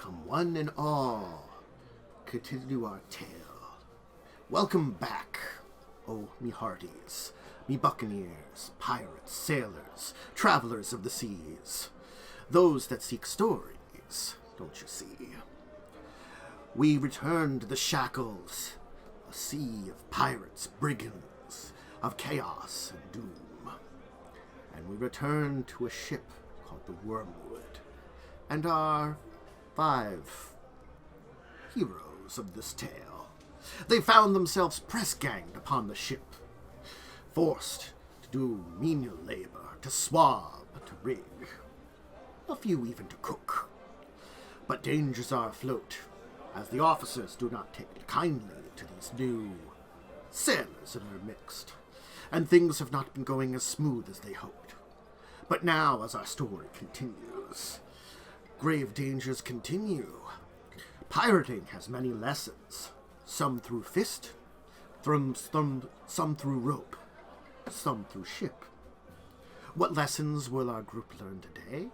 Come one and all, continue our tale. Welcome back, oh me hearties, me buccaneers, pirates, sailors, travelers of the seas, those that seek stories, don't you see? We return to the Shackles, a sea of pirates, brigands, of chaos and doom. And we return to a ship called the Wormwood, and our 5 heroes of this tale. They found themselves press-ganged upon the ship, forced to do menial labor, to swab, to rig, a few even to cook. But dangers are afloat, as the officers do not take kindly to these new sailors in our midst, and things have not been going as smooth as they hoped. But now, as our story continues, grave dangers continue. Pirating has many lessons, some through fist, some through rope, some through ship. What lessons will our group learn today?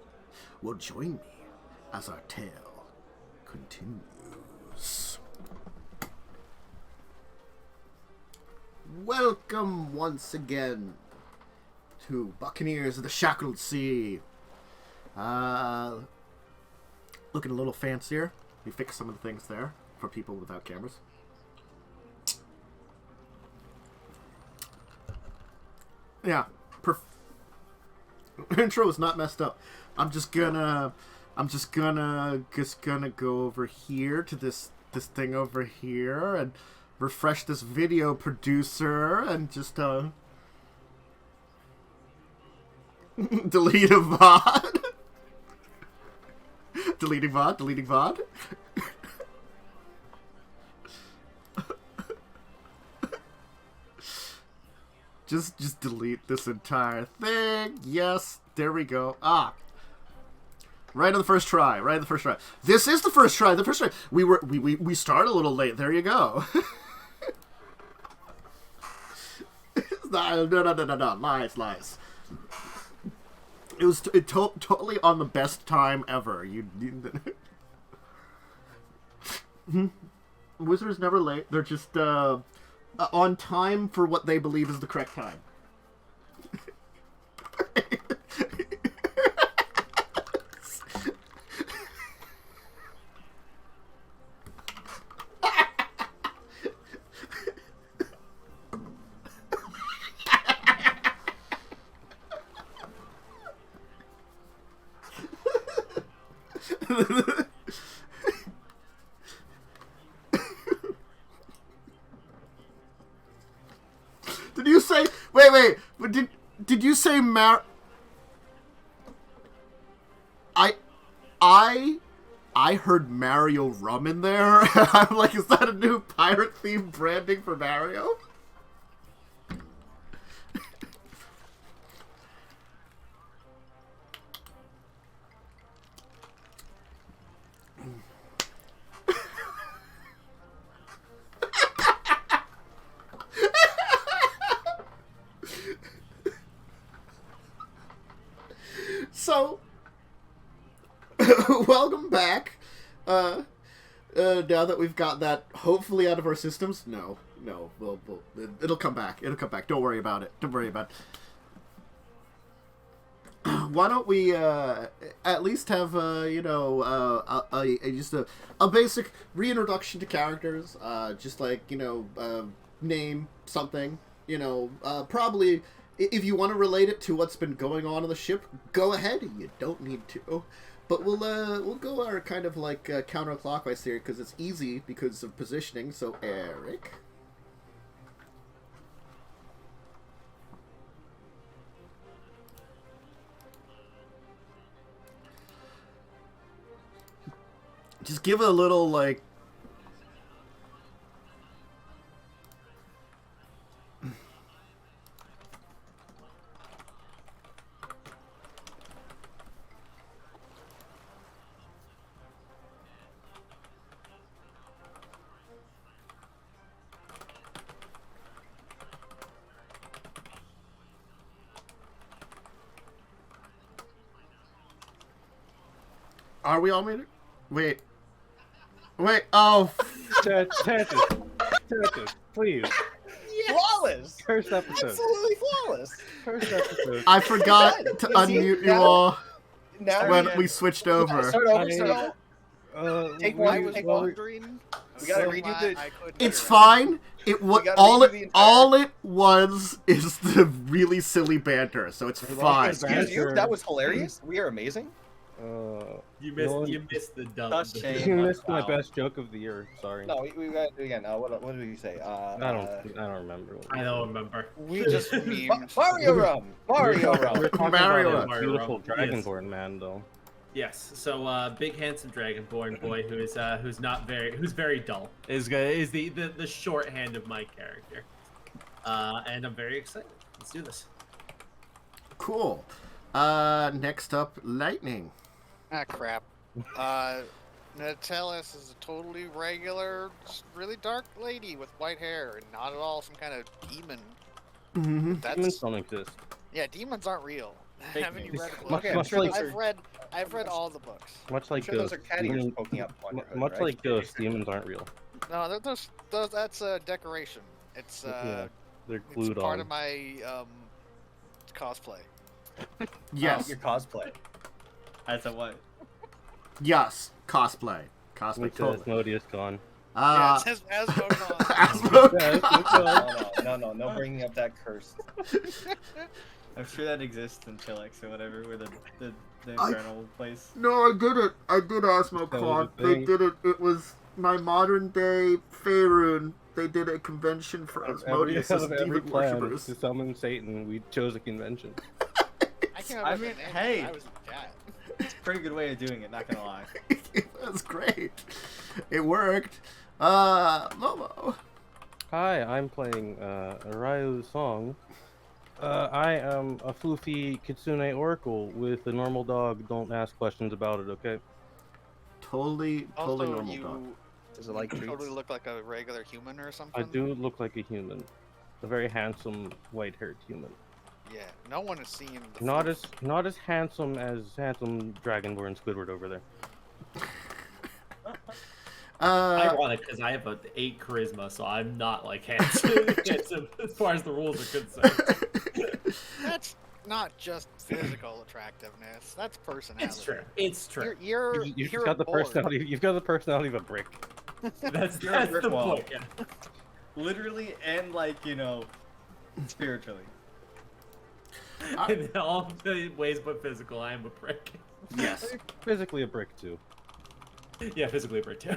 Well, join me as our tale continues. Welcome once again to Buccaneers of the Shackled Sea. Looking a little fancier. We fixed some of the things there for people without cameras. Yeah, intro is not messed up. I'm just gonna go over here to this thing over here and refresh this video producer and just delete a VOD. Deleting VOD. Just delete this entire thing. Yes, there we go. Right on the first try. This is the first try. We started a little late. There you go. No. Lies. It was totally on the best time ever. Wizards never late. They're just on time for what they believe is the correct time. Did you say... Wait. Did you say I heard Mario Rum in there. I'm like, is that a new pirate-themed branding for Mario? So, welcome back. Now that we've got that hopefully out of our systems. No, it'll come back. Don't worry about it. Why don't we at least have just a basic reintroduction to characters, just like name something, probably. If you want to relate it to what's been going on the ship, go ahead. You don't need to. But we'll go our kind of like counterclockwise here because it's easy because of positioning. So Eric. Just give it a little like... Are we all made it? Wait. Wait, oh. Tantus, please. Yes. Flawless. First episode. Absolutely flawless. First episode. I forgot to unmute you all Now when we switched over. Start over. Take one. I was wondering. We gotta redo the. It's fine. It was gotta all redo the it entire- all it was is the really silly banter, so it's fine. Excuse you. That was hilarious. We are amazing. You missed the dumb. That's the- shame. You missed my best joke of the year. Sorry. No, we gotta do it again. What did we say? I don't remember. I don't remember. We just memed. Mario Rum. Mario We're Rum. talking Mario about a Rum. beautiful Yes. dragonborn man, though. Yes. So big handsome dragonborn boy who's very dull is the shorthand of my character. And I'm very excited. Let's do this. Cool. Next up, Lightning. Ah, crap. Natalis is a totally regular, just really dark lady with white hair and not at all some kind of demon. Mm-hmm. Demons don't exist. Yeah, demons aren't real. Fake Haven't you news. read a Much- book? much like- I've read all the books. Much I'm like sure those ghosts. are cat ears demons- poking up on your hood, much right? like ghosts, demons aren't real. No, that's a decoration. It's Yeah, they're it's glued part on. of my cosplay. Yes. Your cosplay. As a what? Yes. Cosplay. Cosplay. Like Totally. Asmodeus gone. Yeah, it says Asmodon. Asmo. No bringing up that curse. I'm sure that exists in Chilex or whatever, where the I- infernal place. No, I did it. I did AsmoCon. That was a They thing. did it. It was my modern day Faerun. They did a convention for Asmodeus as Out of every demon plan worshippers. to summon Satan, we chose a convention. I can't I remember mean, the name, hey. I was a cat. It's a pretty good way of doing it, not gonna lie. It was great. It worked. Momo. Hi, I'm playing Ryu's song. I am a floofy kitsune oracle with a normal dog. Don't ask questions about it, okay? Totally Also, normal you dog. Does it like treats? totally look like a regular human or something. I do look like a human. A very handsome, white-haired human. Yeah, no one has seen the Not first- as handsome as handsome Dragonborn Squidward over there. Ironic because I have an 8 charisma, so I'm not like handsome as far as the rules are concerned. That's not just physical attractiveness. That's personality. It's true. It's true. You're You've you're got the bored. personality. You've got the personality of a brick. That's You're a brick the wall. point. Yeah. Literally and spiritually. In all the ways but physical, I am a prick. Yes. Physically a brick too. Yeah, physically a prick too.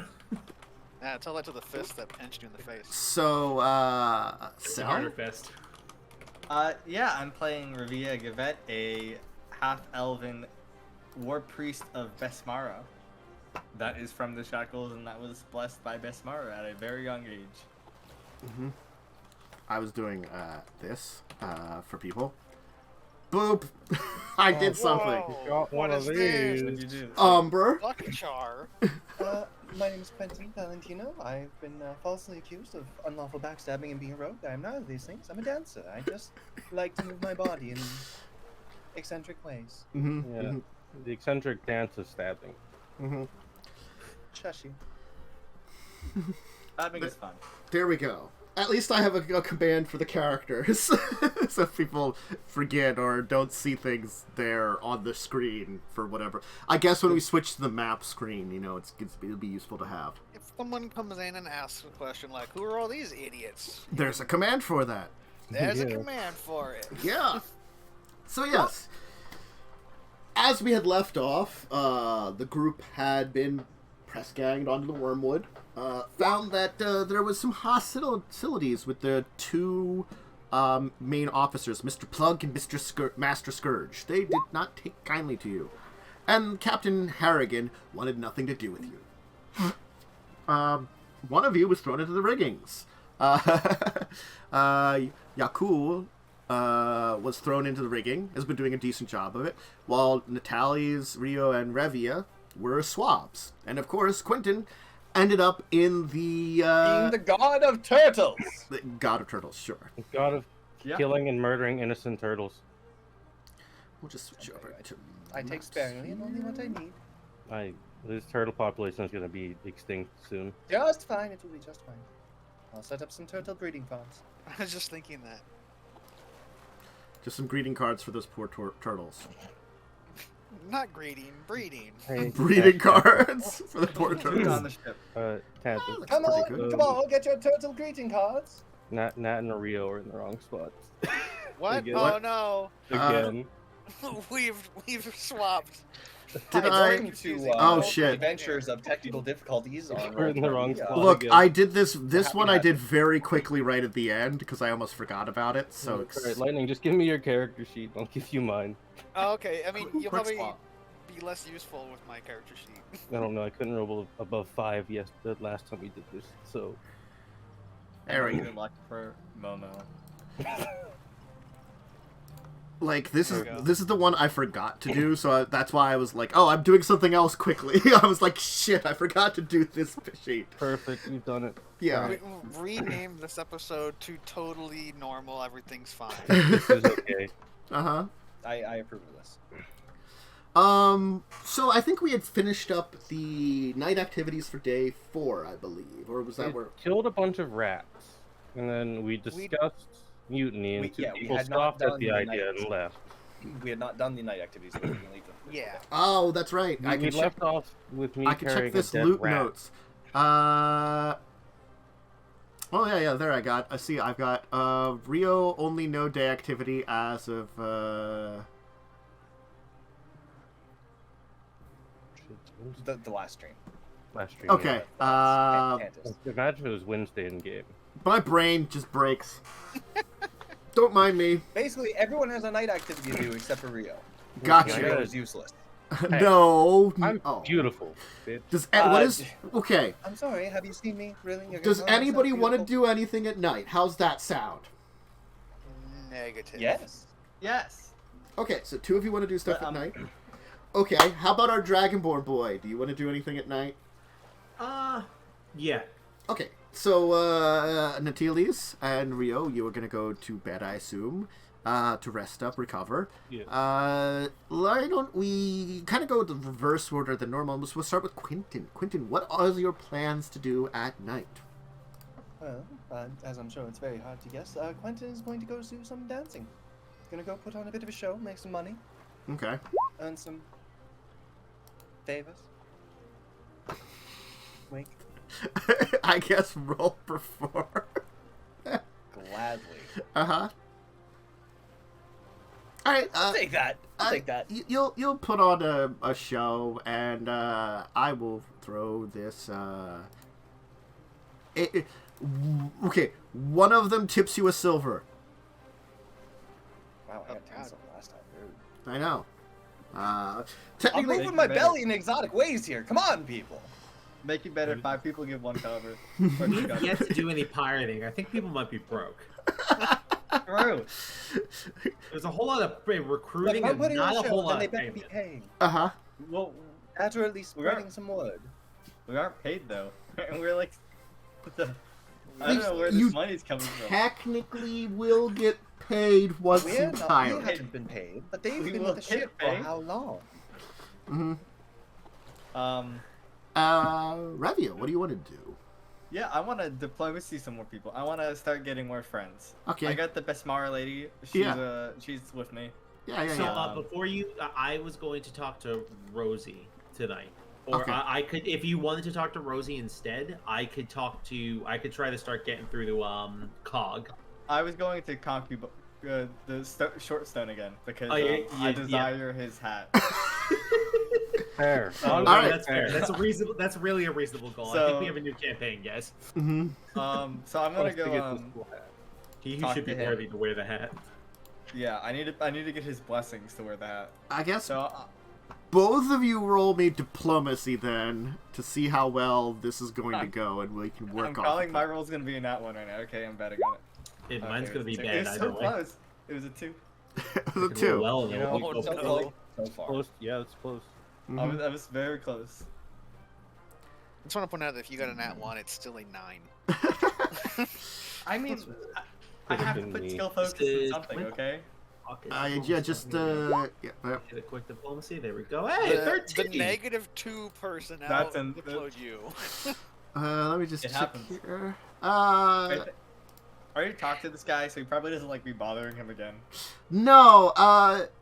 Yeah, tell that to the fist that pinched you in the face. So, It's a harder Sal? fist. Yeah, I'm playing Ravia Gavet, a half-elven war priest of Besmara. That is from the Shackles, and that was blessed by Besmara at a very young age. Mm-hmm. I was doing this for people. Boop! I did something. Whoa, Got what one is of this? What'd you do? Umber. Lucky Char. My name is Quentin Valentino. I've been falsely accused of unlawful backstabbing and being a rogue. I am none of these things. I'm a dancer. I just like to move my body in eccentric ways. Mm-hmm. Yeah. The eccentric dance of stabbing. Mm-hmm. Shushy. Stabbing is fun. There we go. At least I have a command for the characters, so people forget or don't see things there on the screen for whatever. I guess when we switch to the map screen, you know, it'll be useful to have. If someone comes in and asks a question like, "Who are all these idiots?" There's a command for that. There's a Yeah. command for it. Yeah. So yes, as we had left off, the group had been press ganged onto the Wormwood. Found that there was some hostilities with the two main officers, Mr. Plugg and Master Scourge. They did not take kindly to you, and Captain Harrigan wanted nothing to do with you. One of you was thrown into the riggings. Yakul was thrown into the rigging, has been doing a decent job of it, while Natalie's, Rio, and Revia were swabs. And of course, Quentin ended up in the Being the god of turtles. the God of Turtles, sure. God of Yeah. killing and murdering innocent turtles. We'll just switch over to I take maps. sparingly and only what I need. I This turtle population is gonna be extinct soon. Just fine. It will be just fine. I'll set up some turtle breeding farms. I was just thinking that. Just some greeting cards for those poor turtles. Not greeting, breeding. Hey, Breeding Tat, cards for the poor Who's on turtles. the ship? Tat, That's Come pretty on, good. come on, get your turtle greeting cards. Nat and Rio are in the wrong spots. What? Again. Oh no. Again. We've swapped. Did According I? to Oh, shit. Adventures of Technical Difficulties on We're in the wrong Roll20, spot. Look, again. I did this one I Happy did very quickly right at the end because I almost forgot about it. So Alright, Lightning, just give me your character sheet. I'll give you mine. Oh, okay, I mean, you'll Quick probably swap. be less useful with my character sheet. I don't know. I couldn't roll above 5 the last time we did this. So Eric, Good luck for Momo. like this is There we go. this is the one I forgot to do, so that's why I was like, oh, I'm doing something else quickly. I was like, shit, I forgot to do this sheet. perfect. You've done it. Yeah. Rename this episode to Totally Normal, Everything's Fine. This is okay. Uh-huh. I approve of this. So I think we had finished up the night activities for day 4, I believe, or was that We where? killed a bunch of rats, and then we discussed mutiny, and two yeah, we people had not scoffed at done the the idea night- and left. We had not done the night activities, so we can leave them. Yeah. Oh, that's right. I We can check. left off with me I can carrying check this a dead loot rat. notes. Oh yeah, there I got. I see. I've got Rio only no day activity as of The last stream. Last stream. Okay. Fantastic. Imagine if it was Wednesday in game. My brain just breaks. Don't mind me. Basically, everyone has a night activity to do except for Rio. Gotcha. Rio is useless. No. I'm Oh. beautiful, bitch. Does what is okay? I'm sorry, have you seen me? Really? You're Does gonna call anybody yourself want to beautiful? do anything at night? How's that sound? Negative. Yes. Yes. Okay, so 2 of you want to do stuff But, at night. Okay, how about our Dragonborn boy? Do you want to do anything at night? Yeah. Okay, so Natalis and Rio, you are gonna go to bed, I assume, to rest up, recover. Yeah. Why don't we kind of go the reverse order than normal? We'll start with Quentin. Quentin, what are your plans to do at night? Well, as I'm sure it's very hard to guess, Quentin is going to go do some dancing. Gonna go put on a bit of a show, make some money, Okay. earn some favors. Wink. I guess roll perform. Gladly. Uh-huh. All right. I'll take that. I'll take that. You'll put on a show, and I will throw this. Okay, one of them tips you a silver. Wow, I got Oh, 10 God. some last time. Rude. I know. I'm Technically, moving my belly in exotic ways here. Come on, people. Make it better if 5 people give 1 cover. Or 2 We've covers. yet to do any pirating. I think people might be broke. True. There's a whole lot of Look, recruiting if I'm and putting on not a a whole show, then lot they of better be payment. paying. uh-huh. Well, That or at least We are- spreading some word. we aren't paid though. We're like, what the? I You- don't know where you this money's coming from. Technically, will get paid once you We pirate. haven't been paid, but they've We been will with the get ship for paid. how long? Mm-hmm. Revia, what do you want to do? Yeah, I want to diplomacy some more people. I want to start getting more friends. Okay. I got the Besmara lady. She's with me. Yeah, yeah, So yeah. before you, I was going to talk to Rosie tonight, or Okay. I could, if you wanted to talk to Rosie instead, I could try to start getting through to Cog. I was going to short stone again because Oh, yeah, I yeah. desire his hat. Fair. All right. That's fair. That's a reasonable. That's really a reasonable goal. I So- think we have a new campaign, guys. Mm-hmm. So I'm gonna Supposed to get go. this cool hat. He who Talk should be to him. worthy to wear the hat. Yeah, I need to get his blessings to wear the hat. I guess So both of you roll me diplomacy then to see how well this is going to go, and we can work I'm off. calling of my it. roll's gonna be a nat 1 right now. Okay, I'm betting on it. Mine's Okay, gonna be it was a two. bad It was either so way. close. It was a 2. It was a Roll 2. well, You and know, we'll Oh, go So for no. it. close. So far. Close. Yeah, it's close. Mhm. I was very close. I just want to point out that if you got a nat 1, it's still a 9. I mean, I Could've have to been put me. skill focus in Is something, Quint- okay? fuck is Yeah, diplomacy? just Get a quick diplomacy. There we go. Hey, The 13. -2 person That's out deployed you. let me just It check happens. here. I already talked to this guy, so he probably doesn't like me bothering him again. No,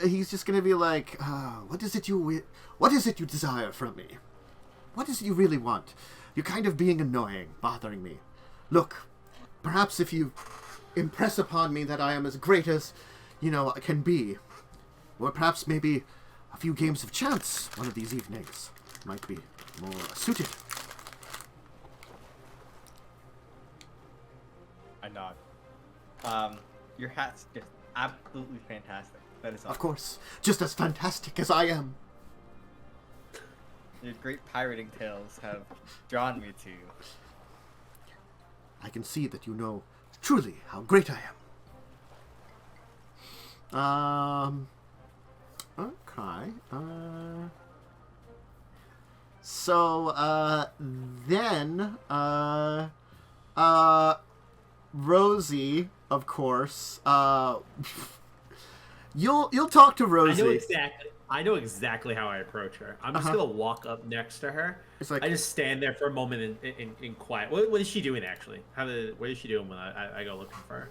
he's just gonna be like, what is it you desire from me? What is it you really want? You're kind of being annoying, bothering me. Look, perhaps if you impress upon me that I am as great as, I can be, or perhaps maybe a few games of chance one of these evenings might be more suited. I nod. Your hat's just absolutely fantastic. That is all. Of course, just as fantastic as I am. Your great pirating tales have drawn me to you. I can see that you know truly how great I am. Okay. So, then, Rosie, of course, you'll talk to Rosie. I know exactly how I approach her. I'm just gonna walk up next to her. It's like, I just stand there for a moment in quiet. What is she doing actually? What is she doing when I go looking for her?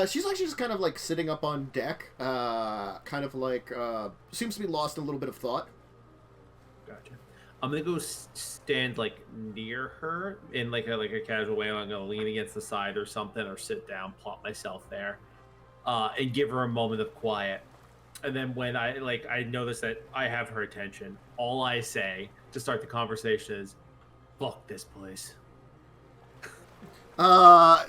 she's actually just kind of like sitting up on deck, kind of like, seems to be lost in a little bit of thought. Gotcha. I'm gonna go stand like near her in like a casual way. I'm gonna lean against the side or something, or sit down, plop myself there, and give her a moment of quiet. And then when I notice that I have her attention, all I say to start the conversation is, "Fuck this place." I'm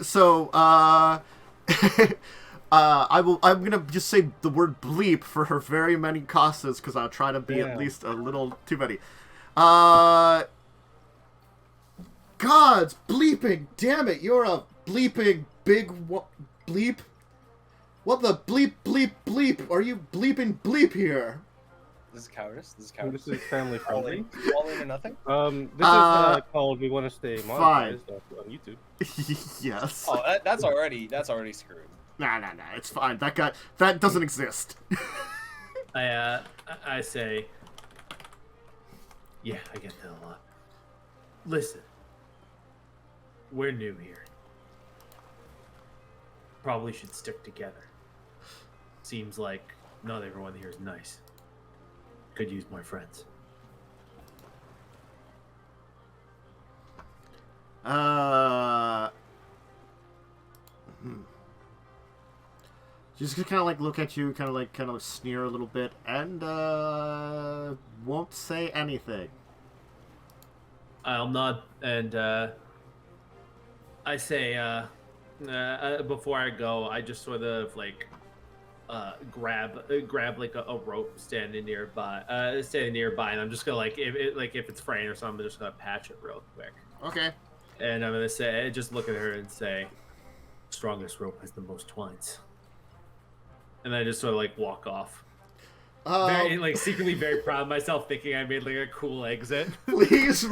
gonna just say the word bleep for her very many causes, because I'll try to be at least a little too many. Gods, bleeping, damn it, you're a bleeping big bleep. What the bleep, bleep, bleep? Are you bleeping bleep here? This is cowardice. This is This cowardice. is family friendly. All in or nothing. This is called "We Want to Stay Fine. Monetized" on YouTube. Yes. Oh, that's already screwed. Nah, it's fine. That doesn't exist. I say, yeah, I get that a lot. Listen, we're new here. Probably should stick together. Seems like not everyone here is nice. Could use more friends. She's just kind of like look at you, kind of sneer a little bit, and won't say anything. I'll nod and I say, before I go, I just sort of like grab like a rope standing nearby, and I'm just gonna like if it's fraying or something, I'm just gonna patch it real quick. Okay. And I'm gonna say, just look at her and say, strongest rope has the most twines. And I just sort of like walk off. Very, secretly very proud of myself, thinking I made like a cool exit. Please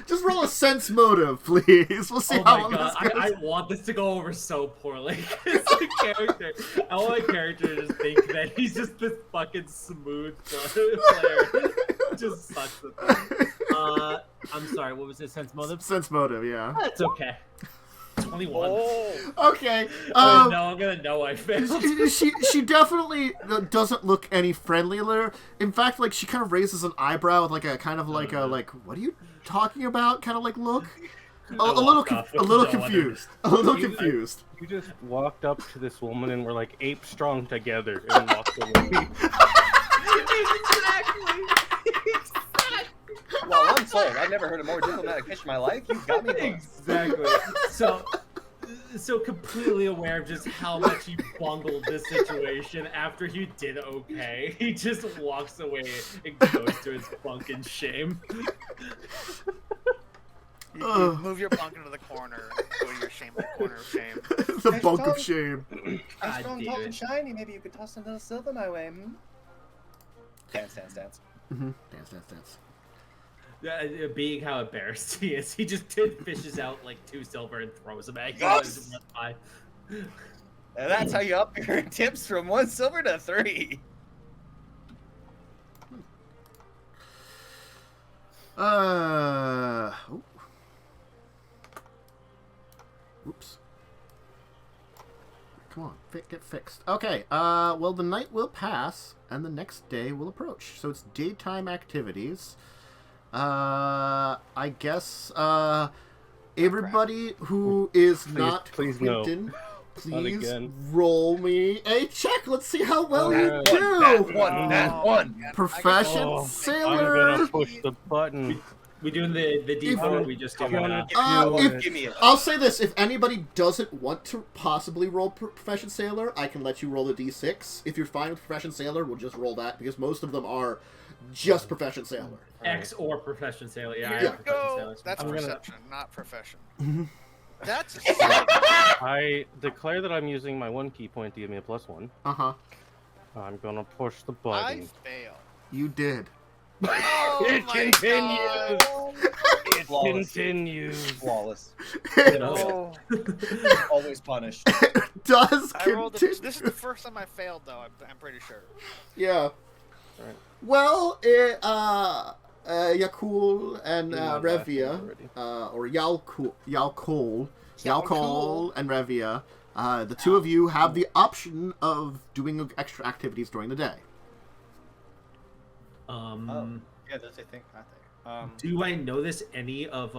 just roll a sense motive, please. We'll see how my God. this goes. I want this to go over so poorly. It's a character. I want my character to just think that he's just this fucking smooth player. Just sucks at that. I'm sorry, what was it? Sense motive? Sense motive, yeah. That's okay. 21. Oh, Okay. I'm gonna know I failed. She definitely doesn't look any friendlier. In fact, like she kind of raises an eyebrow with like a kind of like what are you talking about? Kind of like look. A little confused. A little confused. You just walked up to this woman and were like ape strong together and walked away. Exactly. Well, I'm sold. I've never heard a more diplomatic pitch in my life. You've got me. Exactly. So completely aware of just how much you bungled this situation after you did okay. He just walks away and goes to his bunk in shame. you move your bunk into the corner. Go to your shameful corner of shame. The bunk of shame. I'm strong, damn tall, it. and shiny. Maybe you could toss a little silver my way. Dance. Mm-hmm. Dance. Being how embarrassed he is, he just fishes out like 2 silver and throws them at you. Yes! Hey, And that's how you up your tips from 1 silver to 3. Oh. Oops. Come on, get fixed. Okay, well, the night will pass, and the next day will approach. So it's daytime activities. I guess, everybody who is not please no. Quentin, Not please again. roll me a check. Let's see how well you Alright. do. That one. Profession Oh, sailor. I'm gonna push the button. We doing the D4? We just doing Give me it. I'll say this: if anybody doesn't want to possibly roll Profession Sailor, I can let you roll a D6. If you're fine with Profession Sailor, we'll just roll that because most of them are just Profession Sailor. X or Profession Sailor. Yeah, I Here have we Profession go. Sailor. That's I'm gonna- perception, not profession. Mm-hmm. That's a I declare that I'm using my 1 key point to give me a +1. Uh-huh. I'm gonna push the I button. fail. You did. Oh It my continues. God. It Flawless. continues. Flawless. No. Always punished. Does I rolled continue. this is the first time I failed, though. I'm pretty sure. Yeah. Right. Well, Yakul and You know that Revia, already. or Yalkol Yalkol. and Revia, the two of you have the option of doing extra activities during the day. Yeah, that's a thing, not there. Do I notice any of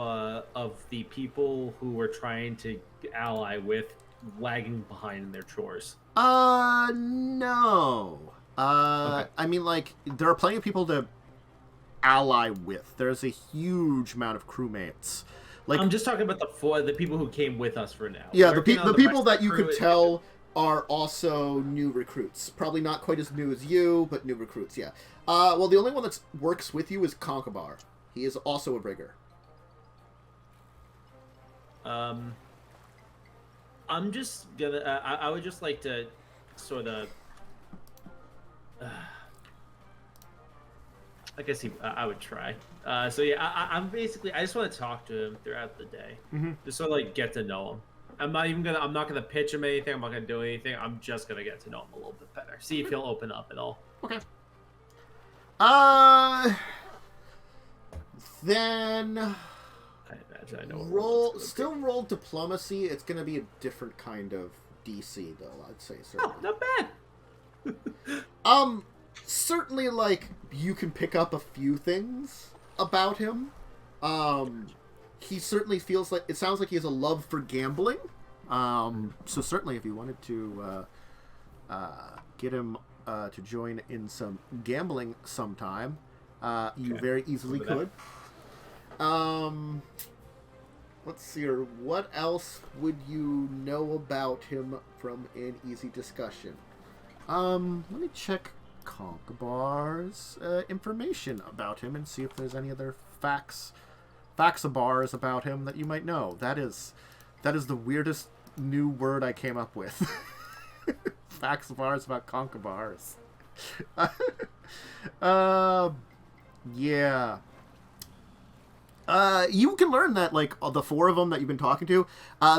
the people who we're trying to ally with lagging behind in their chores? No. Okay. I mean, like, there are plenty of people to ally with. There's a huge amount of crewmates. Like, I'm just talking about the people who came with us for now. yeah, the Working on people rest that of the you crew could is- tell are also new recruits. Probably not quite as new as you, but new recruits, yeah. Well, the only one that works with you is Conkabar. He is also a rigger. I'm just gonna. I would just like to sort of. I guess I would try. So yeah, I'm basically. I just want to talk to him throughout the day, just sort of like get to know him. I'm not gonna pitch him anything. I'm not gonna do anything. I'm just gonna get to know him a little bit better. See if he'll open up at all. Okay. Then I imagine I know. What roll diplomacy. It's gonna be a different kind of DC, though. I'd say Oh, certainly. not bad. Certainly, like, you can pick up a few things about him. He certainly feels like, it sounds like he has a love for gambling. So certainly if you wanted to get him to join in some gambling sometime, you very easily could. Let's see here. What else would you know about him from an easy discussion? Let me check Conkabar's information about him and see if there's any other faxabars about him that you might know. That is the weirdest new word I came up with. Faxabars about Conkabars. Yeah. You can learn that, like, the 4 of them that you've been talking to,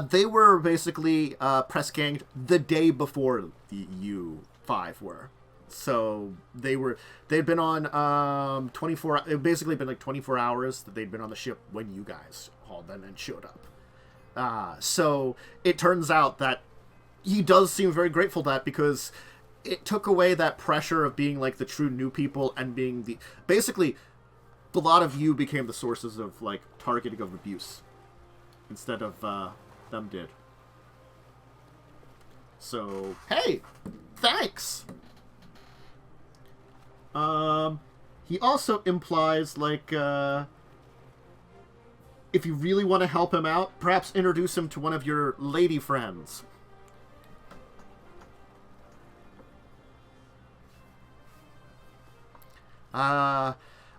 they were basically press ganged the day before you 5 were. So they'd been on 24. It basically been like 24 hours that they'd been on the ship when you guys hauled in and showed up. So it turns out that he does seem very grateful that, because it took away that pressure of being like the true new people and being the basically. A lot of you became the sources of, like, targeting of abuse instead of them did. So, hey, thanks. He also implies, like, if you really want to help him out, perhaps introduce him to one of your lady friends.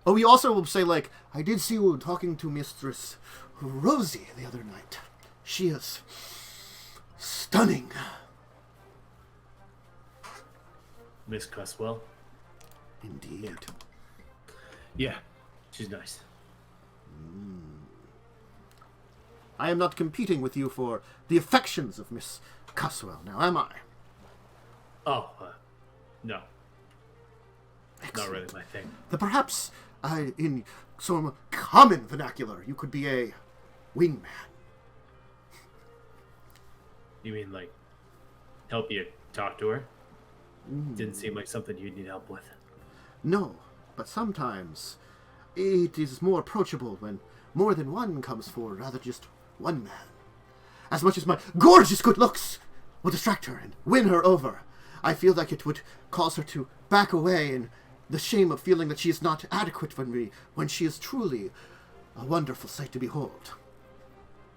Oh, he also will say, like, I did see you talking to Mistress Rosie the other night. She is stunning. Miss Cuswell. Indeed. Yeah, she's nice. I am not competing with you for the affections of Miss Cuswell, now am I? Oh, no. Not really my thing. Then perhaps, in some common vernacular, you could be a wingman. You mean, like, help you talk to her? Didn't seem like something you'd need help with. No, but sometimes it is more approachable when more than one comes forward rather than just one man. As much as my gorgeous good looks will distract her and win her over, I feel like it would cause her to back away and the shame of feeling that she is not adequate for me when she is truly a wonderful sight to behold.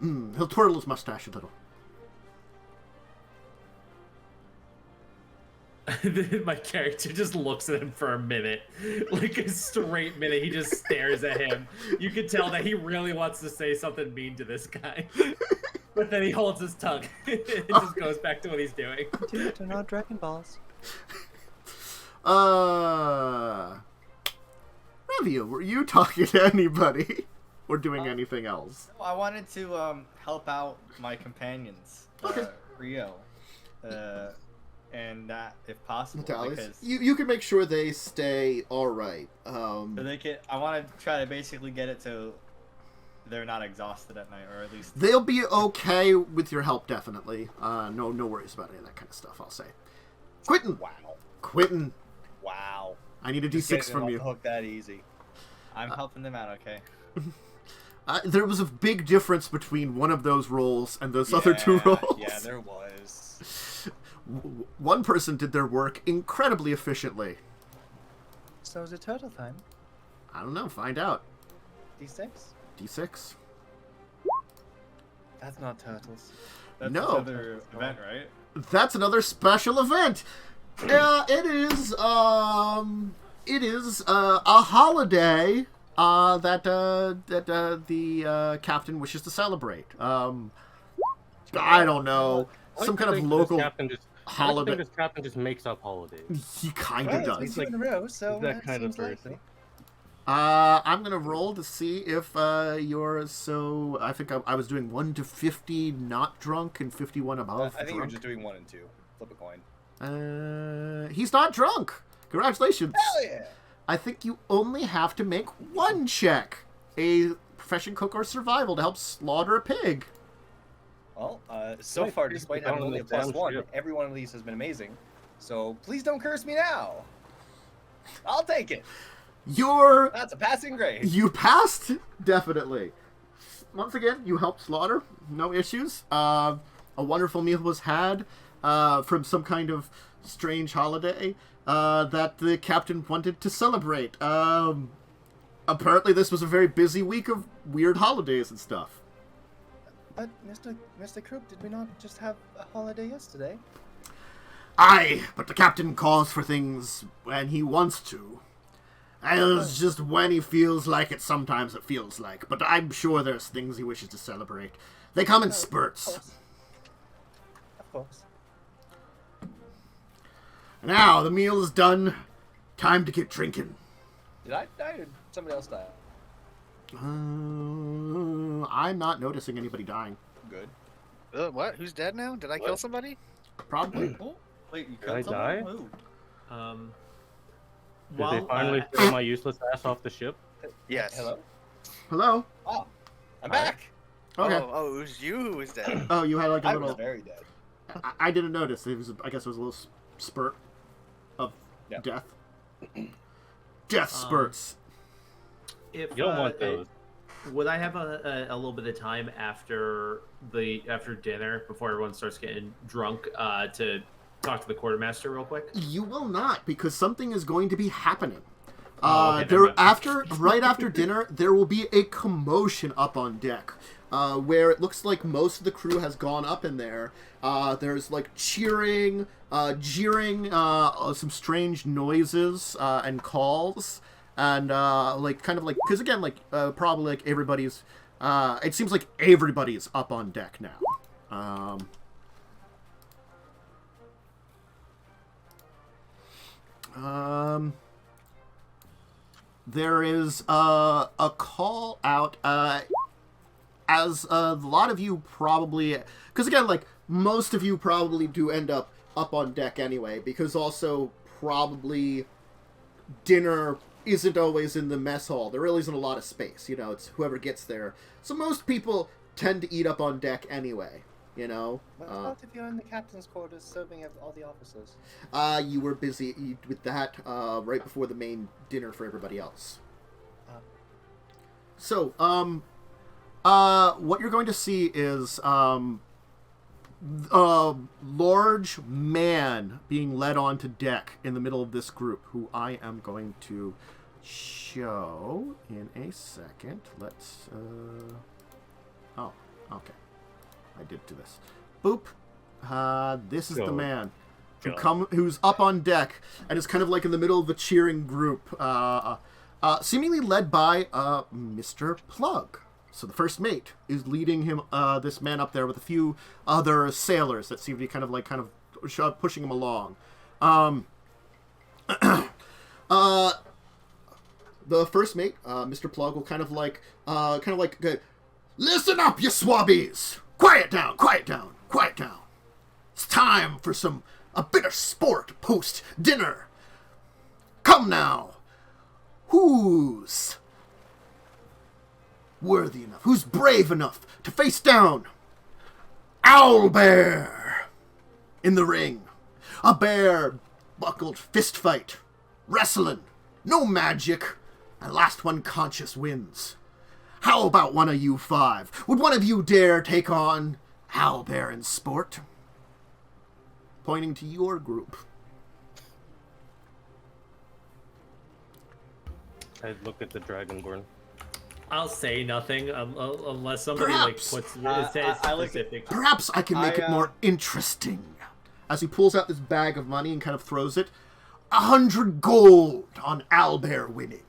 He'll twirl his mustache a little. My character just looks at him for a minute. Like a straight minute, he just stares at him. You can tell that he really wants to say something mean to this guy. But then he holds his tongue. It just goes back to what he's doing. Continue to not Dragon Balls. Revia, were you talking to anybody? Or doing anything else? I wanted to help out my companions, Rio, and that if possible, because you can make sure they stay all right. so they can. I want to try to basically get it to they're not exhausted at night, or at least they'll be okay with your help. Definitely, no worries about any of that kind of stuff. I'll say, Quentin. Wow. Quentin. Wow. I need a D6 from you. Hook that easy. I'm helping them out. Okay. There was a big difference between one of those rolls and those other two rolls. Yeah, there was. One person did their work incredibly efficiently. So is it turtle time? I don't know. Find out. D6? D6. That's not turtles. That's No. another event, right? That's another special event. It is a holiday that the captain wishes to celebrate. I don't know, some kind of local holiday. I think this captain just makes up holidays. He kind of Well, does. it's been 2 in a row, so That kind of seems person. likely. I'm gonna roll to see if you're so. I think I was doing 1 to 50 not drunk and 51 above. I think you're drunk. just doing 1 and 2. Flip a coin. He's not drunk. Congratulations. Hell yeah! I think you only have to make 1 check. A profession cook or survival to help slaughter a pig. Well, so Wait, far, he's despite down having on only the a +1, township. every one of these has been amazing. So please don't curse me now. I'll take it. That's a passing grade. You passed, definitely. Once again, you helped slaughter, no issues. A wonderful meal was had from some kind of strange holiday that the captain wanted to celebrate. Apparently this was a very busy week of weird holidays and stuff. But, Mr. Croop, did we not just have a holiday yesterday? Aye, but the captain calls for things when he wants to. And it's just when he feels like it, sometimes it feels like. But I'm sure there's things he wishes to celebrate. They come in spurts. Of course. Now, the meal is done. Time to get drinking. Did I die or did somebody else die? I'm not noticing anybody dying. Good. What? Who's dead now? Did I kill somebody? Probably. Oh, wait, you Did I killed die? someone? Who? Did they finally throw my useless ass off the ship? Yes. Hello? Hello? Oh, I'm back. Okay. Oh, it was you who was dead. Oh, you had like a I was little... very dead. I didn't notice. It was, I guess it was a little spurt of Yeah. death. Death spurts. If, You don't want those. Would I have a little bit of time after dinner, before everyone starts getting drunk, to talk to the quartermaster real quick? You will not, because something is going to be happening. Okay, never mind. Right after dinner, there will be a commotion up on deck, where it looks like most of the crew has gone up in there. There's like cheering, jeering, some strange noises and calls, and because again, probably like everybody's. It seems like everybody's up on deck now. There is a call out, as a lot of you probably, because again, like most of you probably do end up up on deck anyway, because also probably dinner isn't always in the mess hall. There really isn't a lot of space, you know, it's whoever gets there. So most people tend to eat up on deck anyway, you know. What about if you're in the captain's quarters serving all the officers? You were busy with that right before the main dinner for everybody else. So, what you're going to see is a large man being led onto deck in the middle of this group, who I am going to show in a second. Let's, oh, okay. I did do this. Boop. This is the man who's up on deck and is kind of like in the middle of the cheering group, seemingly led by Mr. Plugg. So the first mate is leading him, this man up there with a few other sailors that seem to be kind of pushing him along. The first mate, Mr. Plugg, will kind of like, listen up, you swabbies! Quiet down, quiet down, quiet down. It's time for a bit of sport post-dinner. Come now. Who's worthy enough? Who's brave enough to face down Owlbear in the ring? A bare-buckled fist fight. Wrestling. No magic. And last one conscious wins. How about one of you 5? Would one of you dare take on Owlbear in sport? Pointing to your group. I look at the Dragonborn. I'll say nothing unless somebody Perhaps. like puts says specific. Perhaps I can make it more interesting. As he pulls out this bag of money and kind of throws it, 100 gold on Owlbear winning.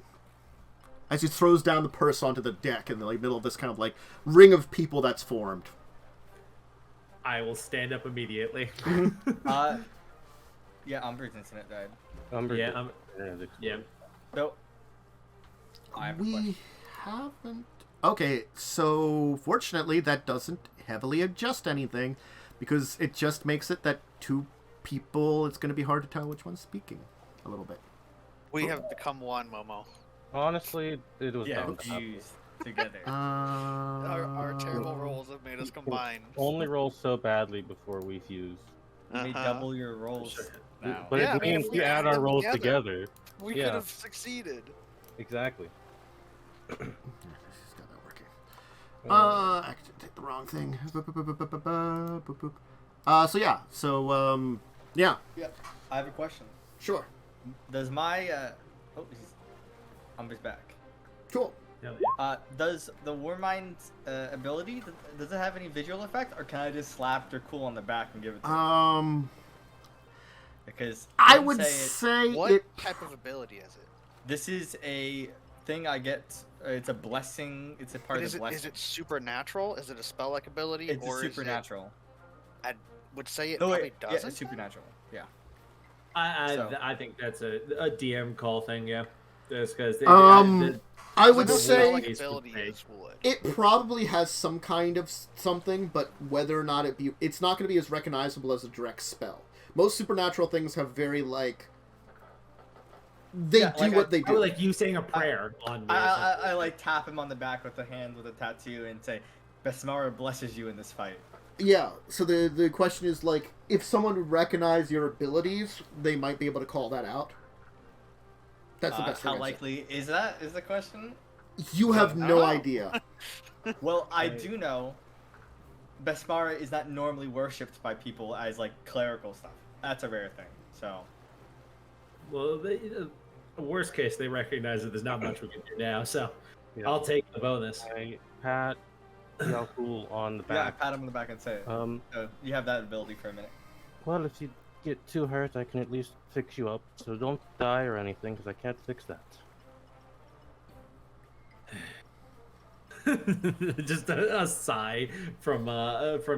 As he throws down the purse onto the deck in the middle of this kind of like ring of people that's formed. I will stand up immediately. Yeah, Umber's incident died. Yeah. So, I have a question. We haven't... Okay, so fortunately that doesn't heavily adjust anything, because it just makes it that 2 people, it's going to be hard to tell which one's speaking a little bit. We have become one, Momo. Honestly, it was bound to happen. fused together. Our terrible rolls have made us combine. Only roll so badly before we fuse. You may double your rolls now. But Yeah, it I mean, means if we we add add our them rolls together, together. We Yeah. could have succeeded. Exactly. This has got that working. I did the wrong thing. So yeah. So, yeah. Yeah, I have a question. Sure. Does my Umber's back. Cool. Does the Warmind's ability, does it have any visual effect, or can I just slap Dracul on the back and give it to him? Because I would say What it... type of ability is it? this is a thing I get. It's a blessing. It's a part of the blessing. Is it supernatural? Is it a spell-like ability? It's or supernatural. I would say it No, probably yeah, doesn't. it's supernatural. Yeah. I think that's a DM call thing, yeah. Just because I would No say spell-like ability is wood. it probably has some kind of something, but whether or not it's not going to be as recognizable as a direct spell. Most supernatural things have very, like... They do what they do. like you saying a prayer on me. I like tap him on the back with a hand with a tattoo and say, Besmara blesses you in this fight. Yeah, so the question is, like, if someone would recognize your abilities, they might be able to call that out. That's the best How answer. likely is that, is the question? You have I don't no know. idea. Well, I do know Besmara is not normally worshipped by people as, like, clerical stuff. That's a rare thing, so... Well, worst case, they recognize that there's not much we can do now, so Yeah. I'll take the bonus. I pat Yalkul on the Yeah, back. pat him on the back and say it. You have that ability for a minute. Well, if you get too hurt, I can at least fix you up. So don't die or anything, because I can't fix that. Just a sigh from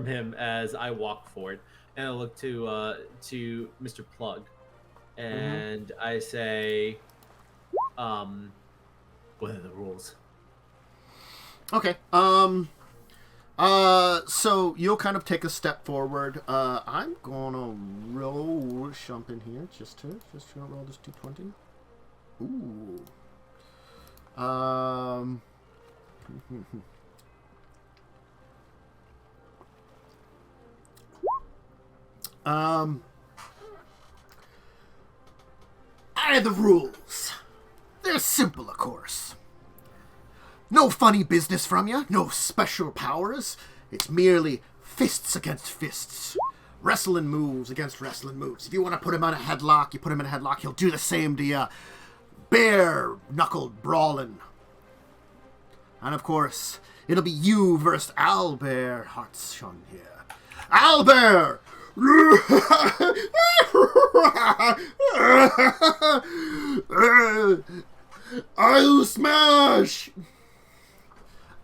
him as I walk forward, and I look to Mr. Plugg, and I say, "What are the rules?" Okay. So you'll kind of take a step forward. I'm gonna roll something here, just gonna roll this d20. Ooh. The rules. They're simple, of course. No funny business from you, no special powers. It's merely fists against fists. Wrestling moves against wrestling moves. If you want to put him on a headlock, you put him in a headlock. He'll do the same to you. Bare-knuckled brawling. And of course, it'll be you versus Albert Hartshon here. Albert! I'll smash!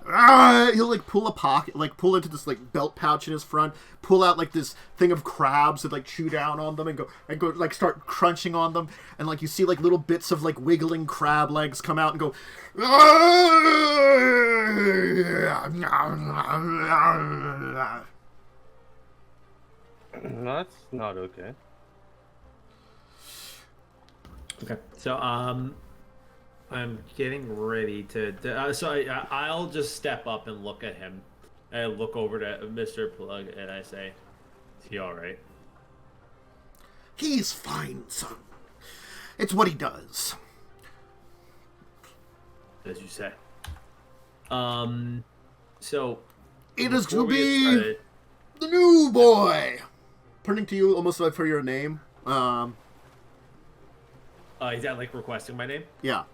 He'll like pull a pocket, like pull into this like belt pouch in his front, pull out like this thing of crabs and like chew down on them and go like start crunching on them, and like you see like little bits of like wiggling crab legs come out and go. That's not okay. Okay, so I'm getting ready to so I'll just step up and look at him. I look over to Mr. Plugg and I say, "Is he all right?" He's fine, son. It's what he does. As you say. So it is to before we get be started- the new boy. Turning to you almost like for your name. Is that like requesting my name? Yeah.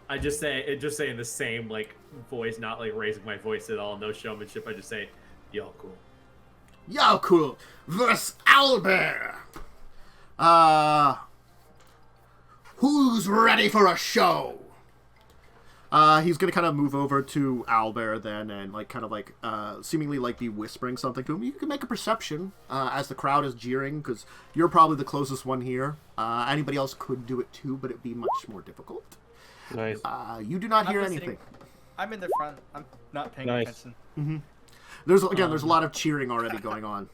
I just say in the same like voice, not like raising my voice at all, no showmanship. I just say, "Y'all cool." Y'all cool. Versus Albert. Who's ready for a show? He's gonna kind of move over to Albert then and like kind of like seemingly like be whispering something to him. You can make a perception as the crowd is jeering because you're probably the closest one here. Anybody else could do it too, but it'd be much more difficult. Nice. You do not I'm hear listening. anything. I'm in the front. I'm not paying Nice. attention. Mm-hmm. There's a lot of cheering already going on.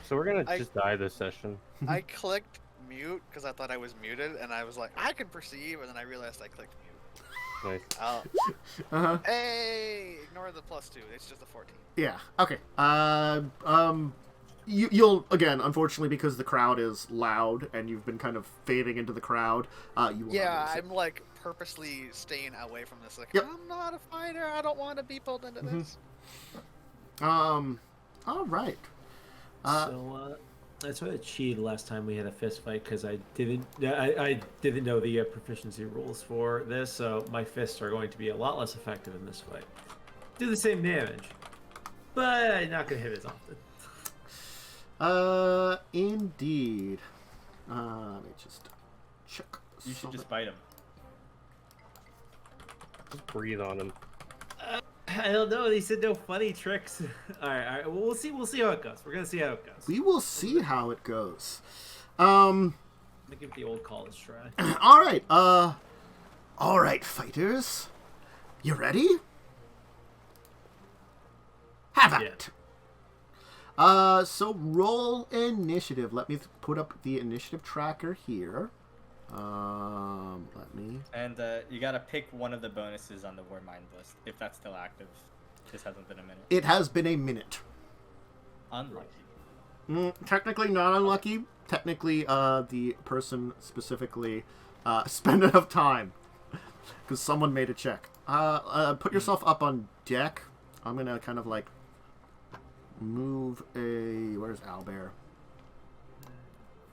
So we're gonna just die this session. I clicked mute because I thought I was muted, and I was like, I can perceive, and then I realized I clicked mute. Nice. Uh-huh. Hey, ignore the +2. It's just a 14. Yeah. Okay. You'll again, unfortunately, because the crowd is loud and you've been kind of fading into the crowd. You will Yeah, not I'm like purposely staying away from this. Like, Yep. I'm not a fighter. I don't want to be pulled into this. All right. So I sort of cheated last time we had a fist fight because I didn't know the proficiency rules for this, so my fists are going to be a lot less effective in this fight. Do the same damage, but I'm not going to hit as often. Indeed. Let me just check. You should just bite him. Just breathe on him. I don't know. They said no funny tricks. All right. Well, we'll see how it goes. We're gonna see how it goes. We will see how it goes. I'm gonna give the old college try. All right, fighters. You ready? Have at it. So roll initiative. Let me put up the initiative tracker here. Let me. And you gotta pick one of the bonuses on the War Mind list if that's still active. This hasn't been a minute. It has been a minute. Unlucky. Technically not unlucky. Technically, the person specifically spent enough time because someone made a check. Put yourself up on deck. I'm gonna kind of like move a. Where's Albert?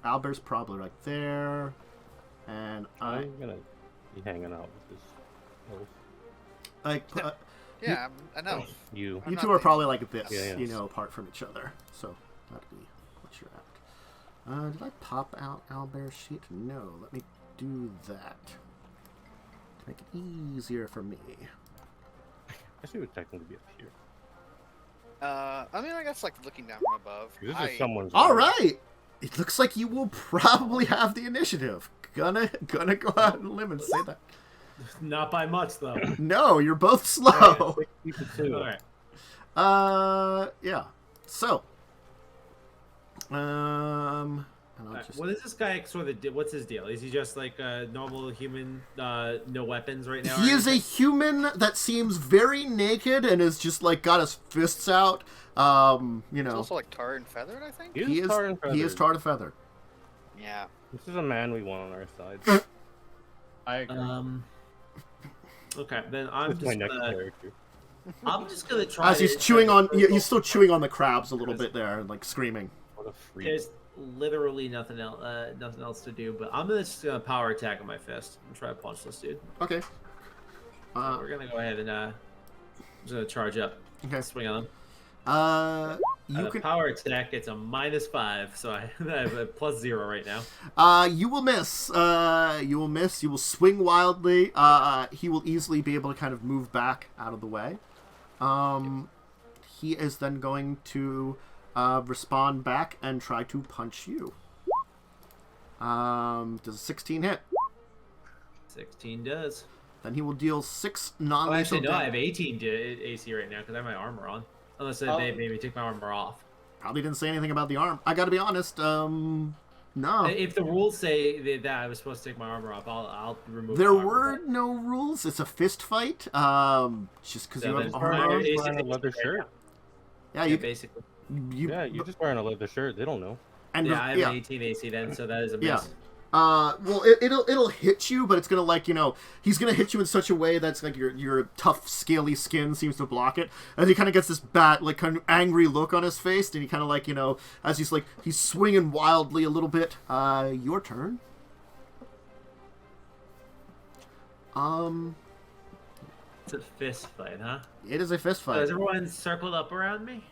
Albert's probably right there. And I'm gonna be hanging out with this elf. like Yeah, I know. You. you two are probably like this, Yeah. you know, apart from each other. So that'd be what you're at. Did I pop out Albert's sheet? No. Let me do that to make it easier for me. I should would technically be up here. I mean, I guess like looking down from above. This is someone's. All right. It looks like you will probably have the initiative. Gonna go out on a limb and say that. Not by much though. No, you're both slow. Keep it too. All right. Yeah. So. And I'll just... What is this guy sort of? What's his deal? Is he just like a normal human, no weapons right now? He is a human that seems very naked and is just like got his fists out. He's also like tarred and feathered, I think. He is tarred and feathered. Yeah. This is a man we want on our side. I agree. Okay, then I'm That's my next character. I'm just gonna try. As he's chewing on, he's still chewing on the crabs a little bit there, like screaming. What a freak. There's literally nothing else to do, but I'm just gonna power attack on my fist and try to punch this dude. Okay. We're gonna go ahead and I'm just gonna charge up. Okay. Swing on him. You can power attack. It's a -5, so I have a +0 right now. You will miss. You will miss. You will swing wildly. He will easily be able to kind of move back out of the way. He is then going to respond back and try to punch you. Does a 16 hit? 16 does. Then he will deal 6 Oh, non-lethal actually, no, I damage. have 18 AC right now because I have my armor on. Unless they made me take my armor off. Probably didn't say anything about the arm. I gotta be honest. No. If the rules say that I was supposed to take my armor off, I'll remove. There my armor, were no rules. It's a fist fight. Just because you have then armor. fine. on. He's wearing a leather shirt. Yeah, Yeah, you. basically. Yeah, you're just wearing a leather shirt. They don't know. And Yeah, I have an 18 AC then, so that is a miss. Yeah. Well, it'll hit you, but it's gonna he's gonna hit you in such a way that's like your tough, scaly skin seems to block it, as he kind of gets this kind of angry look on his face, and he kind of as he's swinging wildly a little bit. Your turn. It's a fist fight, huh? It is a fist So fight. is everyone circled up around me?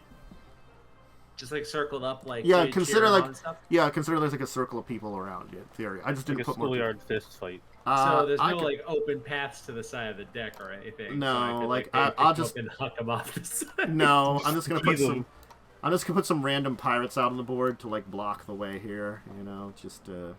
Just like circled up, like Yeah, cheering on and stuff? consider there's like a circle of people around you. In theory, I just Like didn't a put more. schoolyard fist fight. So there's I no could- like open paths to the side of the deck or anything. No, so I could, like, pick I'll up just- and huck them off the side. No, I'm just gonna put Tease some. 'em. I'm just gonna put some random pirates out on the board to block the way here. Just to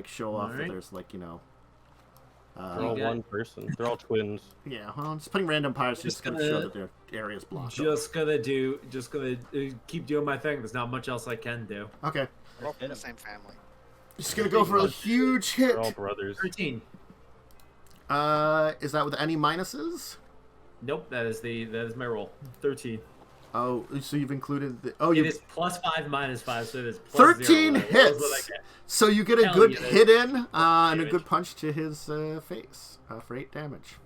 show off that Alright. there's They're all got- one person. They're all twins. yeah. Well, just putting random pirates just Just to show gonna- that their area's blocked. Just gonna keep doing my thing. There's not much else I can do. Okay. We're all from the same family. Just gonna go for a huge hit. They're all brothers. 13. Is that with any minuses? Nope, that is my roll. 13. Oh, so you've included the. Oh, It you. is +5, -5, so it is +0. 13 That is what I hits. get. So you get a Hell good yeah, hit in and a damage. good punch to his face for 8 damage.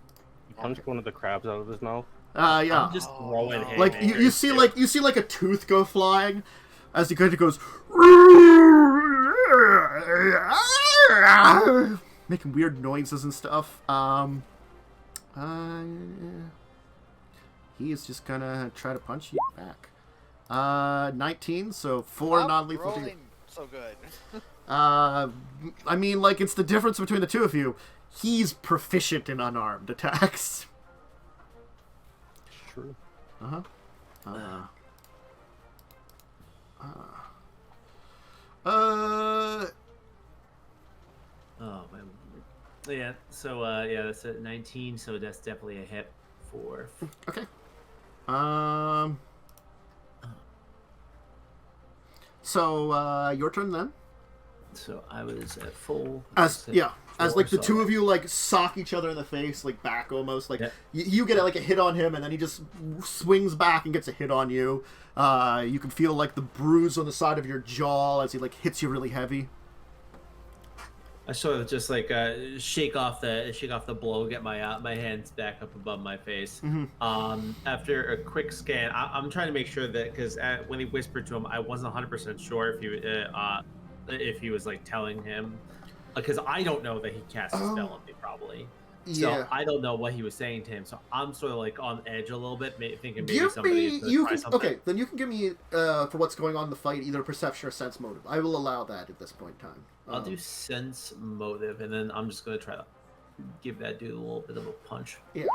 He punched one of the crabs out of his mouth. Yeah. I'm just Oh, throwing no. Like you haymakers, see too. you see a tooth go flying as he kind of goes making weird noises and stuff. He is just gonna try to punch you back. 19, so 4 Stop non-lethal. rolling so good. I mean, it's the difference between the two of you. He's proficient in unarmed attacks. True. Oh man. Yeah. So that's a 19. So that's definitely a hit for. Okay. So your turn then. So I was at full. As the so- two of you sock each other in the face, back almost. Yeah. You get a hit on him, and then he just swings back and gets a hit on you. You can feel the bruise on the side of your jaw as he hits you really heavy. I sort of just shake off the blow, get my hands back up above my face. After a quick scan, I'm trying to make sure that because when he whispered to him, I wasn't 100% sure if he was telling him, because I don't know that he cast a spell on me probably. So Yeah. I don't know what he was saying to him. So I'm sort of on edge a little bit, thinking maybe Give somebody me is gonna try something. okay. Then you can give me for what's going on in the fight either perception or sense motive. I will allow that at this point in time. I'll do sense motive, and then I'm just gonna try to give that dude a little bit of a punch. Yeah.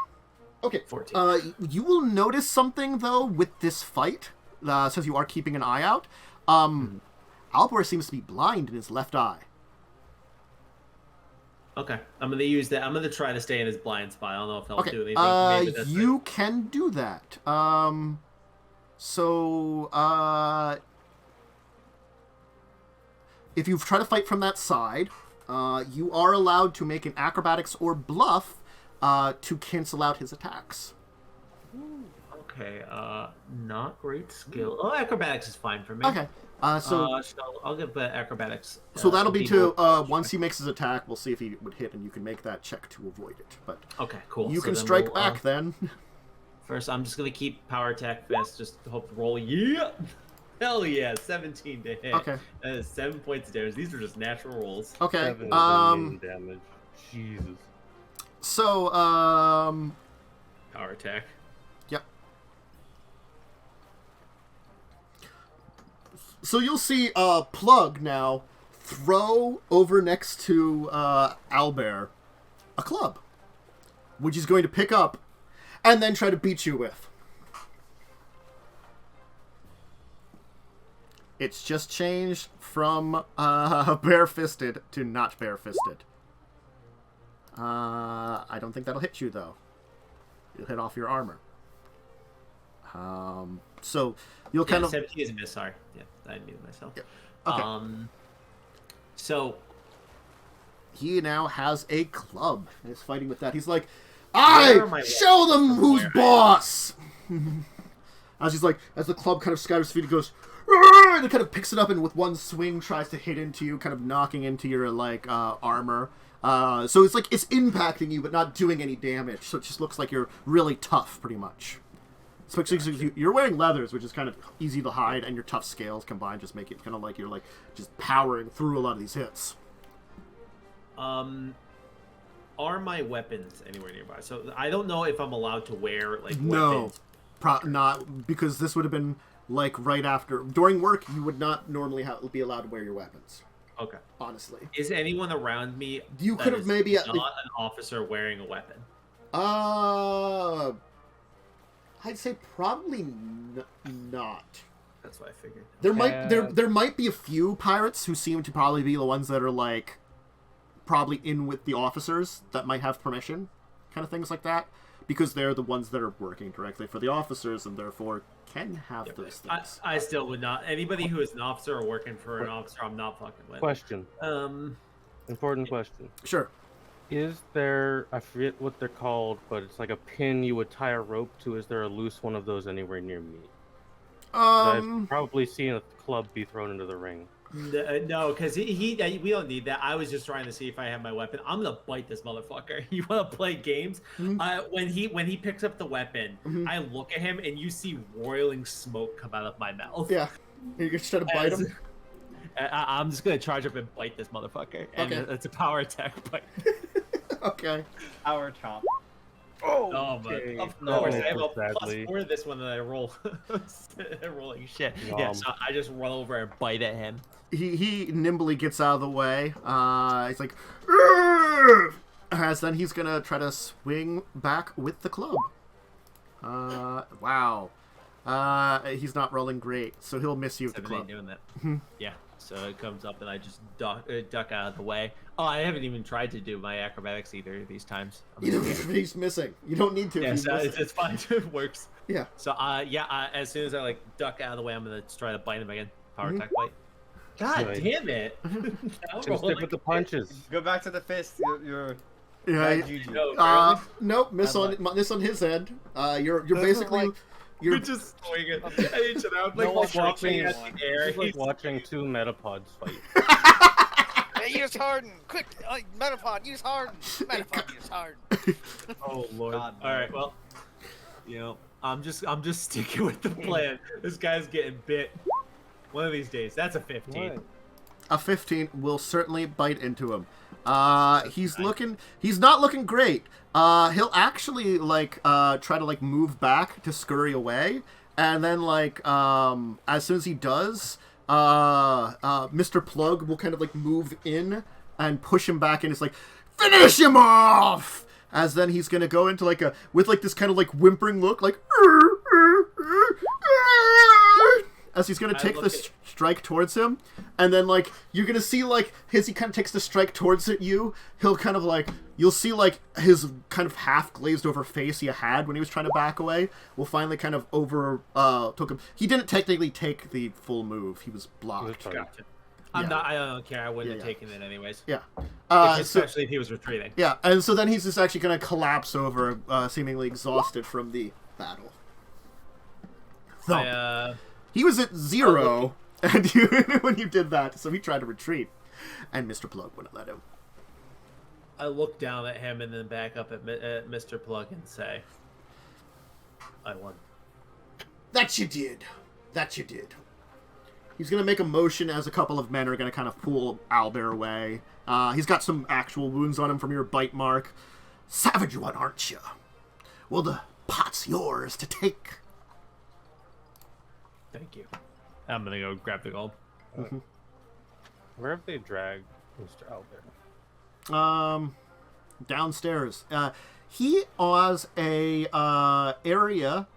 Okay. 14. You will notice something though with this fight, since you are keeping an eye out. Albor seems to be blind in his left eye. Okay, I'm gonna use that. I'm gonna try to stay in his blind spot. I don't know if that'll Okay. do anything. Maybe that's You can do that. If you try to fight from that side, you are allowed to make an acrobatics or bluff to cancel out his attacks. Okay, not great skill. Oh, acrobatics is fine for me. Okay. So I'll give acrobatics. so that'll be to D4. once he makes his attack, we'll see if he would hit, and you can make that check to avoid it. But Okay, cool. you So can then strike we'll, back then. First, I'm just gonna keep power attack fast. Just hope to roll. Yeah, hell yeah, 17 to hit. Okay. That is 7 points of damage. These are just natural rolls. Okay. 7 damage. Jesus. So Power attack. Yep. So you'll see Plugg now throw over next to Owlbear a club, which he's going to pick up and then try to beat you with. It's just changed from bare-fisted to not bare-fisted. I don't think that'll hit you, though. You'll hit off your armor. So you'll kind of... 17 is a miss, sorry. Yeah, I muted myself. Yeah. Okay. So... He now has a club and is fighting with that. He's like, Where am I show them who's where? boss! As the club kind of scatters his feet, he goes, "Arr!" and it kind of picks it up and with one swing tries to hit into you, kind of knocking into your, armor. So it's like, it's impacting you, but not doing any damage. So it just looks like you're really tough, pretty much. Especially you're wearing leathers, which is kind of easy to hide, and your tough scales combined just make it kind of like you're, just powering through a lot of these hits. Are my weapons anywhere nearby? So I don't know if I'm allowed to wear, No, weapons. not, because this would have been, right after. During work, you would not normally be allowed to wear your weapons. Okay. Honestly. Is anyone around me You that could have is maybe... not an officer wearing a weapon? I'd say probably not. That's what I figured. There might be a few pirates who seem to probably be the ones that are probably in with the officers that might have permission, kind of things like that, because they're the ones that are working directly for the officers and therefore can have those things. I still would not. Anybody who is an officer or working for an officer, I'm not fucking with. Question. Important question. Sure. Is there, I forget what they're called, but it's like a pin you would tie a rope to. Is there a loose one of those anywhere near me? I've probably seen a club be thrown into the ring. No, because we don't need that. I was just trying to see if I have my weapon. I'm gonna bite this motherfucker. You want to play games? Mm-hmm. When he picks up the weapon, I look at him and you see roiling smoke come out of my mouth. Yeah. You're just trying to bite him? I'm just gonna charge up and bite this motherfucker, and it's a power attack bite. Okay. Power chomp. Oh, but Okay. of course, I have a Sadly. +4 this one that I roll. Rolling shit. Yeah, Yum. so I just run over and bite at him. He nimbly gets out of the way. He's like, "Arr!" As then he's gonna try to swing back with the club. Wow. He's not rolling great, so he'll miss you with the club. Doing that. Yeah. So it comes up and I just duck out of the way. Oh, I haven't even tried to do my acrobatics either these times. He's missing. You don't need to. Yeah, He's missing. it's fine. It works. Yeah. So as soon as I duck out of the way, I'm gonna try to bite him again. Power attack bite. God Right. damn it! Just stick with the punches. Go back to the fist. You're Yeah. GG. No, Nope. Miss on his end. You're basically. we're You're just swinging at each other. I'm No one's watching watching. at the air. It's like watching two metapods fight. Hey, use Harden! Quick! Metapod, use Harden! Metapod, use Harden! Oh lord. God, All right, well, I'm just sticking with the plan. This guy's getting bit. One of these days. That's a 15. What? A 15 will certainly bite into him. He's not looking great. He'll actually try to move back to scurry away, and then as soon as he does, Mr. Plugg will kind of move in and push him back, and it's finish him off. As then he's gonna go into with this kind of whimpering look, as he's gonna take the strike towards him, and then like you're gonna see like as he kind of takes the strike towards you, he'll kind of like you'll see like his kind of half glazed over face he had when he was trying to back away will finally kind of took him. He didn't technically take the full move; he was blocked. Gotcha. I don't care. I wouldn't have taken it anyways. Yeah. Especially if he was retreating. Yeah, and so then he's just actually going to collapse over, seemingly exhausted from the battle. He was at 0, and when you did that, so he tried to retreat, and Mr. Plugg wouldn't let him. I look down at him and then back up at Mr. Plugg and say, I won. That you did. He's going to make a motion as a couple of men are going to kind of pull Owlbear away. He's got some actual wounds on him from your bite mark. Savage one, aren't you? Well, the pot's yours to take. Thank you. I'm going to go grab the gold. Where have they dragged Mr. Owlbear? Downstairs. He has a area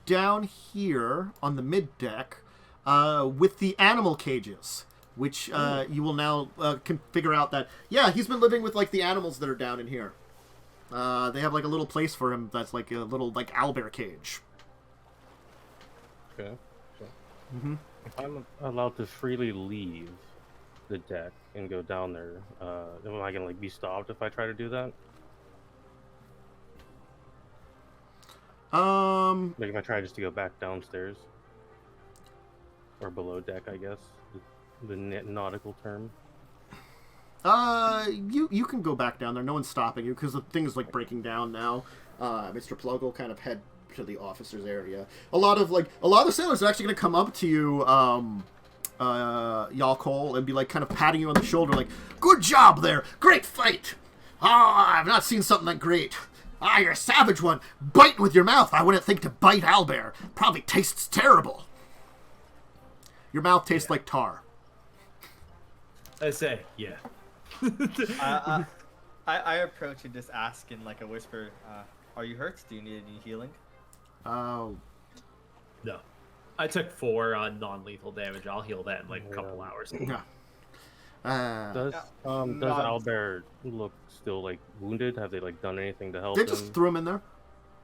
down here on the mid deck. With the animal cages, which you will now can figure out that, he's been living with, like, the animals that are down in here. They have, like, a little place for him that's, like, a little, like, owlbear cage. Okay. If I'm allowed to freely leave the deck and go down there, am I going to, like, be stopped if I try to do that? Like, if I try just to go back downstairs? Or below deck, I guess. The nautical term. You can go back down there. No one's stopping you because the thing is like breaking down now. Mr. Plugg will kind of head to the officers' area. A lot of sailors are actually going to come up to you, y'all Cole, and be like kind of patting you on the shoulder, like, "Good job there, great fight. I've not seen something that great. You're a savage one. Bite with your mouth. I wouldn't think to bite owlbear. Probably tastes terrible." Your mouth tastes like tar. I say, yeah. I approach and just ask in like a whisper, are you hurt? Do you need any healing? Oh. No. I took 4 non-lethal damage. I'll heal that in like a couple hours. Yeah. Does Owlbear look still like wounded? Have they like done anything to help him? They just threw him in there.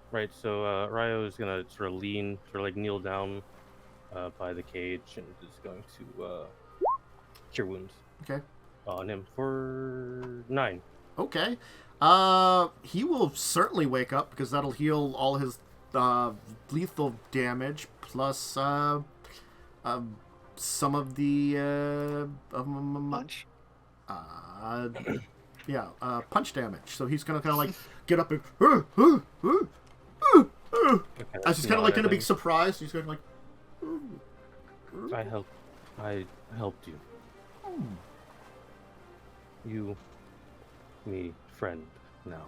Right, so Ryo is gonna sort of lean, sort of like kneel down by the cage and is going to cure wounds. Okay. On him for 9. Okay. He will certainly wake up because that'll heal all his lethal damage plus some of the Punch. punch damage. So he's gonna kind of like get up and as he's kind of like gonna be surprised. He's gonna like. I helped you. You, me, friend, now.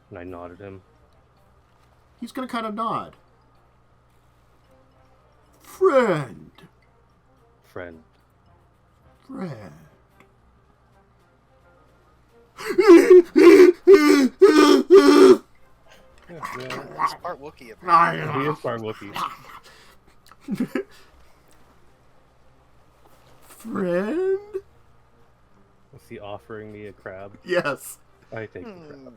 And I nodded him. He's gonna kind of nod. Friend. Friend. He's part Wookiee. He is part Wookiee. Friend? Is he offering me a crab? Yes. I take the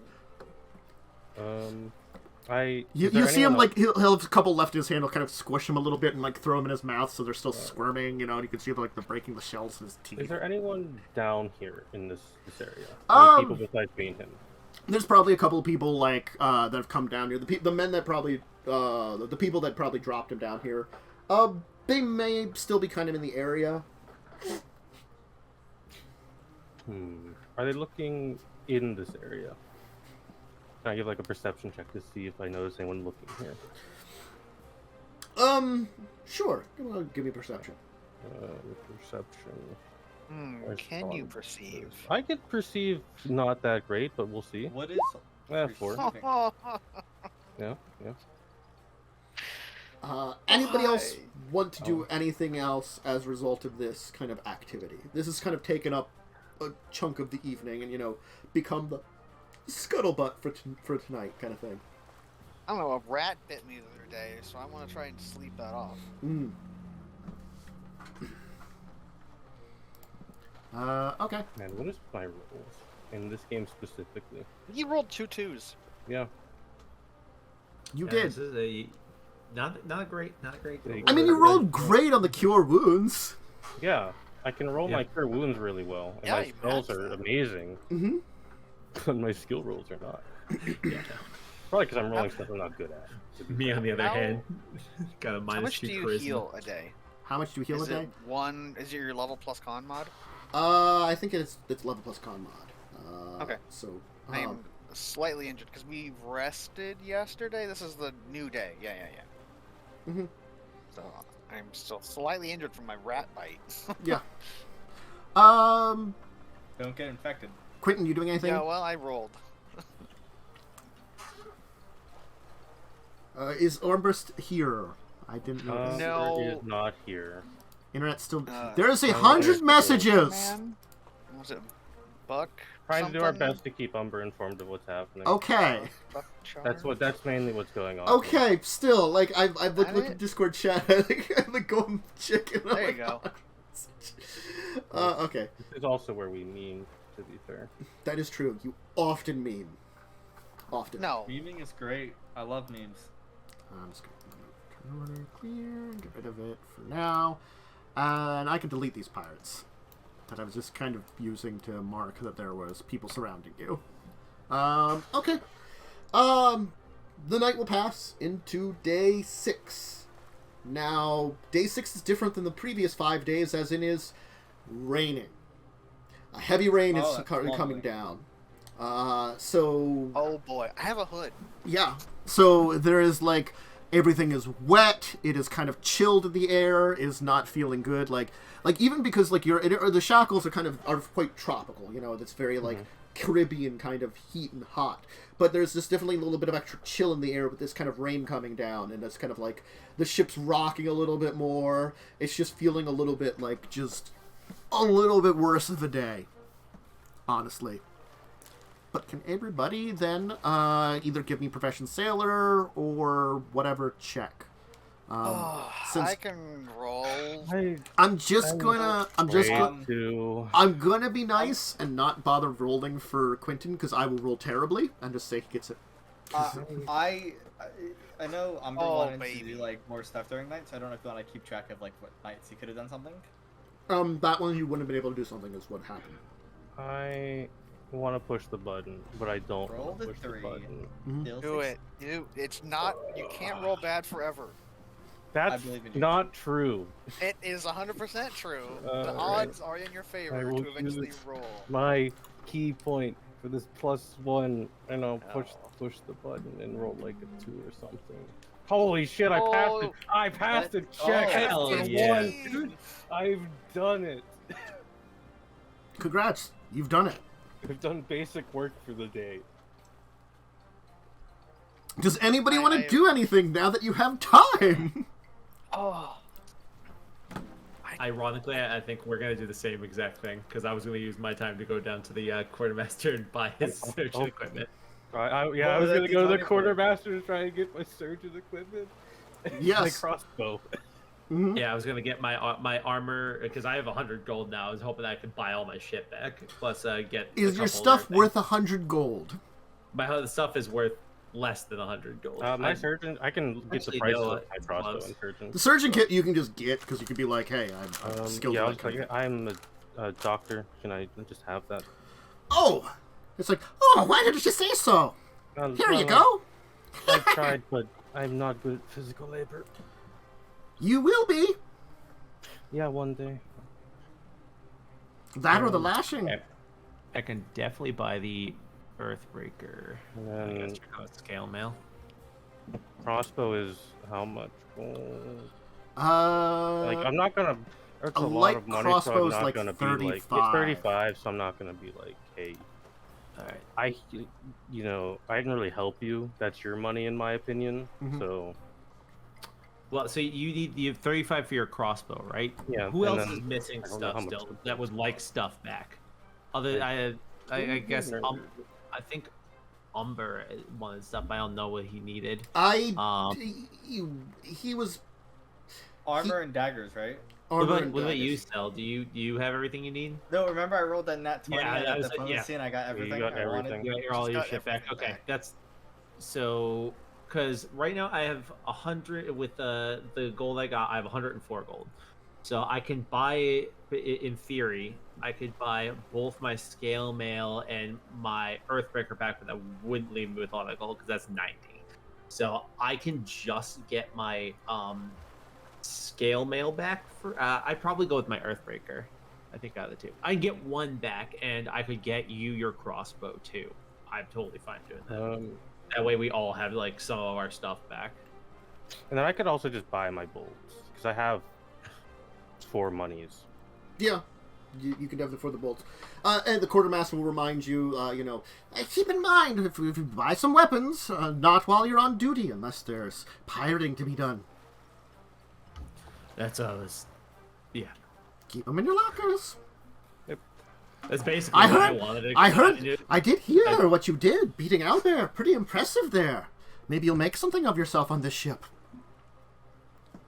crab. You see him like he'll have a couple left in his hand. He'll kind of squish him a little bit and like throw them in his mouth, so they're still squirming. You know, and you can see like the breaking the shells in his teeth. Is there anyone down here in this area? Any people besides me and him? There's probably a couple of people like that have come down here. The men that probably the people that probably dropped him down here. They may still be kind of in the area. Are they looking in this area? Can I give like a perception check to see if I notice anyone looking here? Sure. Give me perception. Perception. Can you perceive? I could perceive not that great, but we'll see. What is 4. Yeah. Anybody else want to do anything else as a result of this kind of activity? This has kind of taken up a chunk of the evening and, become the scuttlebutt for tonight kind of thing. I don't know, a rat bit me the other day, so I want to try and sleep that off. Okay. Man, what is my rolls in this game specifically? He rolled 2 2s. Yeah. You Yeah, did. This is a not a great. I mean, you rolled great on the cure wounds. Yeah. I can roll my cure wounds really well, and Yeah, my you spells matched are that. amazing. Mm-hmm. But my skill rolls are not. Yeah. Probably because I'm rolling stuff I'm not good at. Me on the other How- hand, got a How minus much 2 do you charisma. heal a day? How much do you heal Is a day? it one? Is it your level plus con mod? I think it's level plus con mod. Okay. So. I am slightly injured because we rested yesterday. This is the new day. Yeah. Mm-hmm. So I'm still slightly injured from my rat bite. Yeah. Don't get infected. Quentin, you doing anything? Yeah, well, I rolled. Is Ormburst here? I didn't know. No. It is not here. Internet still. Uh, there is oh, 100 there's- messages. Man? Was it Buck? Trying to do our something? best to keep Umber informed of what's happening. Okay. Buck Charge? That's mainly what's going on. Okay. Still, like I've looked Got at it? Discord chat. I'm like going check it out. There you go. Okay. This is also where we mean, to be fair. That is true. You often meme. Often. No. Memeing is great. I love memes. I'm just gonna turn order clear, get rid of it for now, and I can delete these pirates that I was just kind of using to mark that there was people surrounding you. Okay. The night will pass into day 6. Now, day 6 is different than the previous 5 days, as in is raining. A heavy rain is that's coming lovely. down. So Oh boy, I have a hood. yeah. So there is like everything is wet. It is kind of chilled in the air. It is not feeling good. Like even because like the shackles are quite tropical. You know, it's very like Caribbean kind of heat and hot. But there's just definitely a little bit of extra chill in the air with this kind of rain coming down, and it's kind of like the ship's rocking a little bit more. It's just feeling a little bit like just a little bit worse of a day, honestly. But can everybody then either give me Profession Sailor or whatever check? Since I can roll. I'm gonna be nice and not bother rolling for Quentin because I will roll terribly and just say he gets it. I know Umber Oh, wanted to baby. do like more stuff during night, so I don't know if you want to keep track of like what nights he could have done something. That one you wouldn't have been able to do something is what happened. I want to push the button, but I don't Roll want the to push 3. the button. Deal Do 6. it. It's not. You can't roll bad forever. That's believe in you. not true. It is 100% true. The Right. odds are in your favor I will to eventually use roll. My key point for this +1, and I'll Oh. push the button and roll like a 2 or something. Holy shit! I passed it. I passed it. Check. hell After yeah. 1, dude. I've done it. Congrats, you've done it. I've done basic work for the day. Does anybody want to I- do anything now that you have time? Oh. Ironically, I think we're gonna do the same exact thing because I was gonna use my time to go down to the quartermaster and buy his surgeon equipment. I was What gonna was that go to the design for? quartermaster to try and get my surgeon equipment. Yes. My crossbow. Mhm. Yeah, I was gonna get my armor because I have 100 gold now. I was hoping that I could buy all my shit back, plus get. a Is your couple stuff other worth 100 gold? things. My other stuff is worth less than 100 gold. My surgeon, I can get the Actually, price no, of my crossbow gloves. and surgeon. The surgeon kit you can just get because you could be like, hey, I'm skilled Yeah, in I was that kind of like, I'm a doctor. Can I just have that? Oh! It's like, oh, why didn't you say so? Here you go. I've tried, but I'm not good at physical labor. You will be. Yeah, one day. That or the lashing. I can definitely buy the Earthbreaker. And then Scale mail. crossbow is how much gold? Like, Like, I'm not gonna. That's a a lot light of money, so crossbow I'm is not like gonna be like. It's 35. 35, so I'm not gonna be like, hey. Alright. I didn't really help you. That's your money, in my opinion. Mhm. So Well, so you have 35 for your crossbow, right? yeah. Who and else then- is missing I don't know stuff how much still that would like stuff back? I guess I think Umber wanted stuff. I don't know what he needed. he was Armor and daggers, right? armor What about you, daggers. Stel? Do you have everything you need? No, remember I rolled that nat 20 Yeah, I got I was- diplomacy and I got everything got I wanted. everything. You got all Just your got shit back. everything Okay, back. that's so because right now I have 100 with the gold I got. I have 104 gold, so I can buy. In theory, I could buy both my scale mail and my Earthbreaker back, but that wouldn't leave me with all that gold because that's 90. So I can just get my scale mail back for. I'd probably go with my Earthbreaker. I think out of the two, I get one back, and I could get you your crossbow too. I'm totally fine doing that. That way, we all have like some of our stuff back. And then I could also just buy my bolts because I have 4 monies. Yeah, you can definitely afford the bolts. And the quartermaster will remind you, keep in mind, if you buy some weapons, not while you're on duty, unless there's pirating to be done. That's yeah. Keep them in your lockers. That's basically what I wanted to I did hear what you did, beating out there. Pretty impressive there. Maybe you'll make something of yourself on this ship.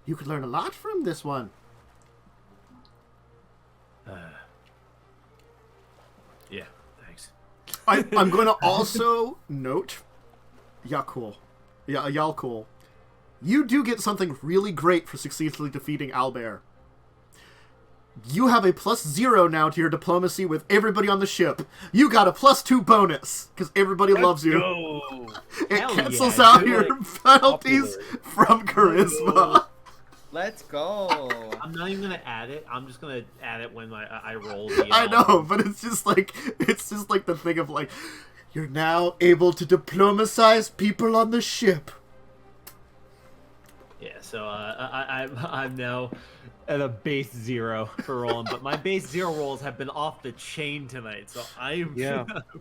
You could learn a lot from this one. Yeah, thanks. I'm going to also note, y'all cool. You do get something really great for successfully defeating Owlbear. You have a +0 now to your diplomacy with everybody on the ship. You got a +2 bonus because everybody loves you. It Hell cancels yeah, out do your it. penalties from charisma. Let's go. I'm not even gonna add it. I'm just gonna add it when I roll the. I know, but it's just like the thing of like, you're now able to diplomacize people on the ship. Yeah, so I'm now at a base 0 for rolling, but my base 0 rolls have been off the chain tonight, so I'm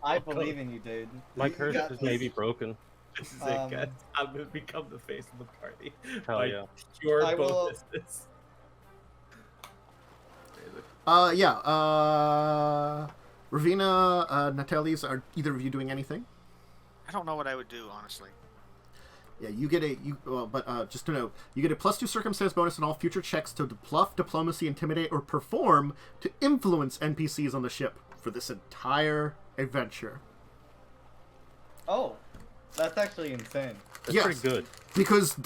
I believe in you, dude. My You curse got is this. maybe broken. This is it, guys. I'm gonna become the face of the party. Hell yeah. Pure I will- bonuses. Ravina, Natalis, are either of you doing anything? I don't know what I would do, honestly. Yeah, you get just to know, you get a +2 circumstance bonus on all future checks to bluff, diplomacy, intimidate, or perform to influence NPCs on the ship for this entire adventure. Oh, that's actually insane. That's Yes. pretty good. Because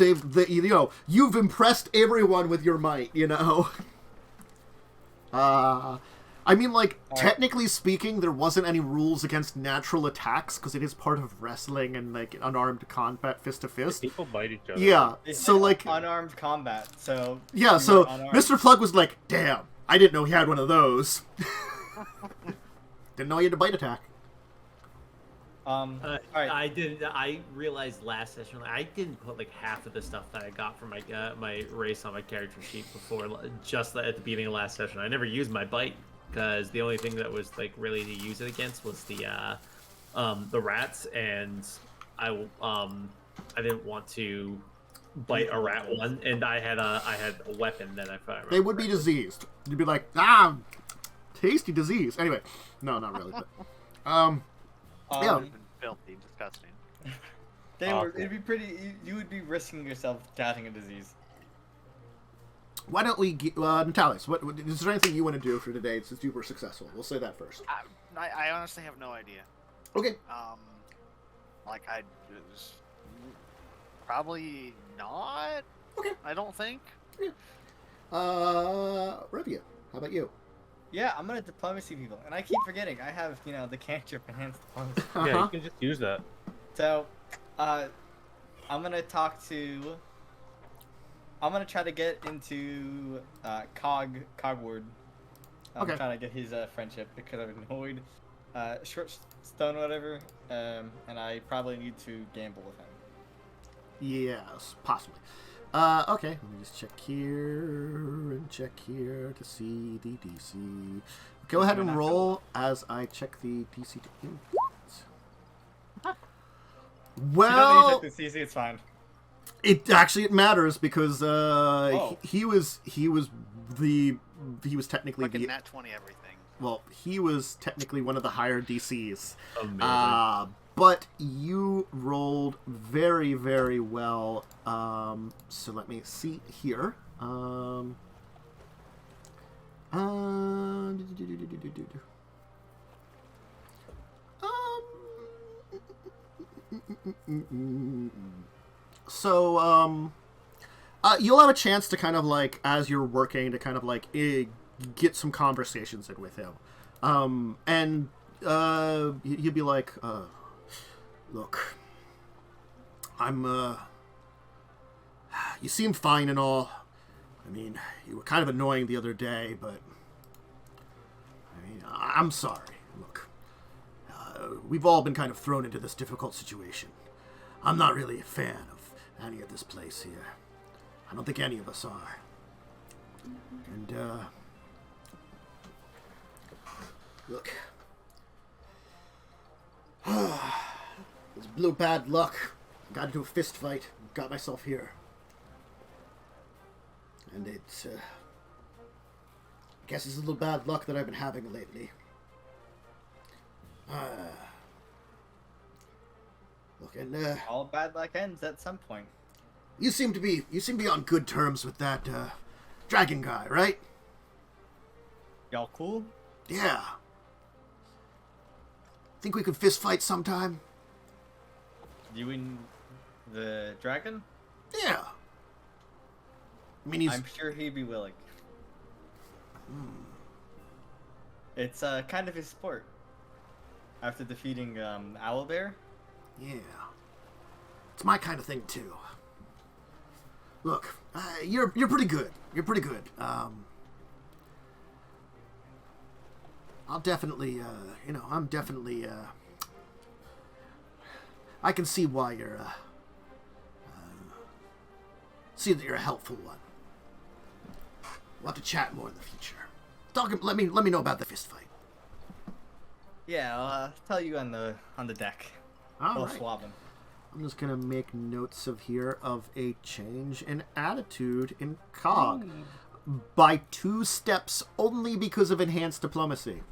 you've impressed everyone with your might, I mean, like, technically speaking, there wasn't any rules against natural attacks, because it is part of wrestling and, like, unarmed combat, fist to fist. People bite each other. Yeah, It's so, like, unarmed combat, so... yeah, you so were unarmed. Mr. Plugg was like, damn, I didn't know he had one of those. Didn't know he had a bite attack. Alright. I realized last session I didn't put like half of the stuff that I got from my race on my character sheet before, just at the beginning of last session. I never used my bite because the only thing that was like really to use it against was the rats, and I didn't want to bite a rat one, and I had a weapon that I found. They would be diseased. You'd be like, tasty disease. Anyway, no, not really. But, yeah. Filthy, disgusting. It'd be pretty... You would be risking yourself to having a disease. Why don't we, Natalis, is there anything you want to do for today since you were successful? We'll say that first. I honestly have no idea. Okay. Like I just probably not. Okay. I don't think. Revia, how about you? Yeah, I'm gonna diplomacy people, and I keep forgetting. I have, the cantrip enhanced diplomacy. Yeah, you can just use that. So, I'm gonna talk to... I'm gonna try to get into Cogward. Okay. Trying to get his friendship because I've annoyed Short Stone or whatever, and I probably need to gamble with him. Yes, possibly. Okay, let me just check here and check here to see the DC. Go ahead and roll as I check the DC to input. Well, You don't need to check the CC, it's fine. it matters because he was technically Like a nat 20 everything. well, he was technically one of the higher DCs. Amazing. But you rolled very, very well. So let me see here. So, you'll have a chance to kind of like, as you're working, to kind of like get some conversations in with him. And he'll be like, look, you seem fine and all. I mean, you were kind of annoying the other day, but I mean, I'm sorry. Look, we've all been kind of thrown into this difficult situation. I'm not really a fan of any of this place here. I don't think any of us are. And, look. It's blue bad luck. Got into a fist fight. Got myself here. And it's, I guess it's a little bad luck that I've been having lately. Look, and, all bad luck ends at some point. You seem to be on good terms with that, dragon guy, right? Y'all cool? Yeah. Think we could fist fight sometime? You and the dragon? Yeah. I mean, I'm sure he'd be willing. It's kind of his sport. After defeating Owlbear. Yeah. It's my kind of thing too. Look, you're pretty good. You're pretty good. I'll definitely, I'm definitely, I can see why you're, see that you're a helpful one. We'll have to chat more in the future. Let me know about the fist fight. Yeah, I'll tell you on the deck. All right. Swab him. I'm just gonna make notes of a change in attitude in Cog by 2 steps only because of enhanced diplomacy.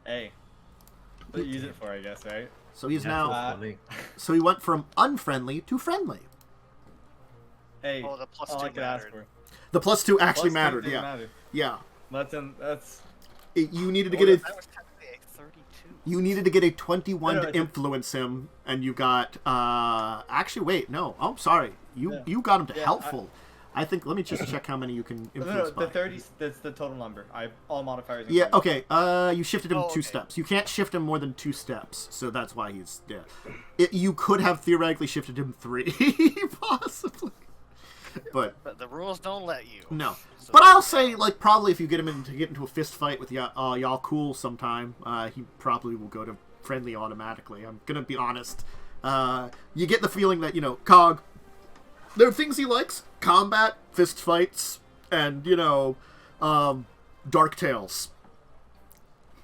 Hey, what use it for, I guess, right? So he's now. So he went from unfriendly to friendly. Hey, Oh, the plus all 2 I could ask mattered. for. The +2 actually Plus two mattered. didn't Yeah, matter. yeah. That's. You needed to get a. That was technically a 32. You needed to get a 21 No, to influence him, and you got. Actually, wait, no. Oh, sorry. You got him to helpful. I think. Let me just check how many you can influence. No, the 30. That's the total number. All modifiers. Yeah. Okay. You shifted him 2 okay. steps. You can't shift him more than 2 steps, so that's why he's. Yeah. You could have theoretically shifted him 3, possibly. But the rules don't let you. no. So- But I'll say, like, probably if you get him into a fist fight with y'all cool sometime, he probably will go to friendly automatically. I'm gonna be honest. You get the feeling that, Cog, there are things he likes: combat, fist fights, and dark tales.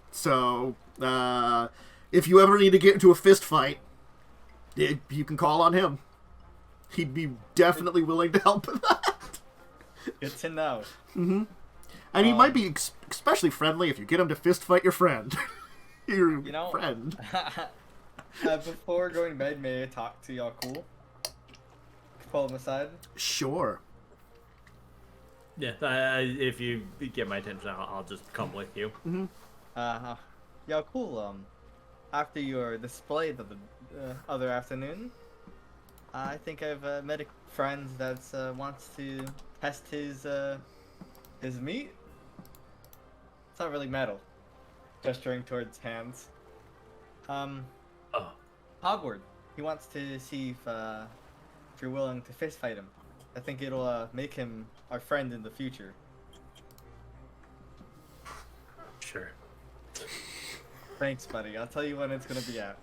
So if you ever need to get into a fist fight, you can call on him. He'd be definitely willing to help with that. Good to know. Mm-hmm. And he might be especially friendly if you get him to fist fight your friend. Your friend. Before going to bed, may I talk to y'all cool? Pull him aside. Sure. Yeah, if you get my attention, I'll just come with you. Mm-hmm. Y'all cool. After your display the other afternoon, I think I've met a friend that wants to test his meat. It's not really metal. Gesturing towards hands. Hogwarts. He wants to see if you're willing to fist fight him. I think it'll make him our friend in the future. Sure. Thanks, buddy. I'll tell you when it's gonna be at.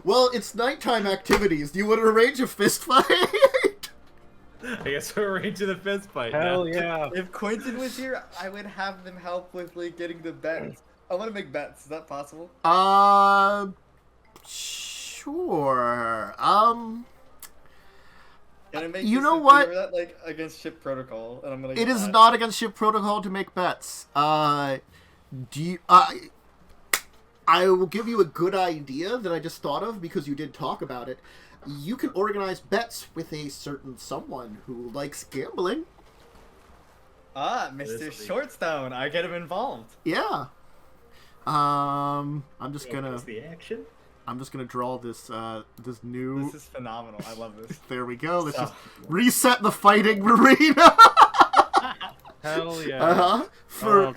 Well, it's nighttime activities. Do you want to arrange a fist fight? I guess we're arranging the fist fight. Hell now. yeah. If Quentin was here, I would have them help with like getting the bets. I want to make bets. Is that possible? Sure. Can I make You this know a what? favor that, like against ship protocol, and I'm gonna. It is not against ship protocol to make bets. Do you? I will give you a good idea that I just thought of because you did talk about it. You can organize bets with a certain someone who likes gambling. Mr. Shortstone, I get him involved. Yeah. I'm just What's gonna the action? draw this this new. This is phenomenal. I love this. There we go. Let's just reset the fighting arena. Hell yeah. For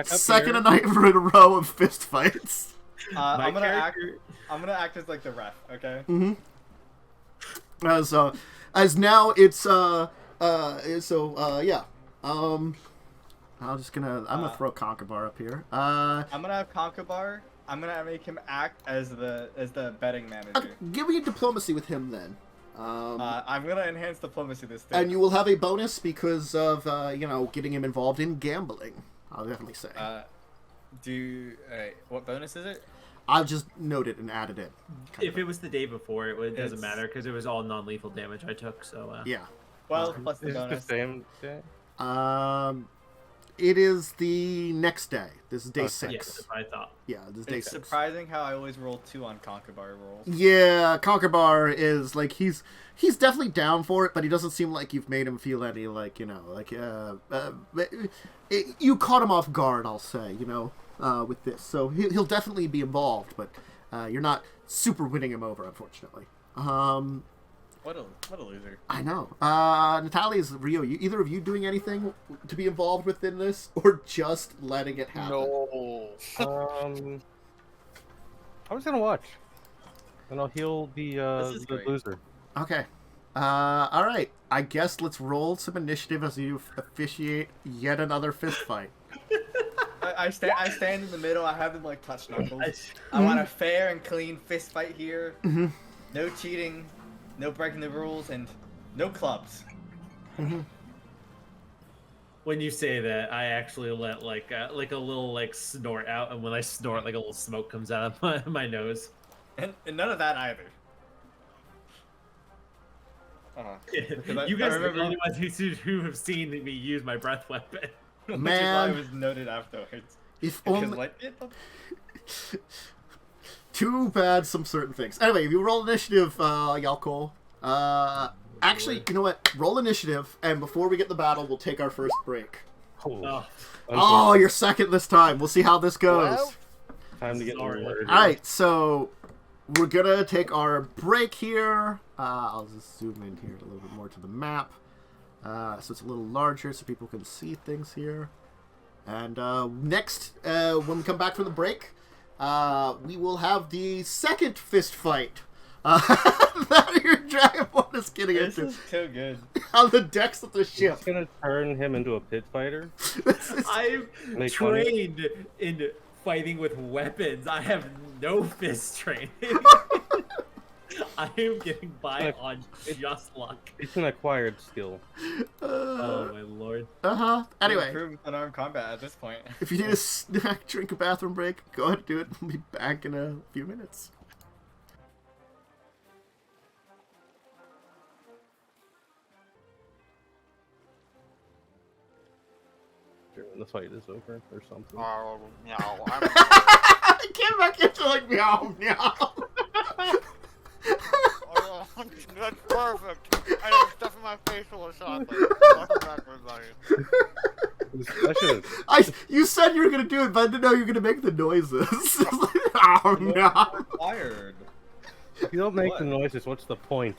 second night in a row of fist fights. I'm gonna act as like the ref, okay? As now it's yeah. I'm gonna throw Conkabar up here. I'm gonna have Conkabar. I'm gonna make him act as the betting manager. Give me a diplomacy with him then. I'm gonna enhance diplomacy this time. And you will have a bonus because of getting him involved in gambling. I'll definitely say. What bonus is it? I'll just note it and added it. If it was the day before, it doesn't matter because it was all non-lethal damage I took. So yeah. 12 plus the Is it bonus. the same day? It is the next day. This is day 6. yeah, that's what I thought. Yeah, this is day It's 6. surprising how I always roll 2 on Conkabar rolls. Yeah, Conkabar is like he's definitely down for it, but he doesn't seem like you've made him feel any you caught him off guard, I'll say, with this. So he'll definitely be involved, but you're not super winning him over, unfortunately. What a loser. I know. Natalia's Rio. Either of you doing anything to be involved within this, or just letting it happen? No. I was gonna watch, and I'll heal the great. loser. Okay. All right. I guess let's roll some initiative as you officiate yet another fist fight. I stand in the middle. I have them like touch knuckles. I want a fair and clean fist fight here. No cheating, no breaking the rules, and no clubs. When you say that, I actually let like a little snort out, and when I snort, like a little smoke comes out of my nose. And none of that either. You guys are the only ones who have seen me use my breath weapon. Which Man. is why it was noted afterwards. If Because, only. Too bad some certain things. Anyway, if you roll initiative, Yalko. Actually, you know what? Roll initiative, and before we get the battle, we'll take our first break. Oh, you're second this time. We'll see how this goes. Well, Time to get All rewarded. right, so we're gonna take our break here. I'll just zoom in here a little bit more to the map, so it's a little larger so people can see things here. And next, when we come back from the break, we will have the second fist fight that your Dragonborn is getting This into is too good. on the decks of the ship. It's gonna turn him into a pit fighter. I'm Make trained in fighting with weapons. I have no fist training. I am getting by on just luck. It's an acquired skill. Oh my lord. Anyway, Improved unarmed combat at this point. if you need a snack, drink, a bathroom break, go ahead and do it. We'll be back in a few minutes. When the fight is over or something. oh, no. I came back into like meow meow. Oh, that's perfect. I have stuff in my face full of chocolate. Welcome back, everybody. You said you were gonna do it, but I didn't know you were gonna make the noises. Oh no! Required. If you don't make the noises, what's the point?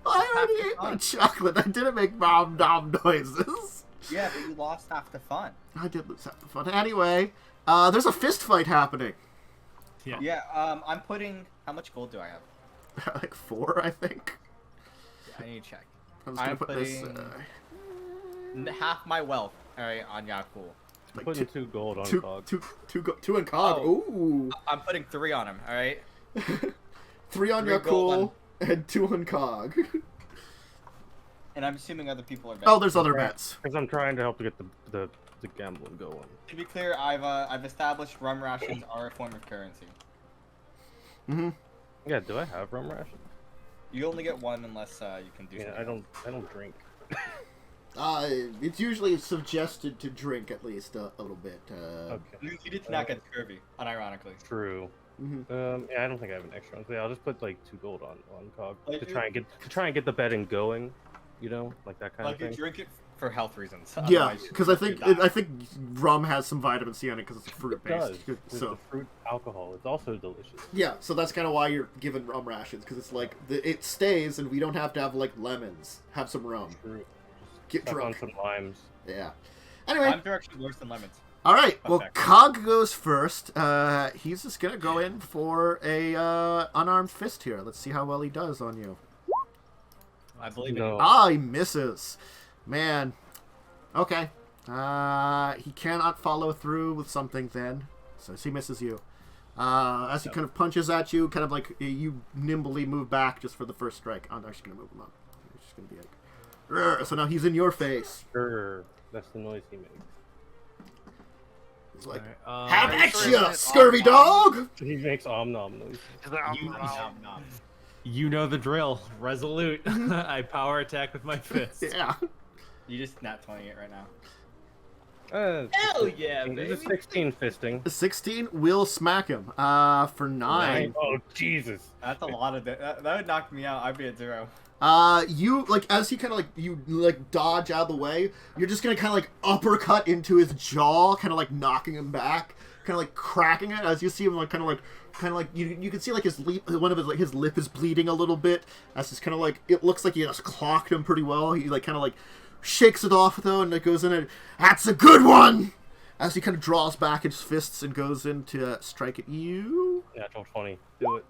I already ate my chocolate. I didn't make mom noises. Yeah, but you lost half the fun. I did lose half the fun. Anyway, there's a fist fight happening. Yeah, I'm putting... How much gold do I have? Like 4, I think. Yeah, I need to check. I'm just gonna put this. Half my wealth, alright, on Yakul. I'm putting 2 gold on two on Cog. Oh. Ooh. I'm putting 3 on him, alright? 3 on 3 gold Yakul and 2 on Cog. And I'm assuming other people are betting. Oh, there's other bets. Because I'm trying to help to get the gambling going. To be clear, I've established rum rations are a form of currency. Yeah, do I have rum rations? You only get 1 unless you can do Yeah, something. I don't drink. It's usually suggested to drink at least a little bit. Okay. You did not get scurvy, unironically. True. Yeah, I don't think I have an extra one. So yeah, I'll just put like 2 gold on Cog Like to try and get the betting going. You know, like that kind of You thing. drink it for health reasons. Yeah, Otherwise, because I you think rum has some vitamin C in it because it's fruit It based. does. It's So the fruit alcohol. It's also delicious. yeah, so that's kind of why you're given rum rations because it's like it stays and we don't have to have like lemons. Have some rum. Fruit. Get Stuck drunk. on some limes. Yeah. die. Anyway, Limes are actually worse than lemons. all right. Fun Well, fact. Cog goes first. He's just gonna go in for a unarmed fist here. Let's see how well he does on you. I believe No. Ah, he misses. Man. Okay. He cannot follow through with something then, so he misses you. As he kind of punches at you, kind of like you nimbly move back just for the first strike. I'm actually gonna move him up. He's just gonna be like, "Rrr." So now he's in your face. Grr. That's the noise he makes. He's like, Alright, "Have Are you at sure ya, isn't it scurvy dog!" He makes om nom noise. you know the drill. Resolute. I power attack with my fist. Yeah. You just nat 20 it right now. Hell yeah, There's a baby. 16 fisting. 16 will smack him. For 9. Oh, Jesus. That's a lot of that would knock me out. I'd be at 0. You, like, as he kind of, like, you, like, dodge out of the way, you're just gonna kind of, like, uppercut into his jaw, kind of, like, knocking him back, kind of, like, cracking it, as you see him, like, kind of like, you can see, like, his lip, one of his, like, his lip is bleeding a little bit, as it's kind of, like, it looks like you just clocked him pretty well. He, like, kind of, like, shakes it off, though, and it goes in and, "That's a good one!" As he kind of draws back his fists and goes in to strike at you. Natural 20. Do it.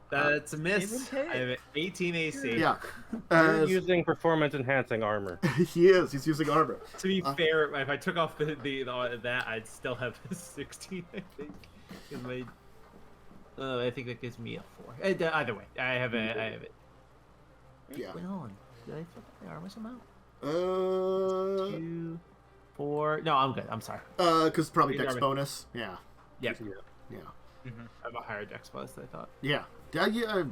That's a miss. I have an 18 AC. Yeah. You're As- using performance enhancing armor. he is. He's using armor. To be fair, if I took off that, I'd still have a 16, I think. In my, I think that gives me a 4. Either way, I have it. Yeah. Wait, hold on. Did I fill up my armor somehow? 2, 2, 4. No, I'm good. I'm sorry. because probably He's dex armor. bonus. Yeah. Yep. Yeah. I have a higher dex bonus than I thought. Yeah. Yeah.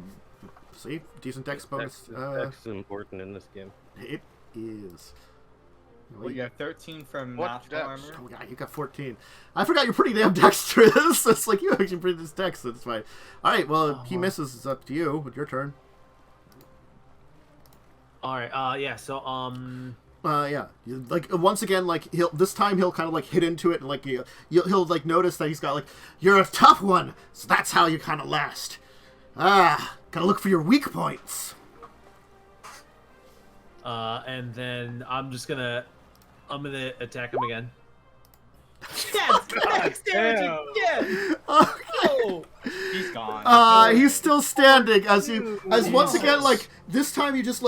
See, decent dex bonus. Dex is important in this game. It is. Well, you have 13 from What's natural dex? armor. Oh yeah, you got 14. I forgot you're pretty damn dexterous. It's like you actually pretty dex. That's fine. All right. Well, he misses. It's up to you. It's your turn. All right. Yeah. So Yeah. Like once again, like this time he'll kind of like hit into it and like he'll like notice that he's got like, "You're a tough one, so that's how you kind of last." Gotta look for your weak points. and then I'm gonna attack him again. Yes, dexterity. damn. Yes. Okay. He's gone. He's still standing as once again, like this time you just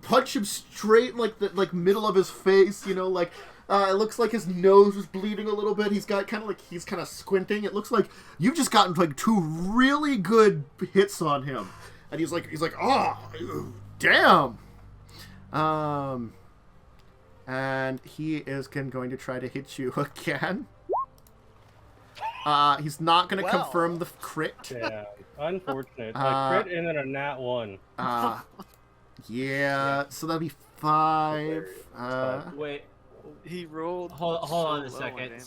punch him straight in like the middle of his face, you know, like it looks like his nose is bleeding a little bit. He's got he's kind of squinting. It looks like you've just gotten like 2 really good hits on him, and he's like, "Oh, damn." And he is going to try to hit you again. He's not going to Well. confirm the crit. Yeah, unfortunate. Uh, A crit and then a nat 1. Yeah, so that'd be 5. Wait. He rolled. Hold so on a low on second. damage.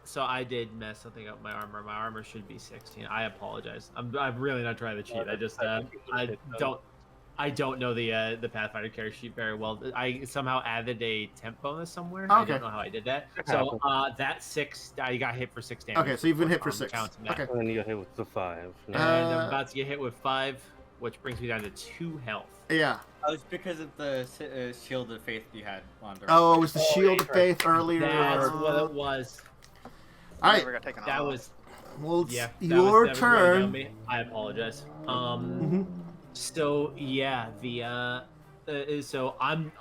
So I did mess something up. My armor should be 16. I apologize. I'm really not trying to cheat. I just I don't know the Pathfinder character sheet very well. I somehow added a temp bonus somewhere. I Okay. don't know how I did that. It So happens. that 6, you got hit for 6 damage. Okay, so you've been hit for On the 6. count now. Okay. And then you get hit with the 5. And I'm Uh, about to get hit with 5, which brings me down to 2 health. Yeah. Oh, it's because of the shield of faith you had on the Oh, it was the Oh, Shield of right. Faith earlier. That's what it was. All right. Never got taken That off. was Well, it's yeah. your that was really down turn. me. I apologize. Mhm. So yeah, so I'm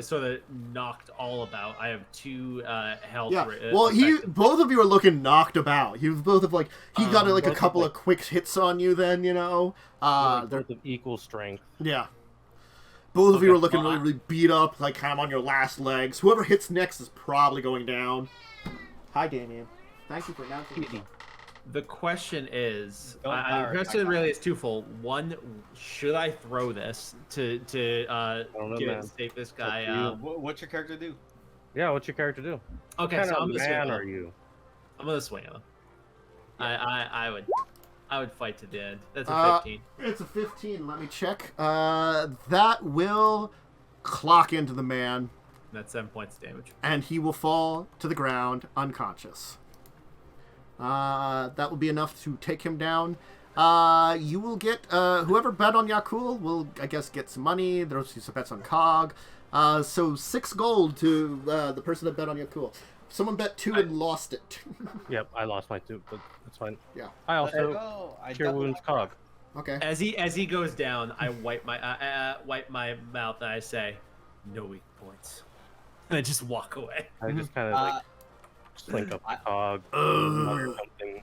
sort of knocked all about. I have 2 health. Yeah. Well, effective. both of you are looking knocked about. You both have he got like a both couple of, of quick hits on you. Then you know. They're They're, both of equal strength. yeah. Both of you Okay, are looking well, really beat up, like kind of on your last legs. Whoever hits next is probably going down. Hi, Damien. Thank you for announcing yourself. The question is, Don't the power question attack. really is twofold. One, should I throw this to don't know, man. save this up guy? to you. What's your character do? Yeah, what's your character do? Okay, What so kind I'm of gonna swing man at are him. you? I'm gonna swing at him. I would fight to the end. That's a Uh, 15. It's a 15. Let me check. That will clock into the man. That's 7 points of damage. And he will fall to the ground unconscious. That will be enough to take him down. You will get, whoever bet on Yakul will, I guess, get some money. There's some bets on Cog. So 6 gold to the person that bet on Yakul. Someone bet 2 and lost it. Yep, I lost my 2, but that's fine. Yeah. I also cure wounds Cog. Okay. As he goes down, I wipe my mouth and I say, "No weak points," and I just walk away. I just kind of slink up the Cog or something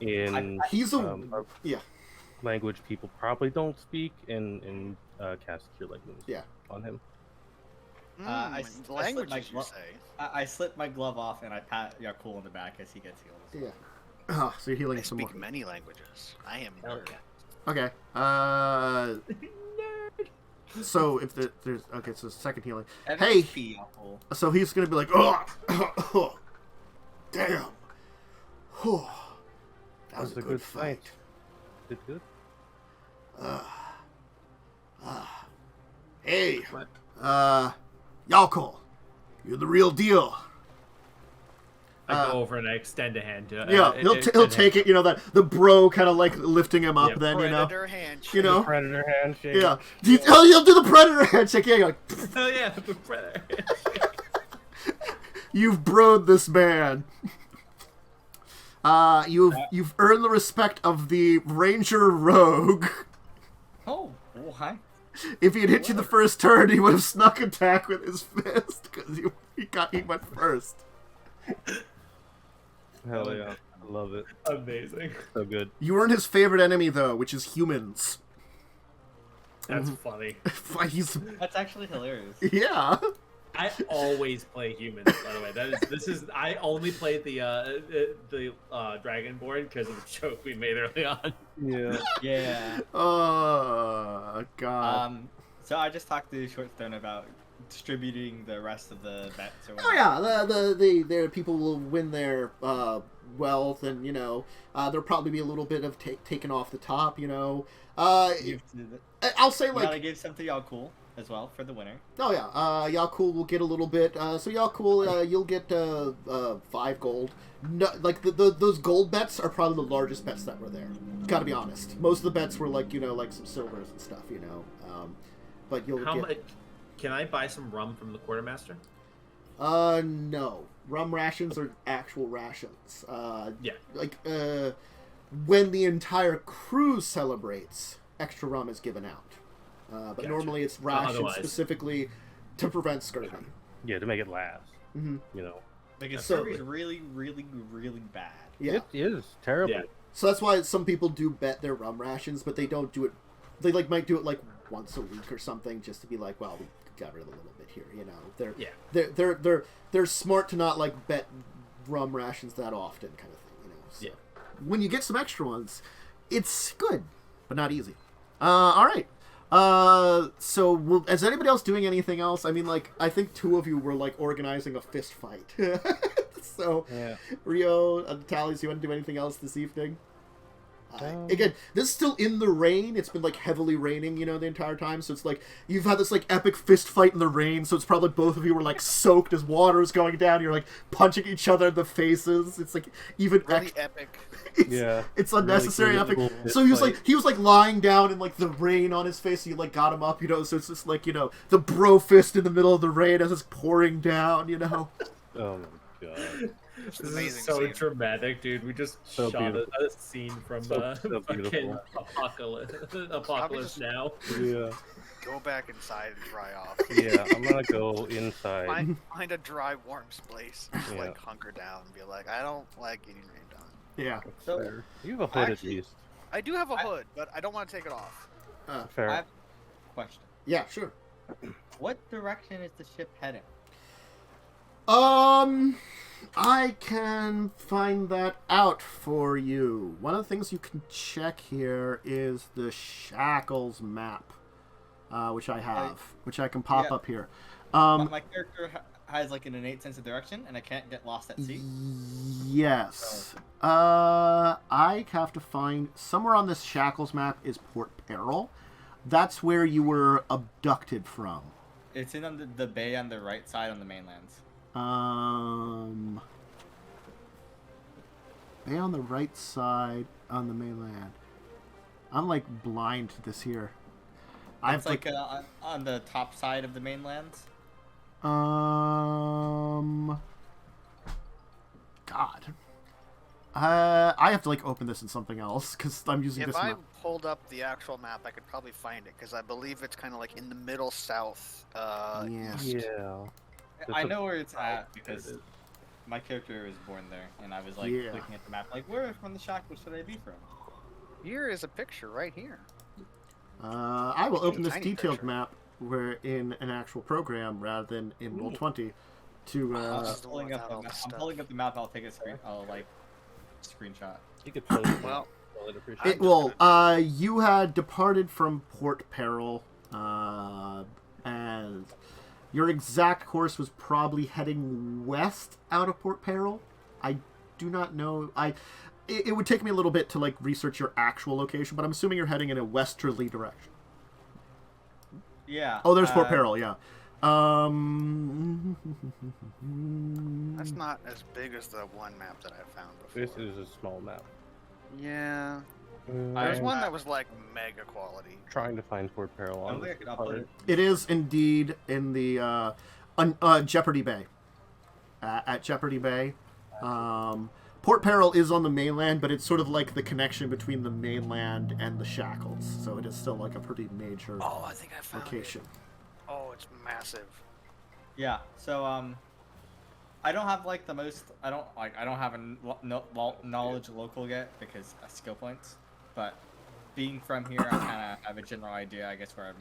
in he's a language people probably don't speak, and cast cure light wounds on him. I slip my glove off and I pat Yakul in the back as he gets healed. Yeah. So you're healing I some speak more. many languages. I am nerd. Okay. So if there's so second healing. Hey. So he's gonna be like, oh, damn. That was a good fight. Did good. Hey. Yakul, you're the real deal. I go over and I extend a hand to. He'll take it. You know that the bro kind of like lifting him up. Yeah, then Predator handshake. you know, Predator handshake. yeah. He'll do the predator handshake. Yeah, like, Oh yeah, the predator. you've broed this man. You've earned the respect of the Ranger Rogue. Oh, hi. If he had hit you the first turn, he would have snuck attack with his fist because he went first. Hell yeah, I love it. Amazing. So good. You earned his favorite enemy though, which is humans. That's funny. That's actually hilarious. Yeah. I always play humans, by the way. I only played the Dragonborn because of the joke we made early on. Yeah. Yeah. Oh god. So I just talked to Shortstone about distributing the rest of the bets. Or Oh yeah, the people will win their wealth, and there'll probably be a little bit of taken off the top. I'll say you like gotta give some to Yakul as well for the winner. Oh yeah, Yakul will get a little bit. So Yakul, you'll get 5 gold. No, like those gold bets are probably the largest bets that were there. Gotta be honest. Most of the bets were like like some silvers and stuff. But you'll How get. much? Can I buy some rum from the quartermaster? No. Rum rations are actual rations. Yeah. Like when the entire crew celebrates, extra rum is given out. But Gotcha. normally it's rations Otherwise. specifically to prevent scurvy. Yeah, to make it last. Mm-hmm. Because So- scurvy is really, really, really bad. Yeah. It is terrible. Yeah. So that's why some people do bet their rum rations, but they don't do it. They might do it like once a week or something, just to be like, well, we got rid of a little bit here. They're smart to not like bet rum rations that often, kind of thing. So when you get some extra ones, it's good, but not easy. All right. So is anybody else doing anything else? I mean, I think 2 of you were organizing a fist fight. So, Yeah. Rio and Tallies, you want to do anything else this evening? Again, this is still in the rain. It's been heavily raining, the entire time. So it's you've had this epic fist fight in the rain. So it's probably both of you were soaked as water is going down. You're punching each other in the faces. It's even Really epic. It's unnecessary Really epic. cool So he was fist he was lying down in the rain on his face. So you got him up, So it's just the bro fist in the middle of the rain as it's pouring down. Oh my god. This amazing is so scene. dramatic, dude. We just So shot beautiful. a scene from So fucking beautiful. Apocalypse just- Now. Yeah. Go back inside and dry off. Yeah, I'm gonna go inside. Find a dry, warm place. Just Yeah. hunker down and be like, I don't like getting rained on. Yeah. So, Fair. You have a hood Actually- at least. I do have a hood, but I don't want to take it off. Fair. I have a question. Yeah, sure. What direction is the ship heading? I can find that out for you. One of the things you can check here is the Shackles Map, which I have, which I can pop Yeah. up here. My character has an innate sense of direction, and I can't get lost at sea. Yes. I have to find somewhere on this Shackles map is Port Peril. That's where you were abducted from. It's in the bay on the right side on the mainlands. Bay on the right side on the mainland. I'm like blind to this here. It's like on the top side of the mainlands. God. I have to like open this in something else because I'm using this If I map. pulled up the actual map, I could probably find it because I believe it's kind of like in the middle south. Yeah. East. Yeah. I know where it's at because my character was born there, and I was like looking at the map, like where from the Shackles should I be from? Here is a picture right here. I will open this Tiny detailed picture. map where in an actual program rather than in Roll20 to I'm This is the one pulling up without the all the map. I'm stuff. pulling up the map. I'll take a screen. I'll like screenshot. You could post it. Well, I'd appreciate you had departed from Port Peril, and your exact course was probably heading west out of Port Peril. I do not know. It would take me a little bit to like research your actual location, but I'm assuming you're heading in a westerly direction. Yeah. Oh, there's Port Peril. Yeah. that's not as big as the one map that I found before. This is a small map. Yeah. I There's one that was like mega quality. trying to find Port Peril I on don't think I this could upload part. it. It is indeed in the Jeopardy Bay. At Jeopardy Bay. Port Peril is on the mainland, but it's sort of like the connection between the mainland and the Shackles. So it is still like a pretty major Oh, I think I found location. it. Oh, it's massive. Yeah. So I don't have like the most. I don't have knowledge local yet because skill points. But being from here, I kind of have a general idea. I guess we're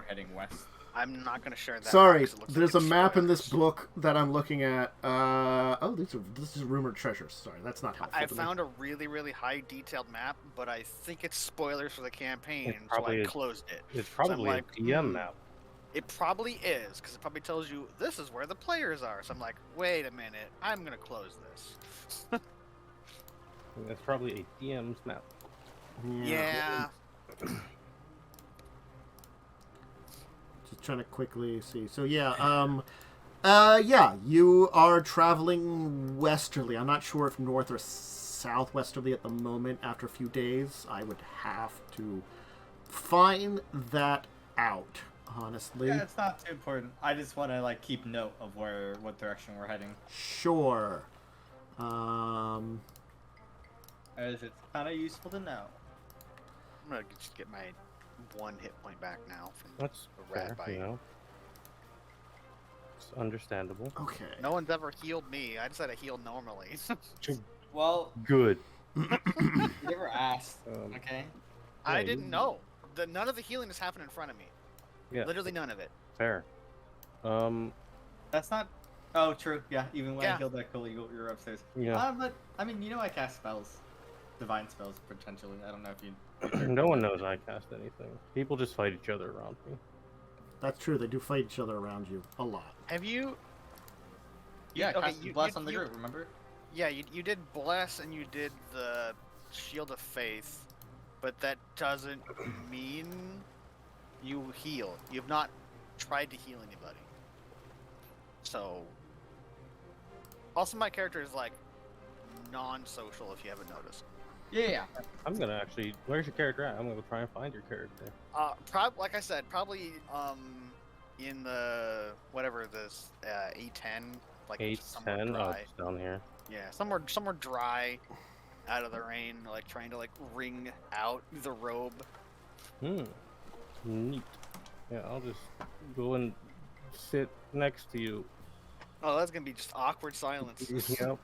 heading west. I'm not gonna share that. Sorry, because it looks there's like a it's map in this spoilers. book that I'm looking at. This is rumored treasures. Sorry, that's not helpful. I to me. found a really, really high detailed map, but I think it's spoilers for the campaign, It's so probably I a- closed it. It's So probably I'm like, a DM map. It probably is, because it probably tells you this is where the players are. So I'm like, wait a minute, I'm gonna close this. It's probably a DM's map. Yeah. Just trying to quickly see. So yeah, you are traveling westerly. I'm not sure if north or southwesterly at the moment. After a few days, I would have to find that out. Honestly, Yeah, it's not too important. I just want to like keep note of what direction we're heading. sure. As it's kind of useful to know. I'm gonna just get my 1 hit point back now from That's a fair, rat bite. you know. It's understandable. Okay. No one's ever healed me. I just had to heal normally. Well, Good. you never asked. Okay. I Yeah, didn't you- know. None of the healing has happened in front of me. Yeah. Literally none of it. Fair. That's not. Oh, true. Yeah. Even when I Yeah. killed that cool, you're upstairs. Yeah. But I mean, I cast spells, divine spells potentially. I don't know if you. No one knows I cast anything. People just fight each other around me. That's true. They do fight each other around you a lot. Have you? Yeah, okay, cast bless on the group. Remember? Yeah, you did bless and you did the shield of faith, but that doesn't mean you heal. You've not tried to heal anybody. So, also my character is like non-social. If you haven't noticed. Yeah. I'm gonna actually. Where's your character at? I'm gonna try and find your character. Like I said, probably in the whatever this A10, like somewhere 810. Oh, dry. it's down here. Yeah, somewhere dry, out of the rain, like trying to like wring out the robe. Neat. Yeah, I'll just go and sit next to you. Oh, that's gonna be just awkward silence. Yep.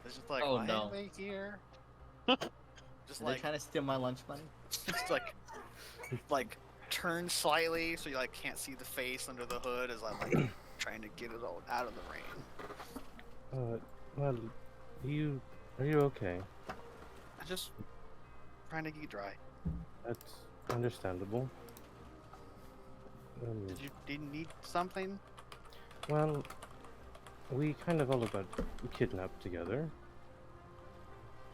It's just like, Oh, why no. am I here? Just Are they like, trying to steal my lunch money? just like turn slightly so you like can't see the face under the hood as I'm like trying to get it all out of the rain. Well, are you okay? I'm just trying to get dry. That's understandable. Did you need something? Well, we kind of all got kidnapped together.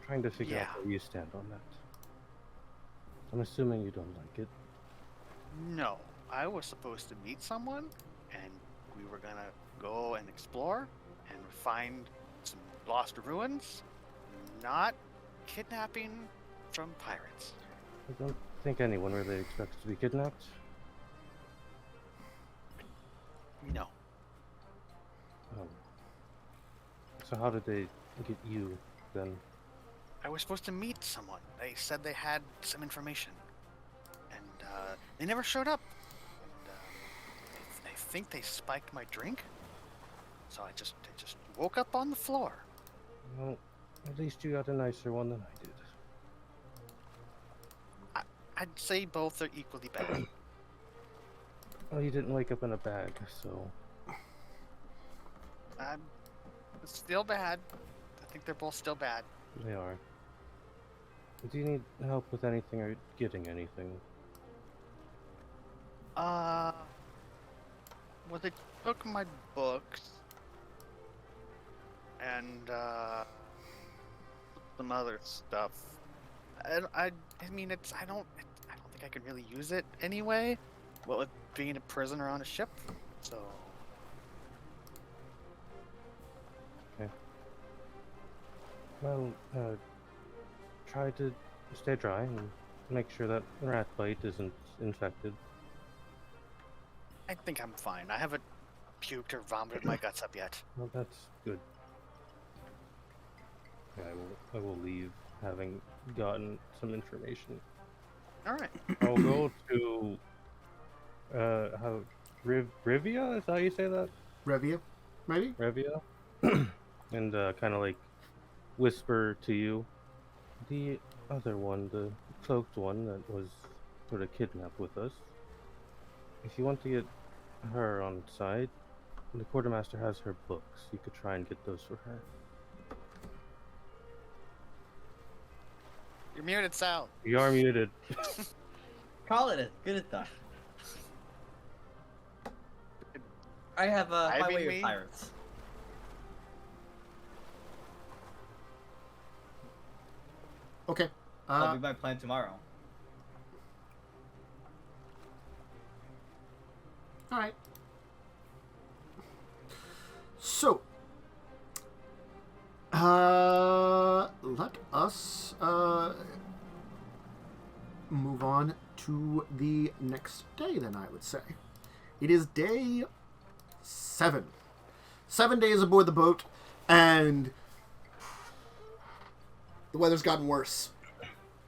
Trying to figure out Yeah. where you stand on that. I'm assuming you don't like it. No, I was supposed to meet someone, and we were gonna go and explore and find some lost ruins, not kidnapping from pirates. I don't think anyone really expects to be kidnapped. No. Oh. So how did they get you then? I was supposed to meet someone. They said they had some information. And they never showed up. And I think they spiked my drink. So I just woke up on the floor. Well, at least you got a nicer one than I did. I'd say both are equally bad. Well, you didn't wake up in a bag, so... It's still bad. I think they're both still bad. They are. Do you need help with anything or getting anything? Well, they took my books. And, some other stuff. I mean, I don't think I can really use it anyway. Well, with being a prisoner on a ship, so... Okay. Well, try to stay dry and make sure that rat bite isn't infected. I think I'm fine. I haven't puked or vomited my guts up yet. Well, that's good. Yeah, I will leave, having gotten some information. Alright. I'll go to Rivia? Is that how you say that? Revia, maybe? Revia? And kind of like whisper to you. The other one, the cloaked one that was sort of kidnapped with us. If you want to get her on side, the quartermaster has her books. You could try and get those for her. You're muted, Sal. You are muted. Call it. Good at that. I have a highway of pirates. Okay. That'll be my plan tomorrow. Alright. So, let us move on to the next day then, I would say. It is day 7. 7 days aboard the boat, and the weather's gotten worse.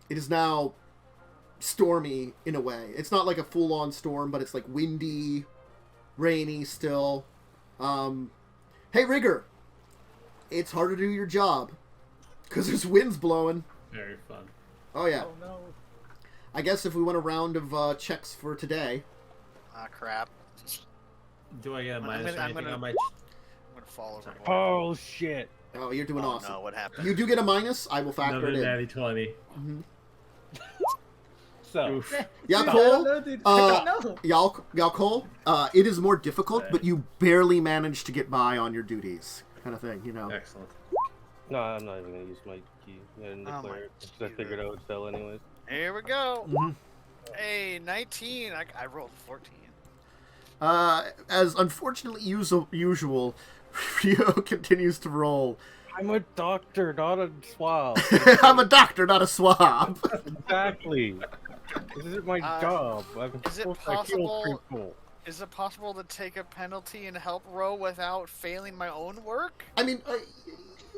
It is now stormy in a way. It's not like a full-on storm, but it's like windy, rainy still. Hey, Rigger! It's hard to do your job, because there's winds blowing. Very fun. Oh, yeah. Oh, no. I guess if we want a round of checks for today... Ah, crap. Do I get a minus or anything on my... I'm gonna fall over. Oh, shit. Oh, you're doing awesome. No, what happened? You do get a minus. I will factor it in. Natty 20. Mm-hmm. So, Oof. Yeah, Dude, I Cole. don't know, dude. I don't know. Y'all, Cole. It is more difficult, but you barely manage to get by on your duties, kind of thing. You know. Excellent. no, I'm not even gonna use my key. I didn't Oh, declare my it, because I figured I would fail anyways. Here we go. Mhm. Hey, 19. I rolled 14. As unfortunately usual, Rio continues to roll. I'm a doctor, not a swab. I'm a doctor, not a swab. Exactly. This is my job. I'm is it supposed to heal possible- people. Is it possible to take a penalty and help row without failing my own work? I mean,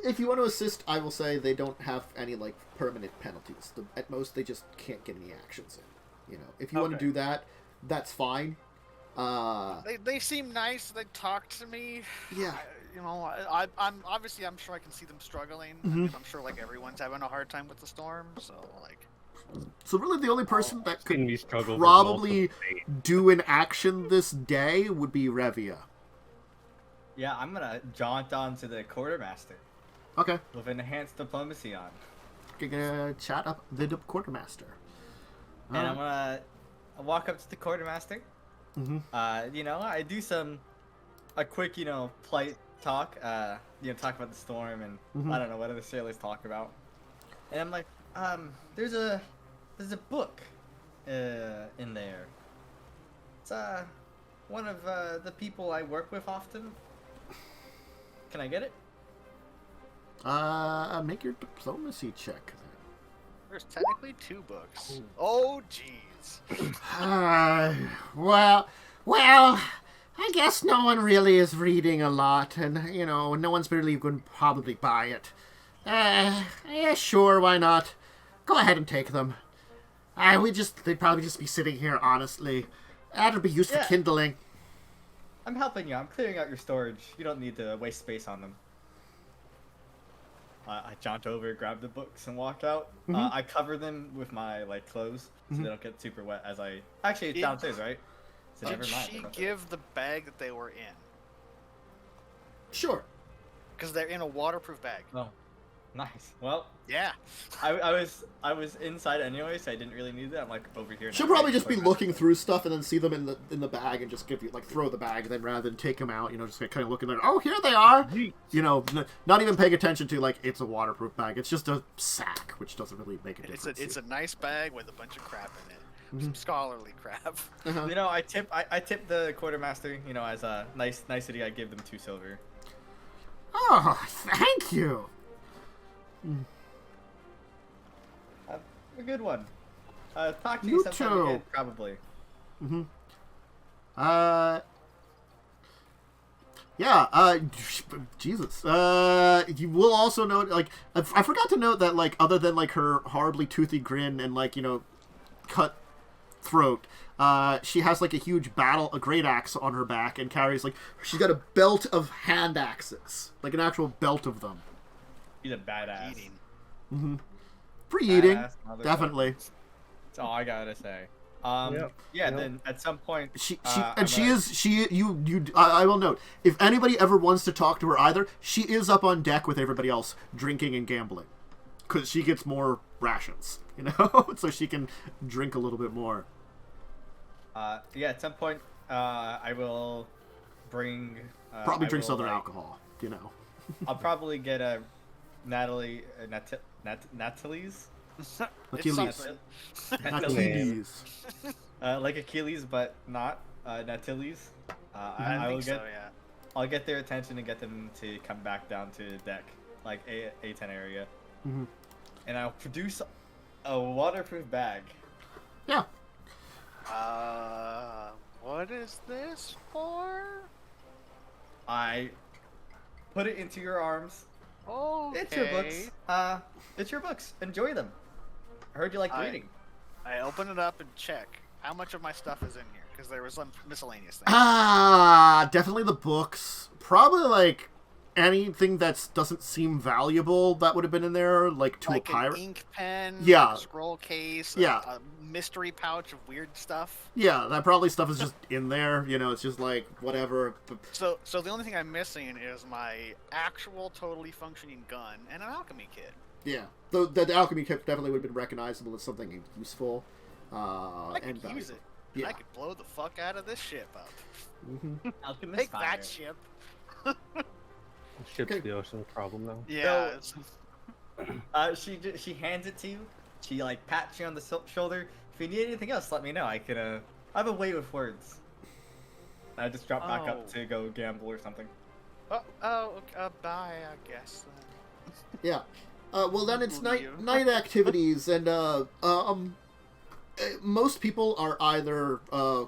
if you want to assist, I will say they don't have any like permanent penalties. At most, they just can't get any actions in. You know, if you want to Okay. do that, that's fine. They seem nice. They talk to me. Yeah. I'm sure I can see them struggling. I mean, I'm sure like everyone's having a hard time with the storm. So like. So really, the only person that Seen could me struggle with probably multiple pain. do an action this day would be Revia. Yeah, I'm gonna jaunt on to the quartermaster Okay. with enhanced diplomacy on. You're gonna chat up the quartermaster. And I'm gonna walk up to the quartermaster. Mhm. I do a quick, polite talk. Talk about the storm and I don't know what other sailors talk about. And I'm like, there's a book in there. It's one of the people I work with often. Can I get it? Make your diplomacy check. There's technically 2 books. Oh, jeez. Well, I guess no one really is reading a lot, and, you know, no one's really going to probably buy it. Yeah, sure, why not? Go ahead and take them. They'd probably just be sitting here, honestly. That'll be used for kindling. I'm helping you. I'm clearing out your storage. You don't need to waste space on them. I jaunt over, grab the books, and walk out. I cover them with my clothes so they don't get super wet. As I actually, it's downstairs, right? So Did she give the bag that they were in? Sure. Because they're in a waterproof bag. Oh, nice. Well, yeah. I was inside anyway, so I didn't really need that. I'm over here. She'll probably just be looking through stuff and then see them in the bag and just give you throw the bag, and then rather than take them out, you know, just kind of looking there. Oh, here they are. You know, not even paying attention to it's a waterproof bag. It's just a sack, which doesn't really make a difference. It's a nice bag with a bunch of crap in it. Some scholarly crap. You know, I tip the quartermaster. You know, as a nicety, I give them 2 silver. Oh, thank you. A good one. Talk to You you sometime too. again, probably. Yeah, Jesus. You will also note, I forgot to note that, other than, her horribly toothy grin and, you know, cut throat, she has, a huge a great axe on her back and carries, she's got a belt of hand axes. An actual belt of them. He's a badass. Eating. For eating, Badass definitely. That's all I gotta say. Then at some point, I will note, if anybody ever wants to talk to her either, she is up on deck with everybody else, drinking and gambling. Because she gets more rations, you know? So she can drink a little bit more. at some point, I will bring... Probably drink Southern alcohol, you know. I'll probably get a Natalie's. Achilles. Achilles. Like Achilles, but not Natalie's. I think so, yeah. I'll get their attention and get them to come back down to deck, A10 area. Mm-hmm. And I'll produce a waterproof bag. Yeah. What is this for? I put it into your arms. Okay. It's your books. It's your books. Enjoy them. I heard you like reading. I open it up and check how much of my stuff is in here, because there was some miscellaneous things. Definitely the books. Probably anything that doesn't seem valuable that would have been in there, to a pirate. An ink pen, yeah, a scroll case, yeah, a mystery pouch of weird stuff. Yeah, that probably stuff is just in there. You know, it's just whatever. So the only thing I'm missing is my actual totally functioning gun and an alchemy kit. Yeah, the alchemy kit definitely would have been recognizable as something useful. I could use it. Yeah. I could blow the fuck out of this ship up. Mm-hmm. Alchemist Take fire. that ship. Ship's the ocean problem now. Yeah. She hands it to you. She pats you on the shoulder. If you need anything else, let me know. I have a way with words. I just drop back up to go gamble or something. Bye, I guess. Yeah. Well, then it's night activities, and most people are either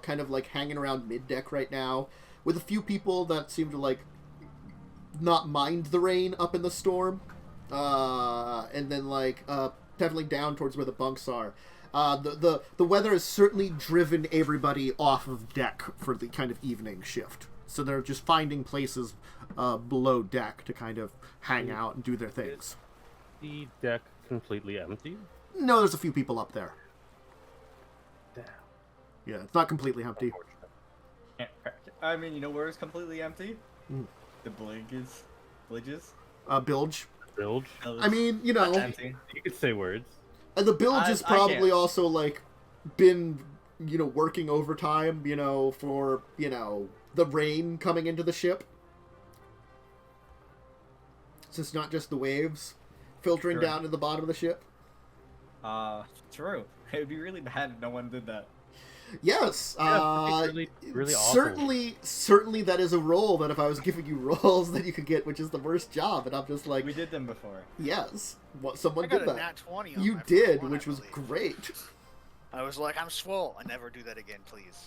kind of hanging around mid-deck right now, with a few people that seem to not mind the rain up in the storm, and then definitely down towards where the bunks are. The weather has certainly driven everybody off of deck for the kind of evening shift, so they're just finding places below deck to kind of hang out and do their things. The deck completely empty? No, there's a few people up there. Damn. Yeah, it's not completely empty. I mean, you know where it's completely empty? Mm. The bilges. Bilge. Bilge? I mean, you know, Empty. You could say words. the bilge is probably can't. also been, working overtime, for, the rain coming into the ship. So it's not just the waves filtering True. down to the bottom of the ship. True. It would be really bad if no one did that. Yes, really awful. certainly that is a role that if I was giving you roles that you could get, which is the worst job, and I'm just like, We did them before. yes, someone I got did a that. nat 20 on You my first did, one, which I was believe. great. I was like, I'm swole. I never do that again, please.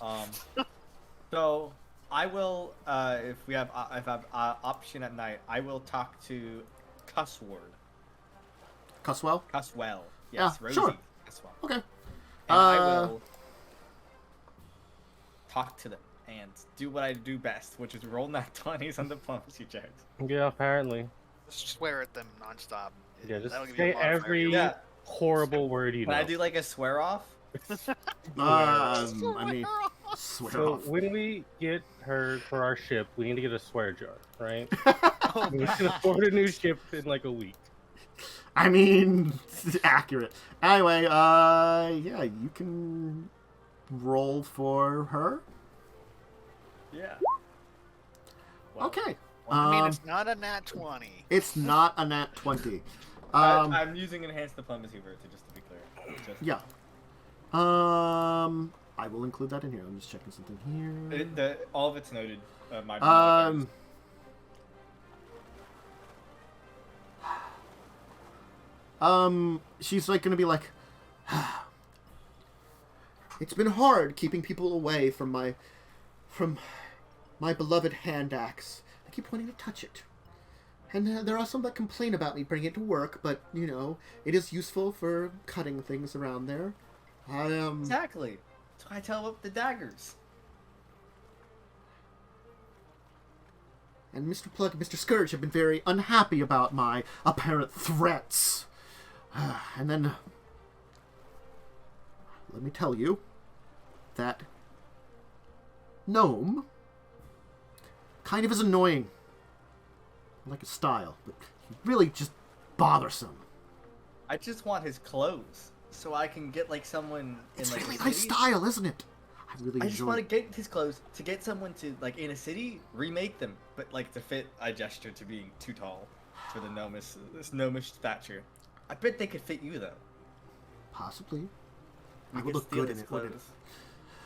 So I will, if I have option at night, I will talk to Cussword. Cuswell? Cusswell. Yeah, Yes, Rosie. sure. Cusswell. Okay. And I will talk to them and do what I do best, which is roll nat 20s on diplomacy checks. Yeah, apparently. Just swear at them nonstop. Yeah, just That'll give you a say modifier. every Yeah. horrible word you Can know. I do like a swear off? I mean, swear So off. when we get her for our ship, we need to get a swear jar, right? Oh, We can afford a new ship in like a week. I mean, accurate. Anyway, yeah, you can roll for her. Yeah. Okay. I mean, it's not a nat 20. It's not a nat 20. I'm using enhanced diplomacy for it, just to be clear. Yeah. I will include that in here. I'm just checking something here. All of it's noted. My modifiers. She's like gonna be like, it's been hard keeping people away from my beloved hand axe. I keep wanting to touch it. And there are some that complain about me bringing it to work, but, you know, it is useful for cutting things around there. Exactly. So I tell up the daggers. And Mr. Plugg and Mr. Scourge have been very unhappy about my apparent threats. And then, let me tell you, that gnome kind of is annoying. I like his style, but he's really just bothersome. I just want his clothes, so I can get like someone It's in like really a nice city. style, isn't it? I really I just enjoy want to it. get his clothes to get someone to like in a city remake them, but like to fit I gesture to being too tall for the gnomish stature. I bet they could fit you though. Possibly. We I could would look steal good in his it, wouldn't it? clothes.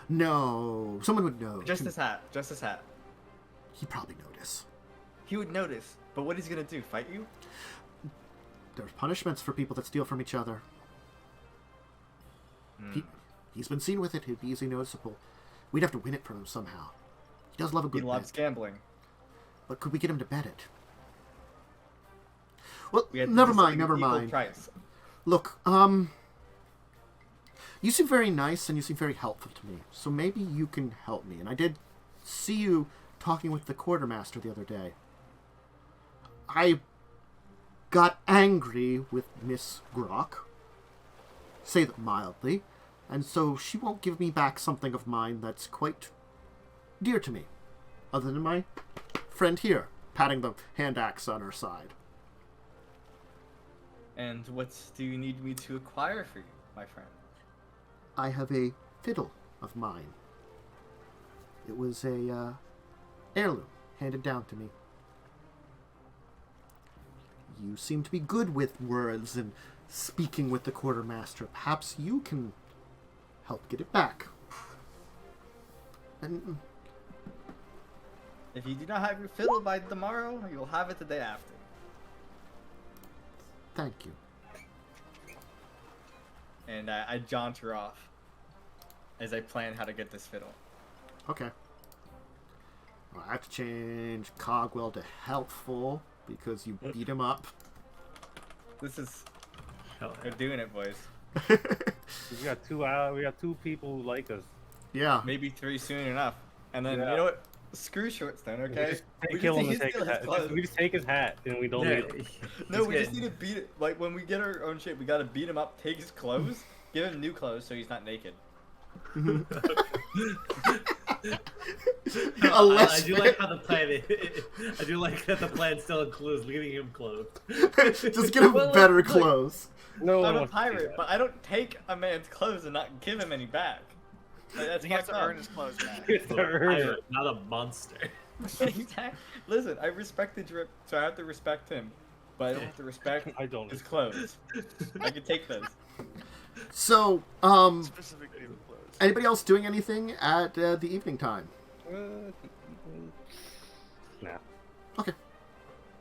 No. Someone would know. Just his hat. Just his hat. He'd probably notice. He would notice, but what he's gonna do? Fight you? There's punishments for people that steal from each other. He's been seen with it. It'd be easily noticeable. We'd have to win it from him somehow. He does love a He good loves bet. gambling. But could we get him to bet it? Well, We had to never decide mind, an never equal mind. Price. Look, you seem very nice and you seem very helpful to me. So maybe you can help me. And I did see you talking with the quartermaster the other day. I got angry with Miss Grok, say that mildly, and so she won't give me back something of mine that's quite dear to me, other than my friend here, patting the hand axe on her side. And what do you need me to acquire for you, my friend? I have a fiddle of mine. It was a heirloom handed down to me. You seem to be good with words and speaking with the quartermaster. Perhaps you can help get it back. And If you do not have your fiddle by tomorrow, you'll have it the day after. thank you. And I jaunter off as I plan how to get this fiddle. Okay. Well, I have to change Cogwell to helpful because you beat him up. This is... Hell They're doing it, boys. We got two people who like us. Yeah. Maybe 3 soon enough. And then, Yeah. you know what? Screw Shortstone, We okay? just We kill him need and to take steal his his hat. clothes. We just take his hat and we don't need it. No, we just need to beat it. Like, when we get our own shit, we gotta beat him up, take his clothes, give him new clothes so he's not naked. Unless I do like how the plan. I do like that the plan still includes leaving him clothed. just get him Well, better look, clothes. No one I'm a wants to see pirate, that. but I don't take a man's clothes and not give him any back. Like, that's He has fucked to up. earn his clothes back. It's A the urge. pirate, not a monster. Exactly. Listen, I respect the drip, so I have to respect him, but I don't have to respect I don't. his clothes. I can take those. So, Specific name of clothes. anybody else doing anything at the evening time? Nah. Okay.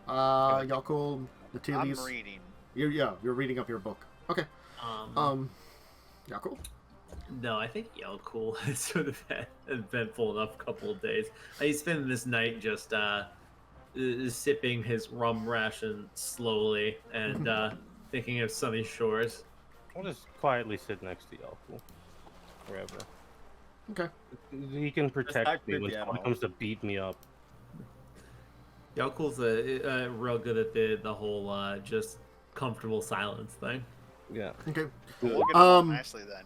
Yakul, I'm Natilius. reading. You're reading up your book. Okay. Yakul? No, I think Cool has sort of had an eventful enough couple of days. He's spending this night just sipping his rum ration slowly and thinking of sunny shores. I'll just quietly sit next to Yelku. Forever. Okay. He can protect me creepy when at someone all. comes to beat me up. Yelkul's real good at the whole just comfortable silence thing. Yeah. Okay. We'll get along nicely then.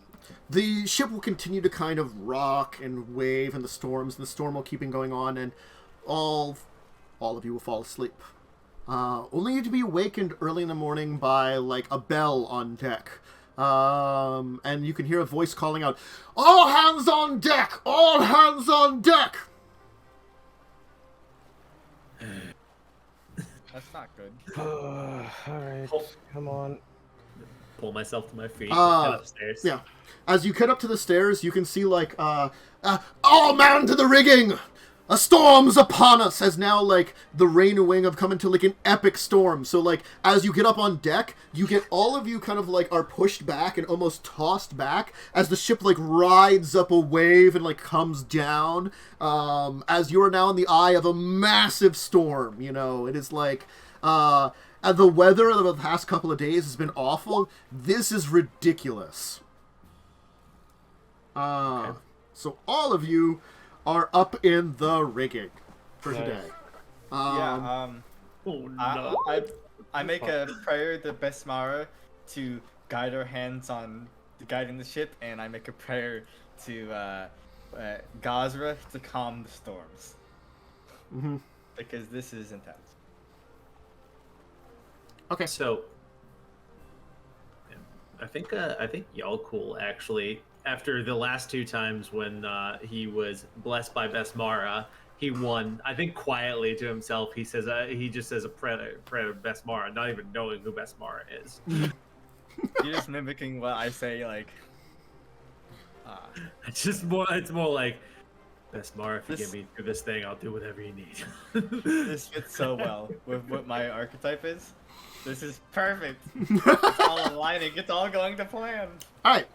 The ship will continue to kind of rock and wave in the storms, and the storm will keep going on, and all of you will fall asleep. Only to be awakened early in the morning by, like, a bell on deck. And you can hear a voice calling out, "All hands on deck! All hands on deck!" That's not good. Alright, come on. Pull myself to my feet, Uh, head upstairs. Yeah. As you get up to the stairs, you can see, like, all man to the rigging! A storm's upon us! As now, like, the rain and wing have come into, like, an epic storm. So, like, as you get up on deck, you get all of you kind of, like, are pushed back and almost tossed back as the ship, like, rides up a wave and, like, comes down. As you are now in the eye of a massive storm, you know. It is, like, the weather of the past couple of days has been awful. This is ridiculous. So all of you are up in the rigging for Nice. today. Yeah. Oh no! I make a prayer to Besmara to guide our hands on guiding the ship, and I make a prayer to Gazra to calm the storms. Mhm. Because this is intense. Okay. So, I think Yalkul actually, after the last two times when he was blessed by Besmara, he won. I think quietly to himself, he says he just says a prayer to Besmara, not even knowing who Besmara is. You're just mimicking what I say, like. It's more like, Besmara, if you get me through this thing, I'll do whatever you need. This fits so well with what my archetype is. This is perfect. It's all aligning. It's all going to plan. Alright.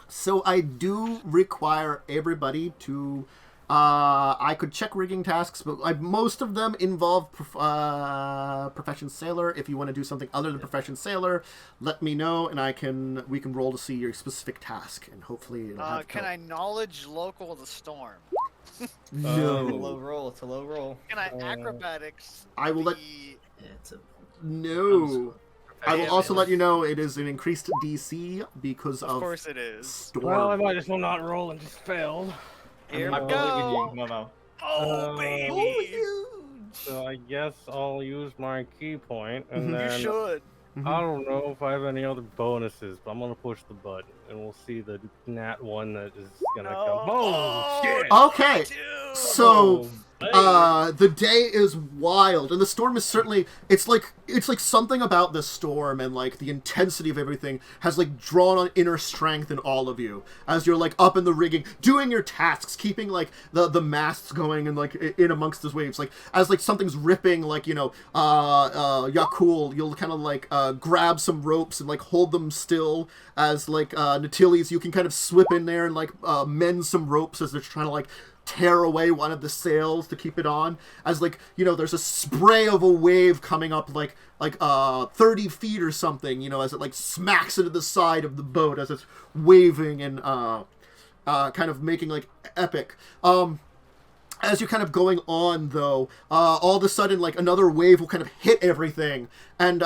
So I do require everybody to... I could check rigging tasks, but most of them involve Profession Sailor. If you want to do something other than Profession Sailor, let me know, and we can roll to see your specific task, and hopefully it'll have Can I knowledge local the storm? No. Low roll. It's a low roll. Can I acrobatics? I will let... It's a No. I will Damn also it. let you know it is an increased DC because Of course it is. storm. Well, I might as well not roll and just failed. Here I we believe in go. you, Momo. Oh, baby. So I guess I'll use my key point, and You then should. I don't know if I have any other bonuses, but I'm gonna push the button, and we'll see the nat one that is gonna come. Oh shit! Okay, Dude. so Oh, the day is wild, and the storm is certainly it's like something about this storm and like the intensity of everything has like drawn on inner strength in all of you as you're like up in the rigging doing your tasks, keeping like the masts going and like in amongst those waves, like as like something's ripping, like, you know, Yakul, you'll kind of like grab some ropes and like hold them still as like Natilius, you can kind of slip in there and like mend some ropes as they're trying to like tear away one of the sails to keep it on, as like, you know, there's a spray of a wave coming up like 30 feet or something, you know, as it like smacks into the side of the boat as it's waving and kind of making like epic. As you're kind of going on though, all of a sudden like another wave will kind of hit everything, and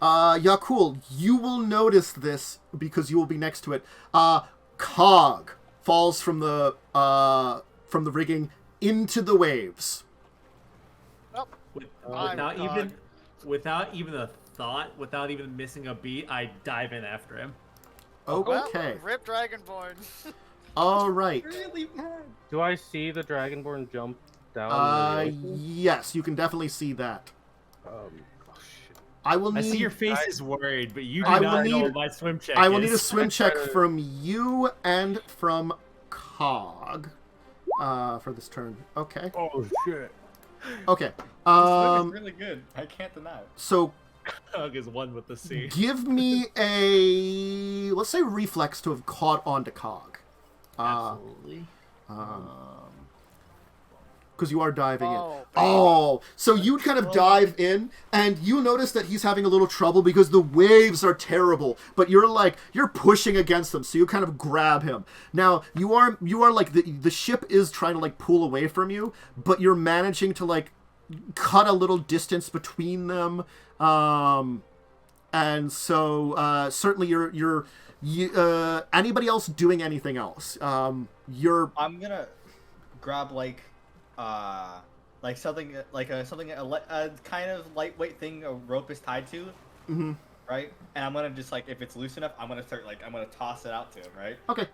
Yakul, you will notice this because you will be next to it. Cog falls from the rigging into the waves. Without even a thought, without even missing a beat, I dive in after him. Okay. Well, rip Dragonborn. All right. Really mad. do I see the Dragonborn jump down? in the ocean? Yes, you can definitely see that. Oh shit. I will need. I see your face is worried, but you do I will not know need- what my swim check I will is. need a swim check from you and from Cog for this turn. Okay. Oh shit! Okay. This is really good. I can't deny it. So Hug is one with the sea. give me a, let's say, reflex to have caught on to Cog. Absolutely. Because you are diving in. Oh, Oh, so you kind of dive in, and you notice that he's having a little trouble because the waves are terrible. But you're pushing against them, so you kind of grab him. Now you are like the ship is trying to like pull away from you, but you're managing to like cut a little distance between them. And so certainly you're anybody else doing anything else? I'm gonna grab something a kind of lightweight thing a rope is tied to, right? And I'm gonna just if it's loose enough, I'm gonna toss it out to him, right? Okay.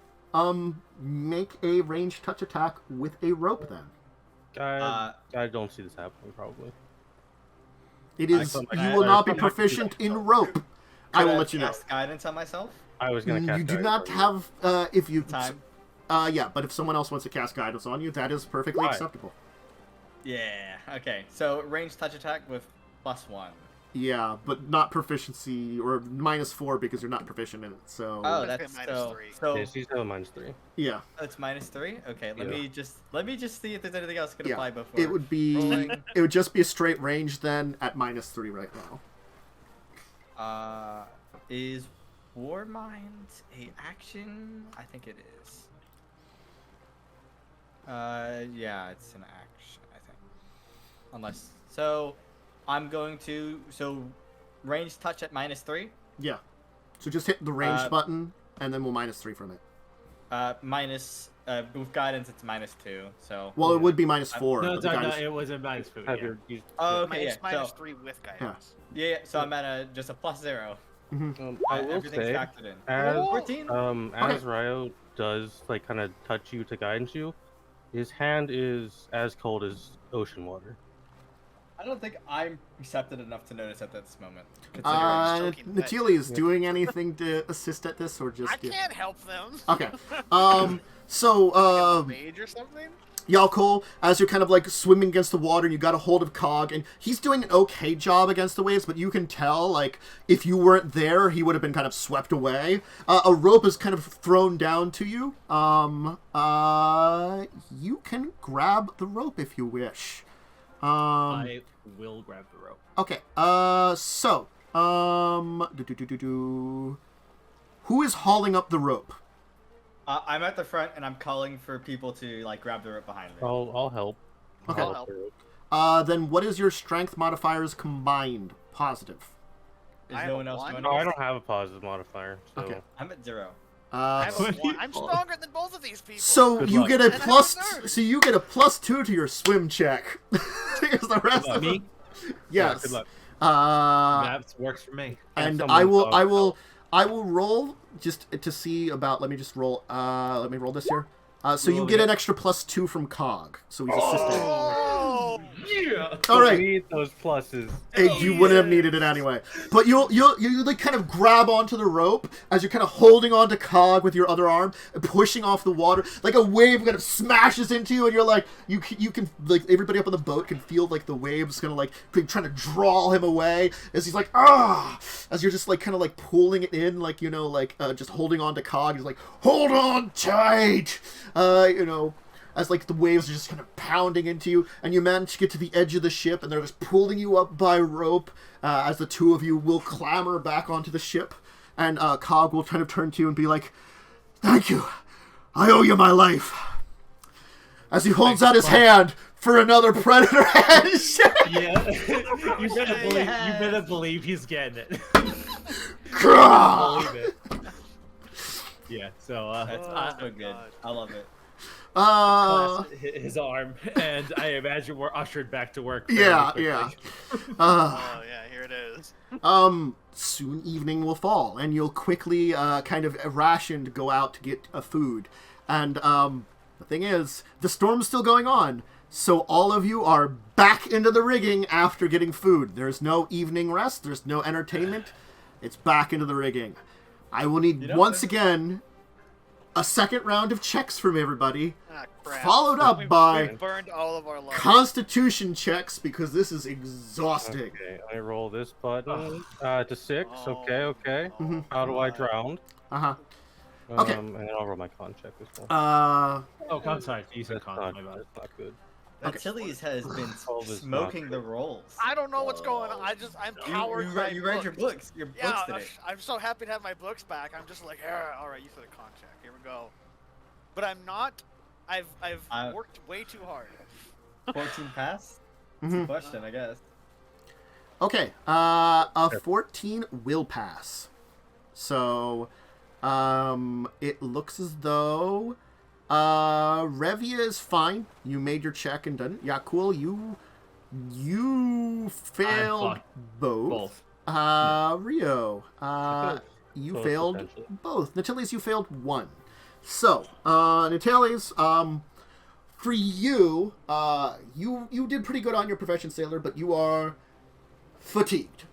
Make a ranged touch attack with a rope then. I don't see this happening, probably. It is. thought You my- will I not be thought my- proficient in rope. I will let you know. Cast guidance on myself. I was gonna cast You do guidance not on have if you. Time. Yeah, but if someone else wants to cast guidance on you, that is perfectly Right. acceptable. Yeah. Okay. So ranged touch attack with +1. Yeah, but not proficiency or -4 because you're not proficient in it. So Oh, Let's that's get so. -3. So Yeah, she's at -3. yeah, it's -3. Okay. Let Yeah. me just see if there's anything else I can yeah. apply before. It would be. rolling. It would just be a straight range then at -3 right now. Is War Mind a action? I think it is. Yeah, it's an action, I think. Unless so, I'm going to range touch at -3. Yeah. So just hit the range Uh, button and then we'll -3 from it. With guidance it's -2. So. Well, it would be -4. No, but the guidance- it wasn't minus food. Have Yeah. your, Oh, okay. It's Yeah. -3 with guidance. Yeah. So I'm at just a +0. I will Everything's say, factored in. as 14. as Ryo does kind of touch you to guide you, his hand is as cold as ocean water. I don't think I'm receptive enough to notice at this moment. soaking wet. Natili is doing anything to assist at this or just I can't help them. Okay. So Mage or something? Yalkol, as you're kind of like swimming against the water and you got a hold of Cog, and he's doing an okay job against the waves, but you can tell, like, if you weren't there, he would have been kind of swept away. A rope is kind of thrown down to you. You can grab the rope if you wish. I will grab the rope. Okay, who is hauling up the rope? I'm at the front and I'm calling for people to grab the rope behind me. I'll help. Okay. I'll help. Then what is your strength modifiers combined? Positive. Is I no have one else one. joining No, I us? don't have a positive modifier, so Okay. I'm at 0. I have a 1. I'm stronger than both of these people. So Good you luck. get a And I'm a plus. nerd. So you get a +2 to your swim check. Because the rest of Me? them. Yes. Good luck. Uh, That works for me. and someone I else. will roll just to see about. Let me just roll. Let me roll this here. So you Roll get it. an extra +2 from Cog. So he's assisting. Oh, Yeah. All right. We need those pluses. Hey, you wouldn't have needed it anyway. But you like kind of grab onto the rope as you're kind of holding onto Cog with your other arm and pushing off the water. Like a wave kind of smashes into you, and you're like you can like everybody up on the boat can feel like the waves kind of like trying to draw him away as he's like as you're just like kind of like pulling it in like just holding on to Cog. He's like hold on tight, as like the waves are just kind of pounding into you, and you manage to get to the edge of the ship, and they're just pulling you up by rope as the two of you will clamber back onto the ship, and Cog will kind of turn to you and be like, "Thank you, I owe you my life." As he holds out his hand for another predator handshake. Yeah. You better believe he's getting it. Grah! Believe it. Yeah. So That's so good. God. I love it. clasp his arm, and I imagine we're ushered back to work. fairly Yeah, quickly. yeah. oh yeah, here it is. Soon evening will fall, and you'll quickly kind of ration to go out to get food. And the thing is, the storm's still going on. So all of you are back into the rigging after getting food. There's no evening rest. There's no entertainment. It's back into the rigging. I will need, once again, a second round of checks from everybody, followed up by burned all of our Constitution checks, because this is exhausting. Okay, I roll this button to 6. Okay. How do I drown? Okay. And then I'll roll my con check as well. I'm sorry. You said con. My bad. That's not good. Achilles has been is smoking not the rolls. I don't know what's going on. I'm powered by You read your books. Your books today. I'm so happy to have my books back. I'm just like, all right, you said a con check. Here we go. But I'm not. I've worked way too hard. 14 pass? That's a question, I guess. Okay, a 14 will pass. So, it looks as though Revia is fine. You made your check and done it. Yeah, cool. You failed both. Rio, you failed both. Natilius, you failed one. So, Natilius, for you, you did pretty good on your profession, sailor, but you are fatigued.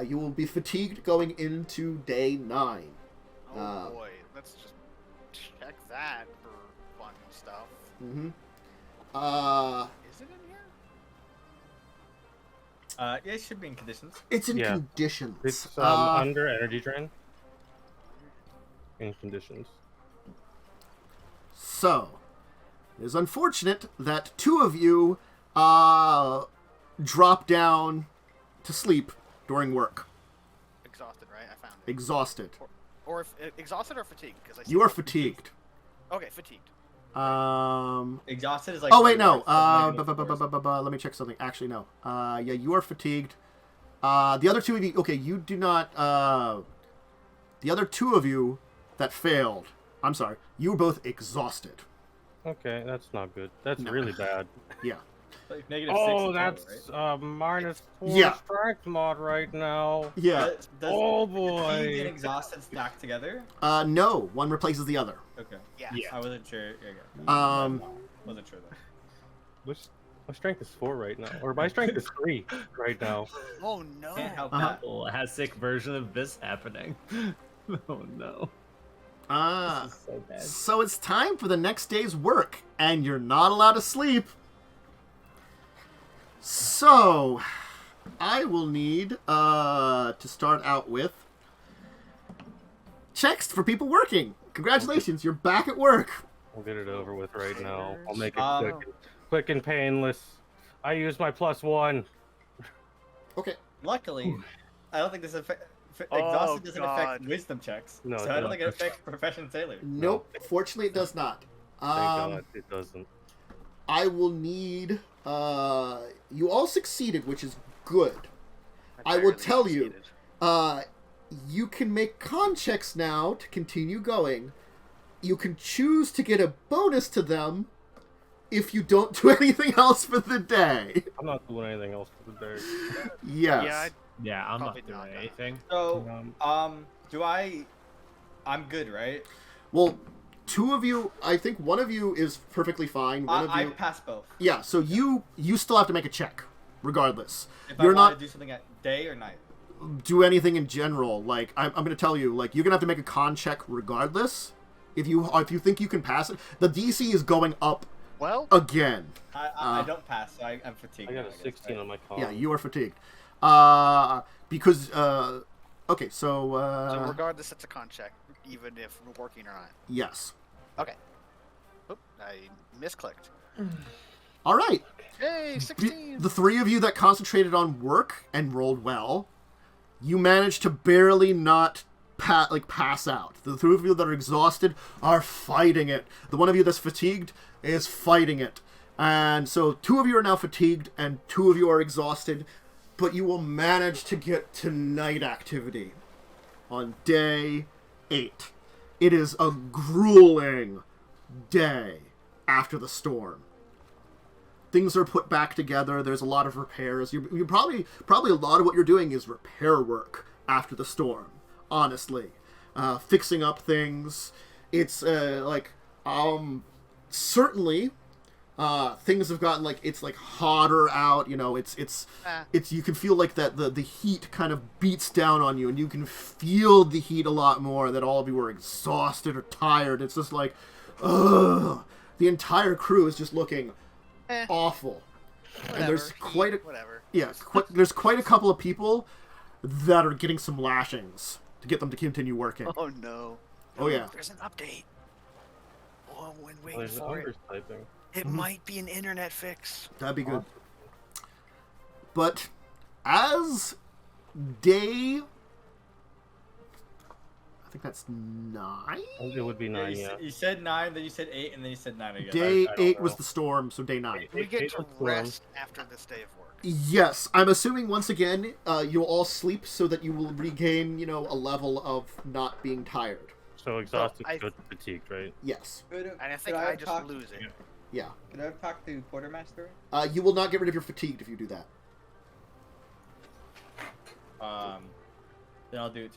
You will be fatigued going into day 9. Oh boy, let's just check that for fun stuff. Is it in here? Yeah, it should be in conditions. It's in conditions. It's under energy drain. In conditions. So, it is unfortunate that 2 of you drop down to sleep during work. Exhausted, right? I found it. Exhausted. Or exhausted or fatigued? You are fatigued. Okay, fatigued. Exhausted is like. Oh wait, no. Let me check something. Actually, no. Yeah, you are fatigued. The other 2 of you. Okay, you do not. The other 2 of you that failed. I'm sorry. You were both exhausted. Okay, that's not good. That's really bad. Yeah. Like -6 that's right? -4 strength mod right now. Yeah. Oh boy. Fatigued and exhausted stacked together? No. One replaces the other. Okay. Yeah. I wasn't sure. Wasn't sure though. My strength is 4 right now, or my strength is 3 right now. Oh no. Can't help Uh-huh. that. A Hasek version of this happening. Oh no. This is so bad. So it's time for the next day's work, and you're not allowed to sleep. So, I will need to start out with checks for people working. Congratulations, you're back at work. I'll get it over with right now. I'll make it quick and painless. I use my +1. Okay. Luckily, I don't think this exhausted doesn't affect wisdom checks. No, so I don't think it affects profession sailor. Nope. Fortunately, it does not. Thank God it doesn't. I will need. You all succeeded, which is good. I will tell you. You can make con checks now to continue going. You can choose to get a bonus to them if you don't do anything else for the day. I'm not doing anything else for the day. Yes. Yeah, I'm not Probably doing not. anything. So, I'm good, right? Well, 2 of you, I think one of you is perfectly fine. One of I you, pass both. yeah. So you still have to make a check, regardless. If You're I want not to do something at day or night. do anything in general. Like I'm going to tell you, like you're going to have to make a con check regardless. If you think you can pass it, the DC is going up. Well, Again. I don't pass, so I'm fatigued. I got now, a guess, 16 right? on my con. Yeah, you are fatigued. Because okay, so so regardless, it's a con check, even if we're working or not. yes. Okay. Oop, I misclicked. All right. Hey, 16. The 3 of you that concentrated on work and rolled well, you managed to barely not pass out. The 3 of you that are exhausted are fighting it. The one of you that's fatigued is fighting it. And so 2 of you are now fatigued and 2 of you are exhausted, but you will manage to get to night activity on day 8. It is a grueling day after the storm. Things are put back together. There's a lot of repairs. You probably a lot of what you're doing is repair work after the storm. Honestly, fixing up things. It's certainly Things have gotten like it's like hotter out. You know, it's you can feel like that the heat kind of beats down on you, and you can feel the heat a lot more. That all of you are exhausted or tired. It's just like, ugh. The entire crew is just looking awful. Whatever. And there's quite a whatever. yeah, there's quite a couple of people that are getting some lashings to get them to continue working. Oh no. Oh yeah. There's an update. Oh, when Well, waiting there's for it. typing. It might be an internet fix. That'd be good. But as day, I think that's 9. It would be 9, yeah. You said 9, then you said 8, and then you said 9 again. Day I don't 8 was know. the storm, so day 9. We get Eight to was storm. rest after this day of work. Yes, I'm assuming once again you'll all sleep so that you will regain, a level of not being tired. So exhausted, I- good, fatigued, right? Yes. And I think I just lose it. Yeah. Could I have talked to Quartermaster? You will not get rid of your fatigued if you do that. Then I'll do it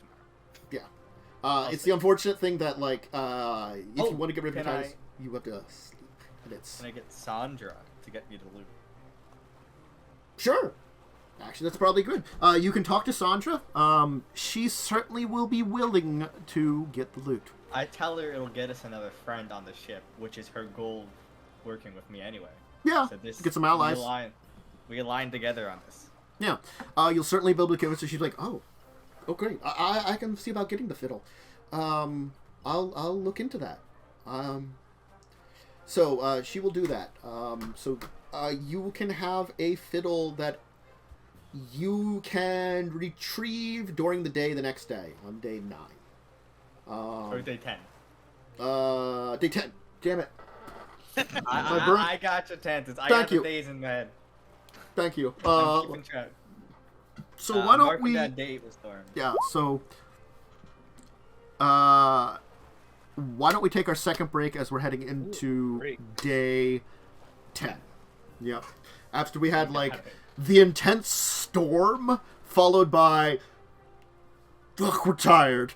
tomorrow. It's the unfortunate thing that, like, if you want to get rid of your can tiredness, you have to sleep. And it's... Can I get Sandra to get me to loot? Sure. Actually, that's probably good. You can talk to Sandra. She certainly will be willing to get the loot. I tell her it'll get us another friend on the ship, which is her goal working with me anyway. Yeah, So this, get some allies. We align together on this. Yeah. You'll certainly be able to convince her. She's like, oh, great. I can see about getting the fiddle. I'll look into that. So she will do that. You can have a fiddle that you can retrieve during the day the next day, on day 9. Or day 10. Day 10. Damn it. I got your chances. I Thank got you. the days in my head. Thank you. I'm keeping track. So why don't marking we... that date with Storm. Yeah, so... why don't we take our second break as we're heading into great. day 10. Yep. After we had, like, the intense storm, followed by... Ugh, we're tired.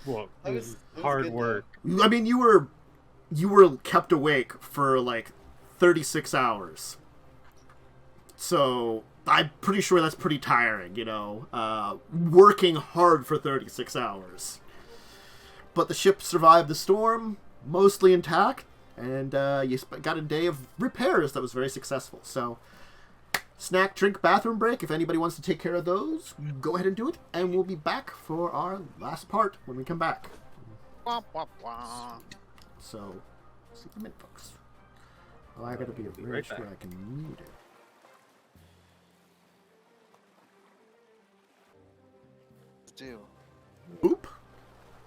Well, That it was- was it was hard good, though. work. I mean, you were kept awake for, like, 36 hours. So, I'm pretty sure that's pretty tiring, working hard for 36 hours. But the ship survived the storm, mostly intact, and you got a day of repairs that was very successful. So, snack, drink, bathroom break. If anybody wants to take care of those, go ahead and do it. And we'll be back for our last part when we come back. Wah, wah, wah. So, see you in a minute, folks. Oh, I gotta be a Be bridge right where back. I can mute it. Let's do. Boop.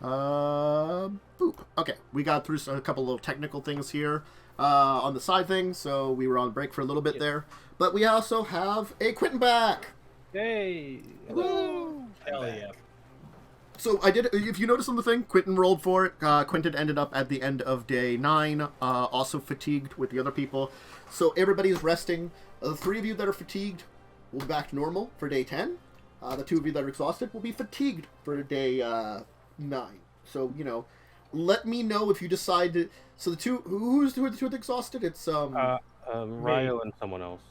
Boop. Okay, we got through a couple little technical things here on the side things, so we were on break for a little bit there. But we also have a Quentin back. Hey! Woo! Hell yeah. So I did. If you notice on the thing, Quentin rolled for it. Quentin ended up at the end of day 9, also fatigued with the other people. So everybody's resting. The 3 of you that are fatigued will be back to normal for day 10. The 2 of you that are exhausted will be fatigued for day 9. So let me know if you decide to. So the two who are the 2 exhausted? It's Ryo and someone else.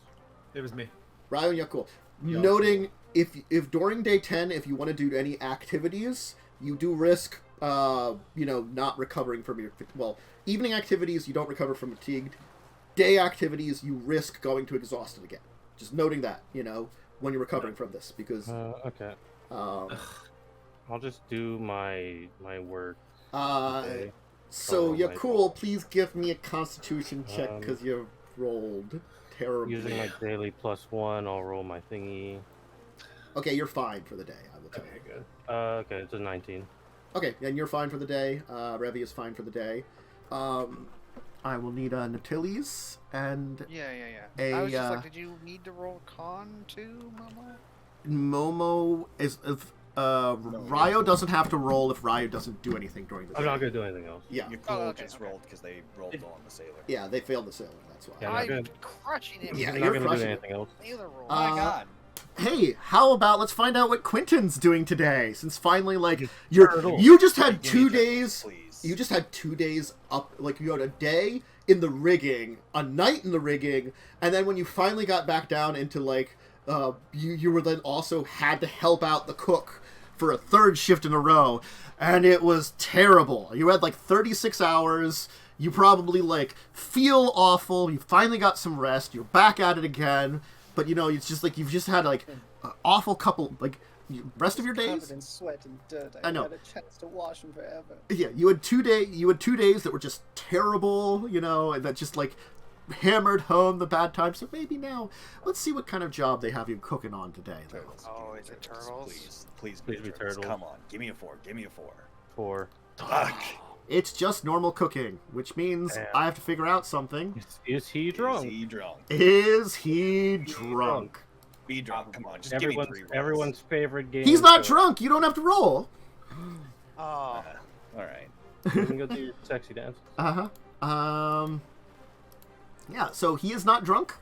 It was me. Ryo and Yakul. Yeah. Noting if during day 10, if you want to do any activities, you do risk, not recovering from your... Well, evening activities, you don't recover from fatigued. Day activities, you risk going to exhausted again. Just noting that, when you're recovering from this, because... Okay. I'll just do my work. today. So, Oh, Yakul, please give me a constitution check, Um, because you rolled terribly. Using my daily +1, I'll roll my thingy. Okay, you're fine for the day, I will tell you. Okay, good. Okay, it's a 19. Okay, and you're fine for the day. Revi is fine for the day. I will need a Natilis and Yeah. A, I was just like, did you need to roll con too, Momo? Momo is if Ryo doesn't have to roll if Ryo doesn't do anything during the day. I'm not gonna do anything else. Yeah, Your Oh, cool okay, just okay. rolled because they rolled on the sailor. yeah, they failed the sailing. That's why. Yeah, I'm not I'm gonna- crushing it. Yeah, I'm you're not gonna do crushing it. anything else. Sailor roll. Oh my god. Hey, how about let's find out what Quentin's doing today? Since finally, like, Turtle. you just had Give me 2 a check, days. please. You just had 2 days up, like you had a day in the rigging, a night in the rigging, and then when you finally got back down into like, you were then also had to help out the cook for a third shift in a row, and it was terrible. You had like 36 hours, you probably like feel awful, you finally got some rest, you're back at it again, but you know, it's just like, you've just had like an awful couple, like, rest of your days covered in sweat and dirt. I know. Had a chance to wash them forever. Yeah, you had 2 days that were just terrible, you know, and that just like hammered home the bad times. So maybe now, let's see what kind of job they have you cooking on today. Though. Turtles. Oh, Give me is it turtles, turtles? Please Please be turtles. Come on, give me a 4. Give me a 4. 4. Fuck. It's just normal cooking, which means Damn. I have to figure out something. Is he drunk? Is he drunk? Is he drunk? Be drunk. Come on, just give me 3 rolls. Everyone's favorite game. He's not drunk. You don't have to roll. Oh, All right. You can go do your sexy dance. Yeah, so he is not drunk.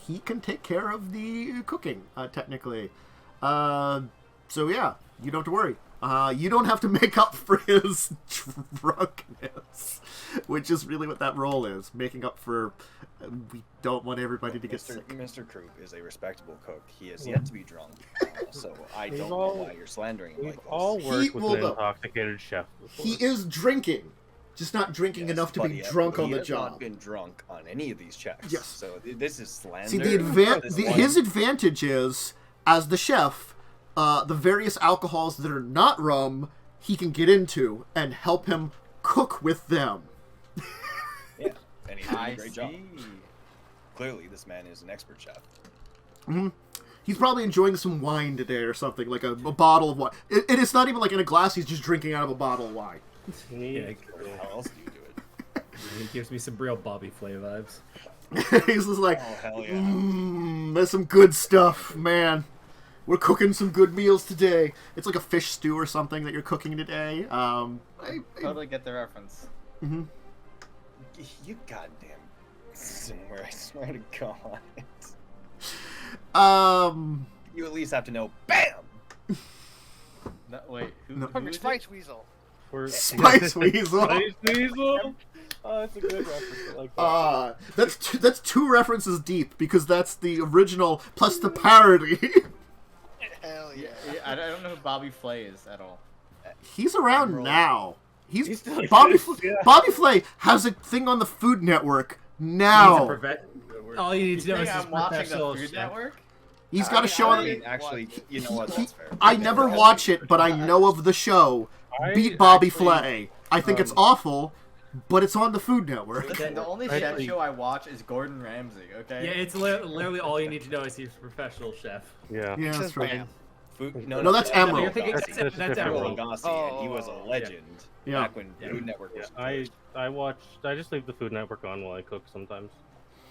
He can take care of the cooking, technically. So yeah, you don't have to worry. You don't have to make up for his drunkenness, which is really what that role is, making up for. We don't want everybody to get sick. Mr. Croup is a respectable cook. He is yet to be drunk, so I don't know why you're slandering him We've like this. all worked with will an know. intoxicated chef before. He is drinking, just not drinking Yes, enough to but be he- drunk on he the has job. not been drunk on any of these checks. Yes. So this is slander. See, This one- his advantage is, as the chef, the various alcohols that are not rum, he can get into and help him cook with them. Yeah, and he's doing I a great job. see. Clearly, this man is an expert chef. He's probably enjoying some wine today or something, like a bottle of wine. It's not even like in a glass, he's just drinking out of a bottle of wine. Yeah, How else do you do it? He gives me some real Bobby Flay vibes. He's just like, Oh, hell yeah. there's some good stuff, man. We're cooking some good meals today. It's like a fish stew or something that you're cooking today. Totally get the reference. You goddamn Zoomer, I swear to God. You at least have to know, BAM! No, wait, who? No. who from your is it? Spice Weasel. Spice Weasel. Spice Weasel. Oh, that's a good reference. I like that. That's two references deep because that's the original plus the parody. Hell yeah. Yeah, I don't know who Bobby Flay is at all. He's around now. He's still Bobby. exists, yeah. Bobby Flay has a thing on the Food Network now. All you need to know is Think he's I'm watching professional the Food chef. Network? He's got a show I on. mean, actually, you know what? That's fair. I never watch it, but I know of the show. Beat Bobby Flay. I think it's awful, but it's on the Food Network. Listen, the only chef show I watch is Gordon Ramsay, okay? Yeah, it's literally all you need to know is he's a professional chef. Yeah. Yeah, that's right. Bam. No, that's Emerald. You're thinking That's that's Emerald. Emerald. And he was a legend Yeah. back when Food Network was. I just leave the Food Network on while I cook sometimes.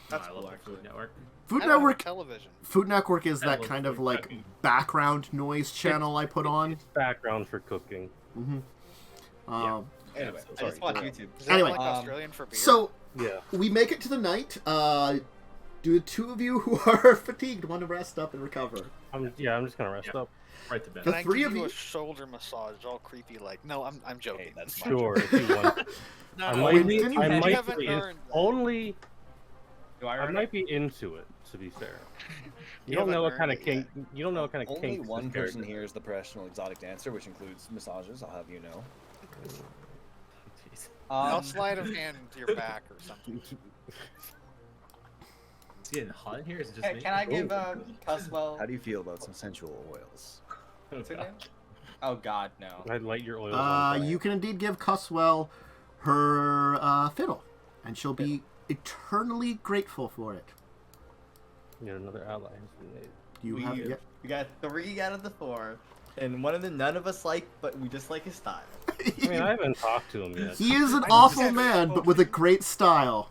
That's I cool, love the actually. Food Network. Food I don't have Network. television. Food Network is I that love kind of Food like Network. background noise channel I put on. It's background for cooking. Anyway, I sorry. just watch go ahead. YouTube. Is that Anyway, like Australian for beer? So Yeah. we make it to the night. Do the two of you who are fatigued want to rest up and recover? I'm just gonna rest up. Right to bed. The Can I three give of you you- a shoulder massage, all creepy like? No, I'm joking. Hey, that's fine. Sure, if you want. No, I no, might, we didn't- I you might haven't be earned that. only. Do I I earn might it? be into it. To be fair, you You don't know haven't what kind of earned kink. it You don't know what kind of Only kink. one person here is the professional exotic dancer, which includes massages. I'll have you know. I'll slide a hand to your back or something. Is it hot in here? Is it just me? Can I give Cuswell? How do you feel about some sensual oils? Oh, What's her God. name? Oh God, no. I'd light your oils on fire. You can indeed give Cuswell her fiddle, and she'll be eternally grateful for it. Yet another ally has been made. You have yet. We got 3 out of the 4, and one of them none of us like, but we just like his style. I mean, I haven't talked to him yet. He is an I awful just- man, but with a great style.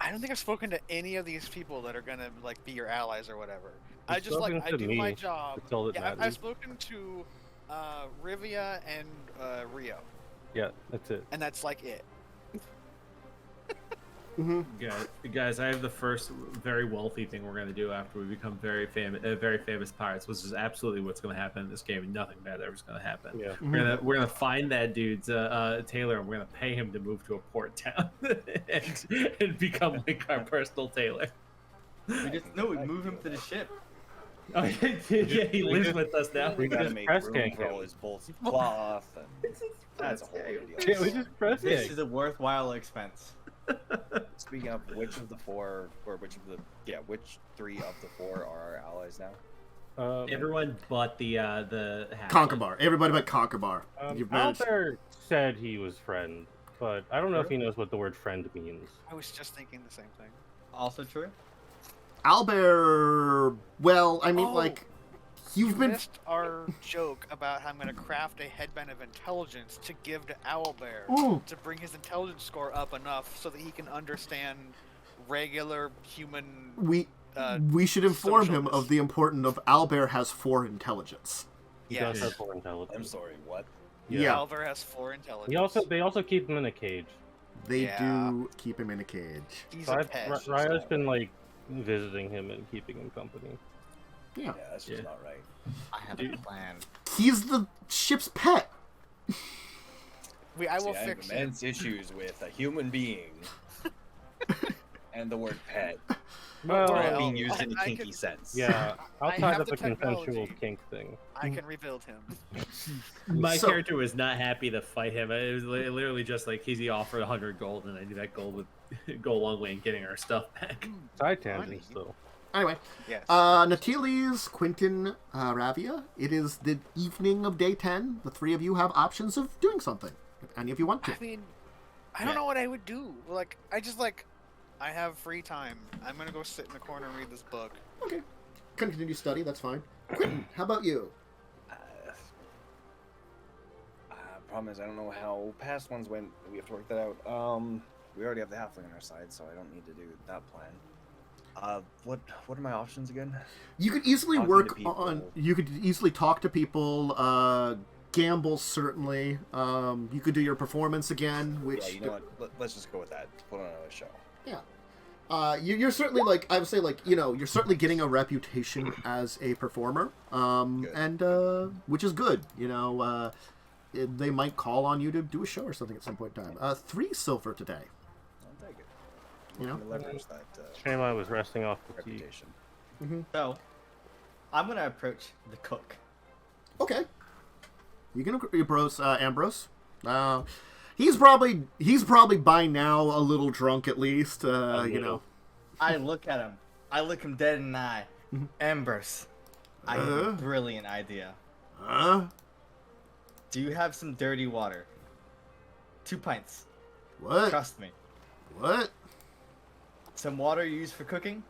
I don't think I've spoken to any of these people that are gonna like be your allies or whatever. I You've just like spoken I to do me. my job. That's all that Yeah, I've matters. spoken to Rivia and Rio, Yeah, that's it. and that's like it. Guys, I have the first very wealthy thing we're gonna do after we become very famous pirates, which is absolutely what's gonna happen in this game, and nothing bad ever is gonna happen. Yeah. We're gonna find that dude's tailor, and we're gonna pay him to move to a port town and become like our personal tailor. We move him to the ship. Oh, yeah, he lives with us now. We gotta just make press room gank for him. all his bolts of cloth. And that's a whole other deal. Yeah, we just press This it. is a worthwhile expense. Speaking of which of the four, or which three of the four are our allies now? Everyone but the half. Conquerbar. Everybody but Conquerbar. You've managed. Albert said he was friend, but I don't know if he knows what the word friend means. I was just thinking the same thing. Also true. Albert. Well, I mean, Oh, like, You you've been. missed our joke about how I'm going to craft a headband of intelligence to give to Owlbear Ooh. to bring his intelligence score up enough so that he can understand regular human. We should inform him socialness. of the importance of Albert has 4 intelligence. He Yes. does have 4 intelligence. I'm sorry, what? Yeah. Owlbear has 4 intelligence. They also keep him in a cage. They Yeah. do keep him in a cage. He's So a pet. Raya's been like visiting him and keeping him company. Yeah. Yeah, that's just not right. I have a plan. He's the ship's pet. I will See, I have fix it. immense issues with a human being and the word pet Well, worry, being I'll- used in a I kinky can- sense. yeah, I outside have of the the consensual technology. kink thing. I can rebuild him. My So- character was not happy to fight him. It was literally just like he offered 100 gold, and I knew that gold would go a long way in getting our stuff back. Side tangents, though. Anyway, Yes. Natiles, Quentin, Ravia, it is the evening of day 10. The 3 of you have options of doing something, if any of you want to. I mean, I don't know what I would do. Like, I have free time. I'm gonna go sit in the corner and read this book. Okay. Continue study, that's fine. Quentin, how about you? Problem is, I don't know how past ones went. We have to work that out. We already have the halfling on our side, so I don't need to do that plan. What are my options again? You could easily Talking work to people. on. You could easily talk to people. Gamble certainly. You could do your performance again, which Yeah, you know what? Let's just go with that. Put on another show. you're certainly like I would say like you're certainly getting a reputation as a performer. And which is good. They might call on you to do a show or something at some point in time. 3 silver today. I'll take it. You know? Leverage that Shame I was resting off fatigue. reputation. So, I'm gonna approach the cook. Okay. You can approach Ambrose. He's probably by now a little drunk at least. I look at him. I look him dead in the eye. Ambrose, I have a brilliant idea. Do you have some dirty water? 2 pints. What? Trust me. What? Some water used for cooking?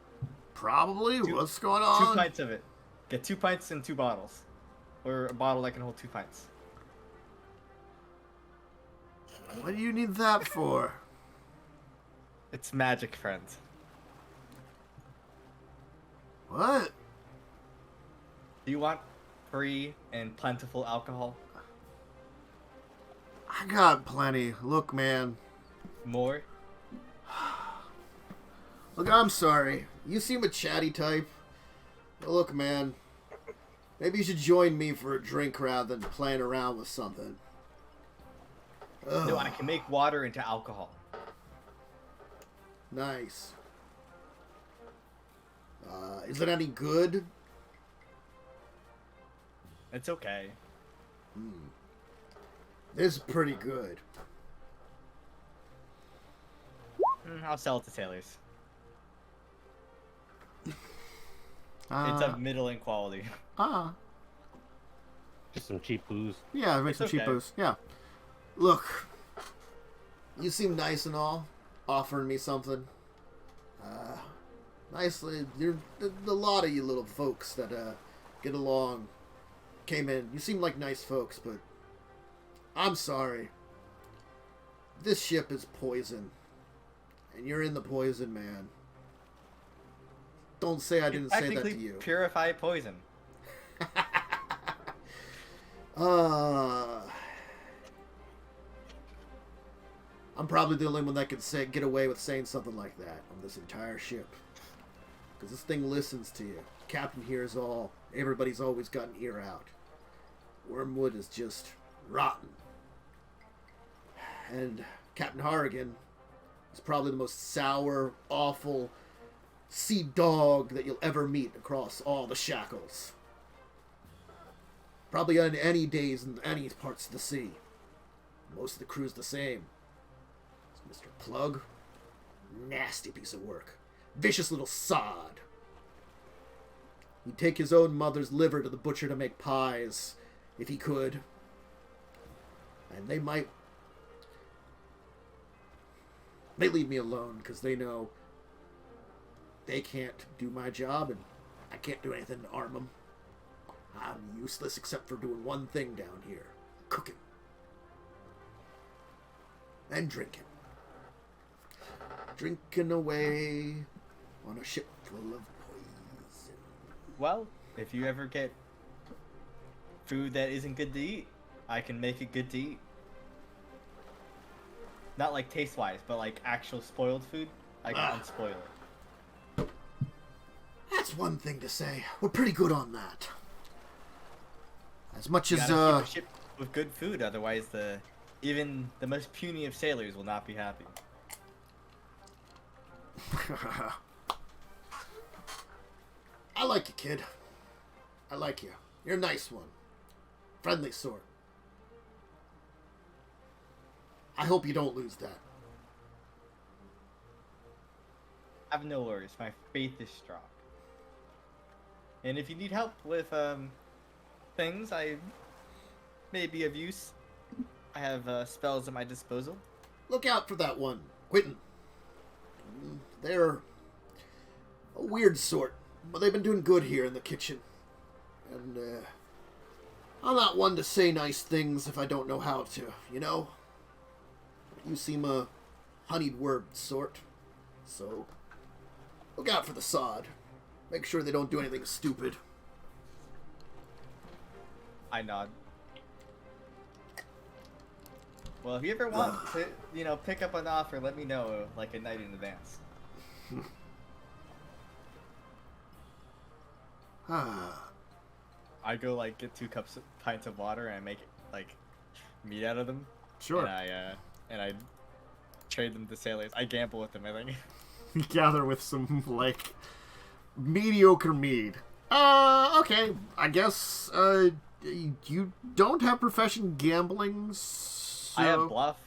Probably. 2 What's going 2 on? pints of it. Get 2 pints and 2 bottles. Or a bottle that can hold 2 pints. What do you need that for? It's magic, friends. What? Do you want free and plentiful alcohol? I got plenty. Look, man. More? Look, I'm sorry. You seem a chatty type. But look, man. Maybe you should join me for a drink rather than playing around with something. No, I can make water into alcohol. Nice. Is it any good? It's okay. This is pretty good. I'll sell it to tailors. It's Uh, of middling quality. Just some cheap booze. Yeah, make It's some cheap okay. booze. Yeah. Look, you seem nice and all, offering me something. Nicely, you're a lot of you little folks that get along came in. You seem like nice folks, but I'm sorry. This ship is poison, and you're in the poison, man. Don't say I didn't say that to Technically you. purify poison. I'm probably the only one that can get away with saying something like that on this entire ship. Because this thing listens to you. Captain hears all. Everybody's always got an ear out. Wormwood is just rotten. And Captain Harrigan is probably the most sour, awful sea dog that you'll ever meet across all the Shackles. Probably on any days in any parts of the sea. Most of the crew's the same. Mr. Plugg, nasty piece of work. Vicious little sod. He'd take his own mother's liver to the butcher to make pies, if he could. And they leave me alone, because they know they can't do my job, and I can't do anything to arm them. I'm useless except for doing one thing down here. Cooking. And drinking. Drinking away on a ship full of poison. Well, if you ever get food that isn't good to eat, I can make it good to eat. Not like taste-wise, but like actual spoiled food, I can unspoil it. That's one thing to say. We're pretty good on that. As much You as, gotta keep a ship with good food, otherwise even the most puny of sailors will not be happy. I like you, kid. I like you. You're a nice one. Friendly sort. I hope you don't lose that. Have no worries, my faith is strong. And if you need help with things, I may be of use. I have spells at my disposal. Look out for that one, Quentin. They're a weird sort, but they've been doing good here in the kitchen. And I'm not one to say nice things if I don't know how to, you know? You seem a honeyed word sort, so look out for the sod. Make sure they don't do anything stupid. I nod. Well, if you ever want to, pick up an offer, let me know, like a night in advance. I go, like, get 2 pints of water, and I make, like, meat out of them. Sure. And I trade them to sailors. I gamble with them, I think. Gather with some, like, mediocre mead. Okay. I guess, you don't have profession gambling, so... I have bluff.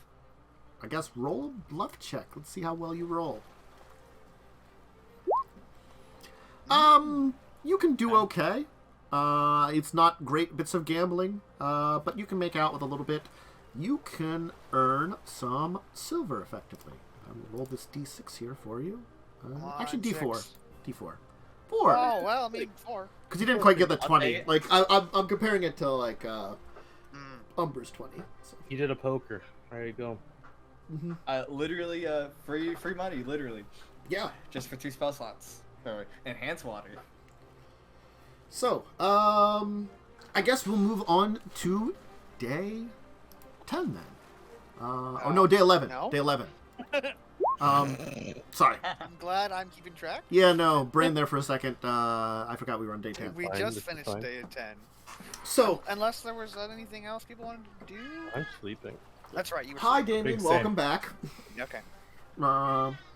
I guess roll a bluff check. Let's see how well you roll. You can do okay. It's not great bits of gambling, but you can make out with a little bit. You can earn some silver, effectively. I'm going to roll this d6 here for you. Actually, d4. 6. D4. 4. Oh, well, I mean, 4. Because you didn't quite get the I'll 20. take it. Like, I'm comparing it to, like, Umber's 20. So. You did a poker. There you go. Literally, free money, literally. Yeah. Just for 2 spell slots. Or enhance water. So, I guess we'll move on to day 10 then. Oh no, day 11. No. Day 11. Sorry. I'm glad I'm keeping track. Yeah, no, brain there for a second. I forgot we were on day 10. We Fine, just this is finished fine. day 10. So, Unless there was anything else people wanted to do? I'm sleeping. That's right, you were hi sleeping. Damien, Big welcome Sam. back. Okay.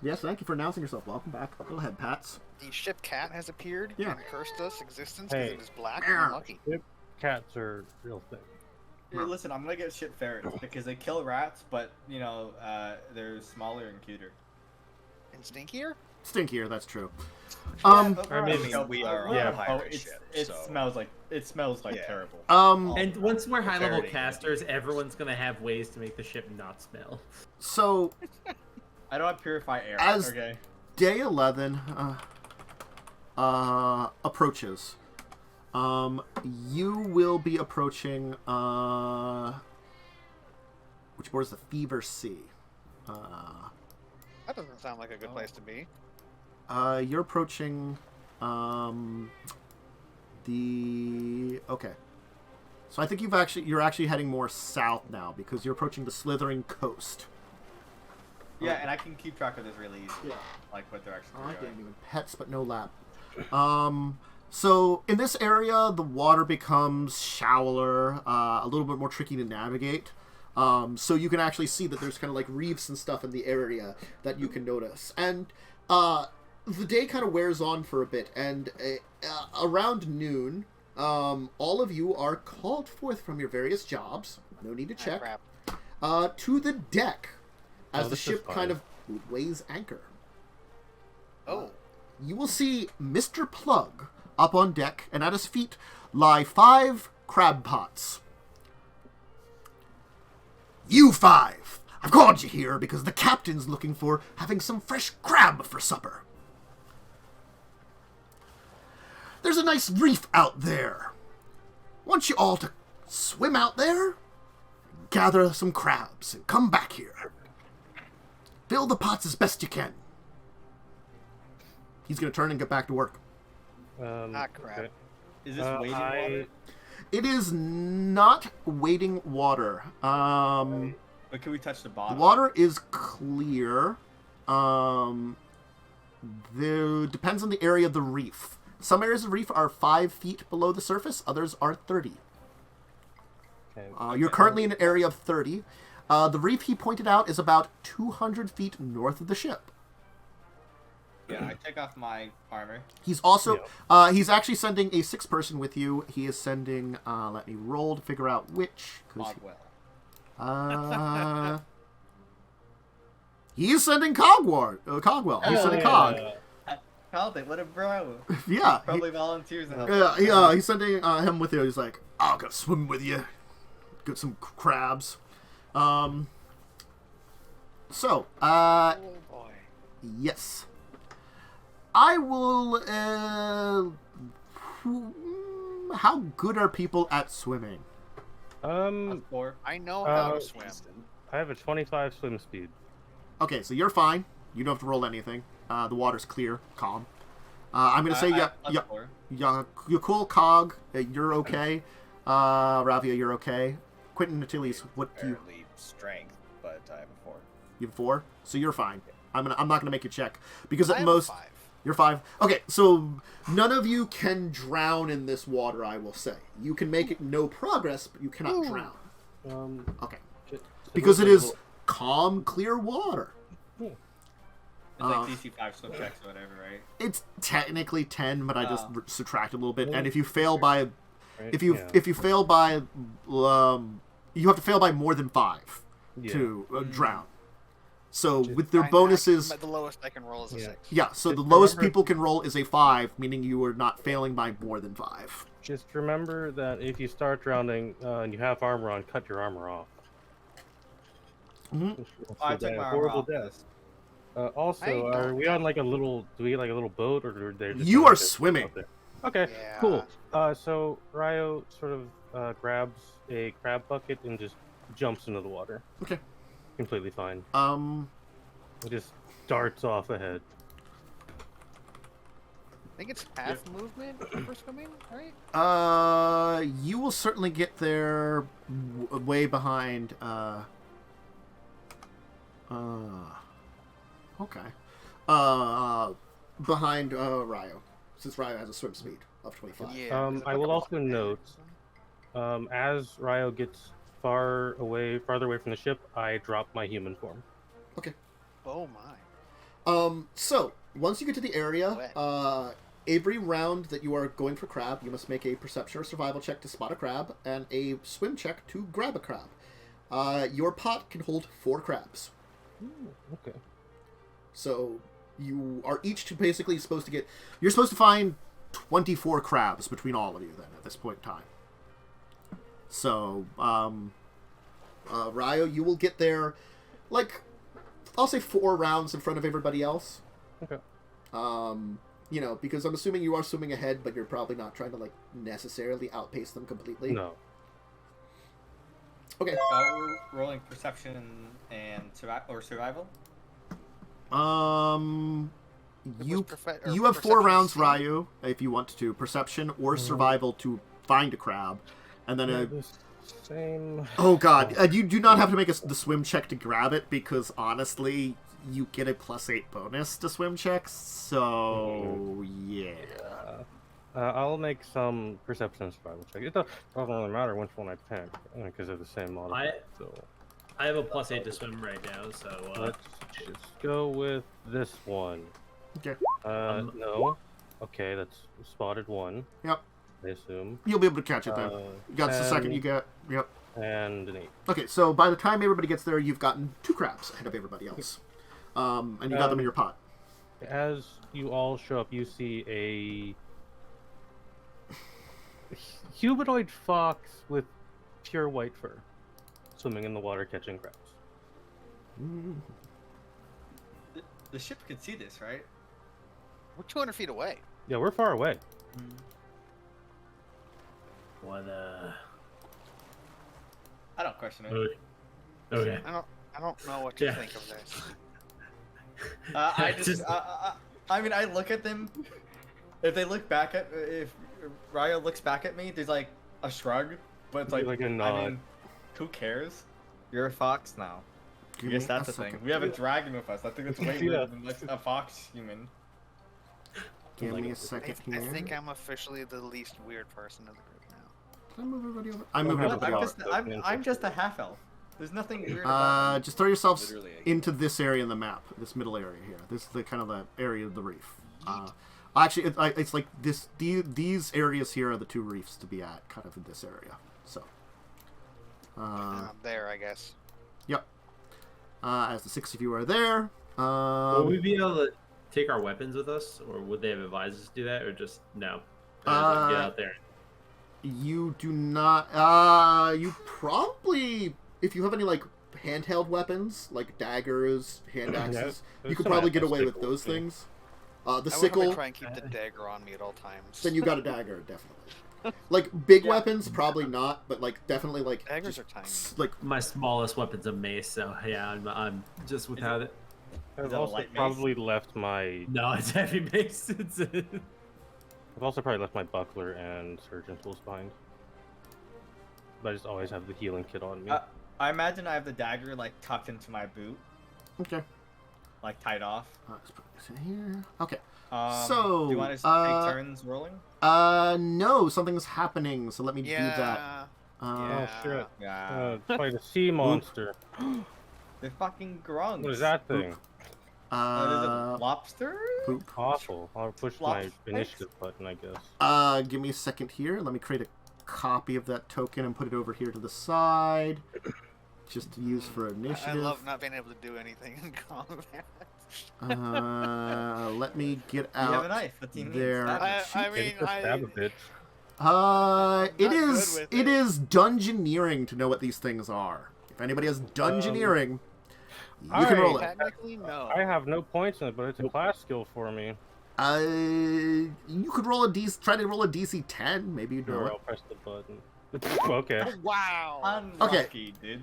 Yes, thank you for announcing yourself. Welcome back. Go ahead, Pats. The ship cat has appeared Yeah. and cursed us existence because Hey. it is black Meow. and lucky. Cats are real thing. Hey, listen, I'm gonna get ship ferrets because they kill rats, but they're smaller and cuter. And stinkier? Stinkier, that's true. But I we're mean, on a we are on yeah, a pirate it ship, It so- smells like Yeah. terrible. And once we're high level ferret ain't gonna casters, everyone's gonna have ways to make the ship not smell. So, I don't have purify air. As- Okay. day 11 approaches. You will be approaching which board is the Fever Sea. That doesn't sound like a good place to be. You're approaching okay. So I think you're actually heading more south now because you're approaching the Slithering Coast. Yeah, and I can keep track of this really easy. Yeah. Like what direction I we're like going. naming pets, but no lap. So in this area, the water becomes shallower, a little bit more tricky to navigate. So you can actually see that there's kind of like reefs and stuff in the area that you can notice. And the day kind of wears on for a bit, and around noon, all of you are called forth from your various jobs. No need to check. To the deck as the ship kind of weighs anchor. Oh. You will see Mr. Plugg up on deck, and at his feet lie 5 crab pots. You 5! I've called you here because the captain's looking for having some fresh crab for supper. There's a nice reef out there. Want you all to swim out there, gather some crabs, and come back here. Fill the pots as best you can. He's going to turn and get back to work. Crap. Okay. Is this waiting water? It is not waiting water. But can we touch the The bottom? water is clear. Depends on the area of the reef. Some areas of the reef are 5 feet below the surface. Others are 30. Okay. You're currently in an area of 30. The reef he pointed out is about 200 feet north of the ship. Yeah, I take off my armor. He's also, he's actually sending a 6-person with you. He is sending, let me roll to figure out which. Cogwell. He is sending Cogwell. He's sending Cog. Called it. What a bro. Yeah. Probably volunteers. He's sending him with you. He's like, I'll go swim with you. Get some crabs. So, Oh boy. yes. I will, how good are people at swimming? 4. I know how to swim. I have a 25 swim speed. Okay, so you're fine. You don't have to roll anything. The water's clear, calm. I'm gonna say you're cool, Cog. You're okay. Ravia, you're okay. Quentin Natilius, what do you? Apparently strength, but I have a 4. You have 4, so you're fine. I'm not gonna make you check because at I have most 5. you're 5. Okay, so none of you can drown in this water. I will say you can make it no progress, but you cannot drown. Okay, because it is calm, clear water. It's like DC 5 swim checks or whatever, right? It's technically 10, but I just subtract a little bit. And if you fail by, if you fail by, you have to fail by more than 5 to drown. So with their bonuses, The lowest I can roll is a 6. yeah. So Just the lowest remember- people can roll is a 5, meaning you are not failing by more than 5. Just remember that if you start drowning and you have armor on, cut your armor off. Mm-hmm. I So took that my armor horrible off. death. I Also, are don't we on like a little? Do we get like a little boat, or are they? Just You like are a- swimming. out there? Okay, Yeah. cool. So Ryo sort of grabs a crab bucket and just jumps into the water. Okay. Completely fine. It just darts off ahead. I think it's half movement for swimming, right? You will certainly get there way behind. Okay. Behind Ryo, since Ryo has a swim speed of 25. Yeah. I will also note, as Ryo gets farther away from the ship, I drop my human form. Okay. Oh my. So once you get to the area, every round that you are going for crab, you must make a perception or survival check to spot a crab and a swim check to grab a crab. Your pot can hold 4 crabs. Okay. So you are each basically supposed to get... You're supposed to find 24 crabs between all of you then at this point in time. So, Ryo, you will get there, like, I'll say 4 rounds in front of everybody else. Okay. You know, because I'm assuming you are swimming ahead, but you're probably not trying to, like, necessarily outpace them completely. No. Okay. We're rolling perception and survival. You have 4 rounds, Ryu, if you want to. Perception or survival to find a crab. And then Same. Oh god, you do not have to make the swim check to grab it, because honestly, you get a +8 bonus to swim checks, so yeah. I'll make some perception survival check. It doesn't really matter which one I pick because they're the same modifier. So I have a +8 to swim right now, so let's just go with this one. Okay. No. Okay, that's spotted 1. Yep. I assume. You'll be able to catch it then. That's the second you get. Yep. And an 8. Okay, so by the time everybody gets there, you've gotten 2 crabs ahead of everybody else. And you got them in your pot. As you all show up, you see a humanoid fox with pure white fur swimming in the water catching crabs. The ship could see this, right? We're 200 feet away. Yeah, we're far away. what I don't question it. Okay. I don't know what to Yeah. think of this. I mean, I look at them. If they look back at, if Ryo looks back at me, there's like a shrug, but it's like, Like a I nod. mean, who cares? You're a fox now. I Give guess me that's a the thing. second. We have a dragon with us. I think it's way Yeah. weirder than like a fox human. Give me a I second here. think I'm officially the least weird person in the group now. Did I move everybody over? I Don't moved have everybody a over. power. I'm just a half elf. There's nothing weird about me. Just throw yourselves Literally, into this area in the map, this middle area here. This is the kind of the area of the reef. Actually, it's like this. These areas here are the 2 reefs to be at, kind of in this area. So, There, I guess. yep. As the 6 of you are there, Will we be able to take our weapons with us, or would they have advised us to do that, or just no? Or just get out there. you do not. You probably, if you have any like handheld weapons, like daggers, hand axes, there's you could some probably get axes away with sickle, those yeah. things. The I would sickle. probably try and keep the dagger on me at all times. Then you got a dagger, definitely. Like big Yeah. weapons, probably not, but like definitely like Daggers just are tiny. like My smallest weapon's a mace, so yeah, I'm just without it. I've that a also light mace? probably left my. No, it's heavy mace. I've also probably left my buckler and surgeon tools behind. But I just always have the healing kit on me. I imagine I have the dagger like tucked into my boot, okay. like tied off. Let's put this in here. Okay. Do you want us to take turns rolling? No, something's happening, so let me do that. Yeah. Oh shit! Yeah. Fight a sea monster. They're fucking grunts. What is that thing? Is it lobster? Poop. Awful. I'll push my Flops. initiative button, I guess. Give me a second here. Let me create a copy of that token and put it over here to the side, just to use for I initiative. love not being able to do anything in combat. Let me get You have a out knife. What do you mean? there. Stab it. I mean, Just stab a bit. It not good is with it it. is dungeoneering to know what these things are. If anybody has dungeoneering, you can roll it. Technically, no. I have no points in it, but it's a class skill for me. You could roll a DC. Try to roll a DC 10. Maybe you'd know Sure, it. I'll press the button. Okay. Oh, wow. Unlucky, dude.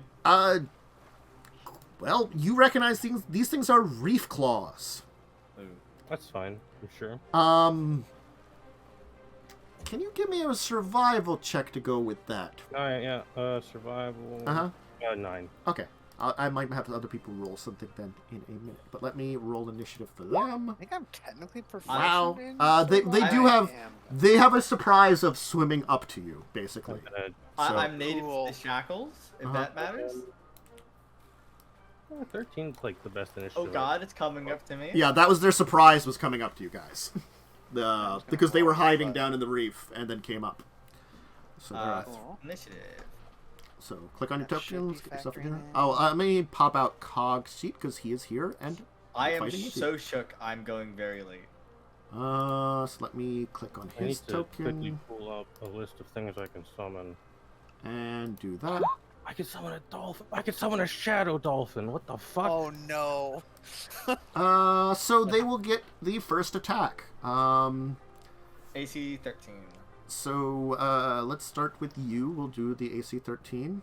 Well, you recognize things. These things are reef claws. That's fine, I'm sure. Can you give me a survival check to go with that? Yeah, survival. 9. Okay. I might have other people roll something then in a minute, but let me roll initiative for them. I think I'm technically proficient. Wow. in They do survival. have I am. they have a surprise of swimming up to you, basically. So- I'm native Cool. to the shackles, if Uh-huh. that matters. 13's like the best initiative. Oh god, it's coming up to me. Yeah, that was their surprise, was coming up to you guys. Because they were hiding down in the reef and then came up. So, Cool. Initiative. so click on your That should tokens, be get yourself in factoring here. in. Oh, let me pop out Cog's sheet because he is here and I am fighting with you. so shook. I'm going very late. so let me click on I need his to quickly token pull up a list of things I can summon. and do that. I can summon a dolphin. I can summon a shadow dolphin. What the fuck? Oh no. So they will get the first attack. AC 13. So let's start with you. We'll do the AC 13.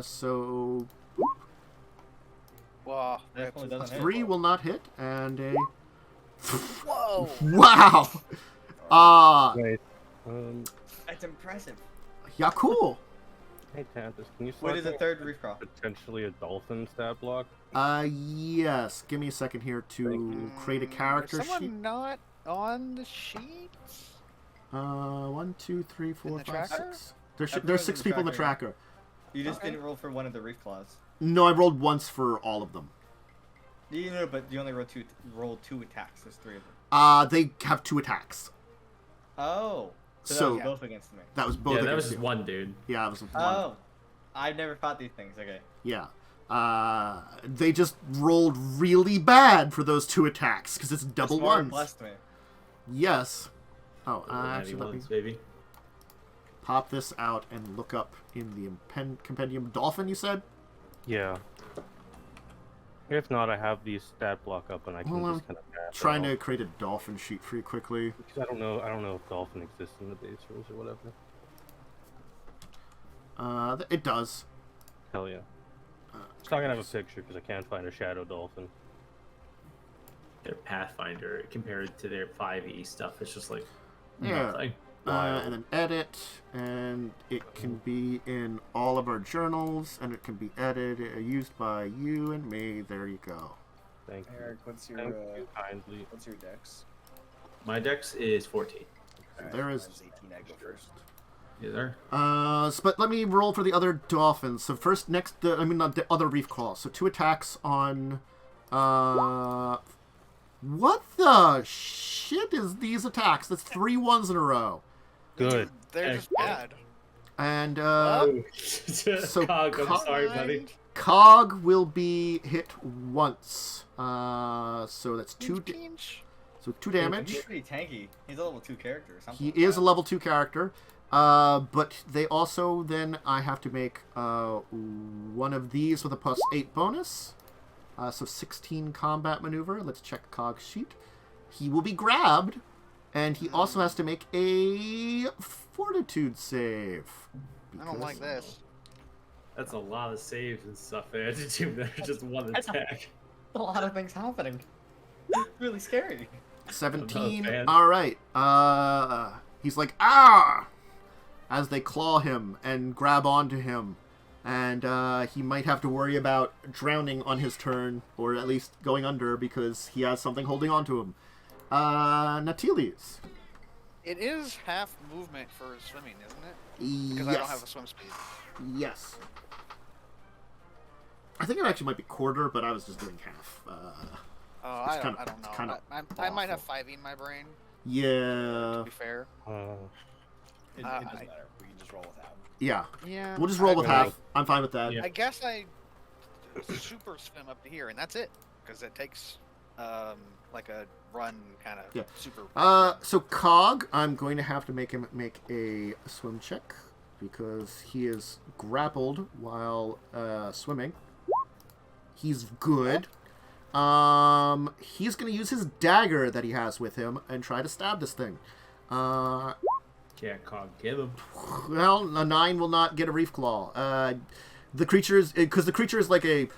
So Wow. Definitely doesn't hit. 3 will not hit, and a Whoa. wow. Wait. That's impressive. Yeah, cool. Hey Tantus, can you What select is the third reef crawl? potentially a dolphin stat block? Yes. Give me a second here to create a character Is someone sheet. not on the sheet? 1, 2, 3, 4, the 5, tracker? 6. There's Everyone's 6 in the people in the tracker, tracker. You just Okay. didn't roll for one of the reef claws. No, I rolled once for all of them. You know, but you only rolled two attacks. There's 3 of them. They have 2 attacks. Oh. So So- that was both against me. That was both Yeah, that was against just you. one dude. Yeah, it was one. Oh. I've never fought these things. Okay. Yeah. They just rolled really bad for those 2 attacks because it's double This more ones. blessed me. Yes. Oh, Natty actually, let me ones, baby. pop this out and look up in the compendium. Dolphin, you said? Yeah. If not, I have the stat block up and I can Well, just kind of Trying to create a dolphin sheet for you quickly. because I don't know if dolphin exists in the base rules or whatever. It does. Hell yeah. It's not gonna have a picture because I can't find a shadow dolphin. Their Pathfinder compared to their 5e stuff, it's just like Yeah. nothing. And then edit, and it can be in all of our journals, and it can be used by you and me. There you go. Thank you. Eric, what's your Thank you kindly. what's your dex? My dex is 14. There is- mine's 18. I go first. Is there? But let me roll for the other dolphins. So first, not the other reef claws. So 2 attacks on, what the shit is these attacks? That's 3 ones in a row. Good. They're just bad. And, So, Cog, I'm Cog- sorry, buddy. Cog will be hit once. So that's 2 Pinch. damage. He's pretty tanky. He's a level 2 character or something. He like is that. a level 2 character. But they also then I have to make one of these with a +8 bonus. So 16 combat maneuver. Let's check Cog's sheet. He will be grabbed, and he also has to make a fortitude save. I don't like because- this. That's a lot of saves and stuff there to do that just one attack. A lot of things happening. Really scary. 17. Oh, man. All right. He's like, ah! As they claw him and grab onto him. And he might have to worry about drowning on his turn, or at least going under, because he has something holding onto him. Natiles. It is half movement for swimming, isn't it? Because I don't have a swim speed. Yes. I think it actually might be quarter, but I was just doing half. Oh, It's I kinda- don't it's know. kinda I might have 5e in my brain, Yeah. to be fair. It Uh, doesn't matter. We can just roll without. Yeah. Yeah. We'll just roll with I- half. I'm fine with that. Yeah. I guess I super swim up to here, and that's it. Because it takes like a run kind of Yeah. super. So Cog, I'm going to have to make him make a swim check because he is grappled while swimming. He's good. He's going to use his dagger that he has with him and try to stab this thing. Can't Cog kill him. Well, a 9 will not get a reef claw. The creature's because the creature is like a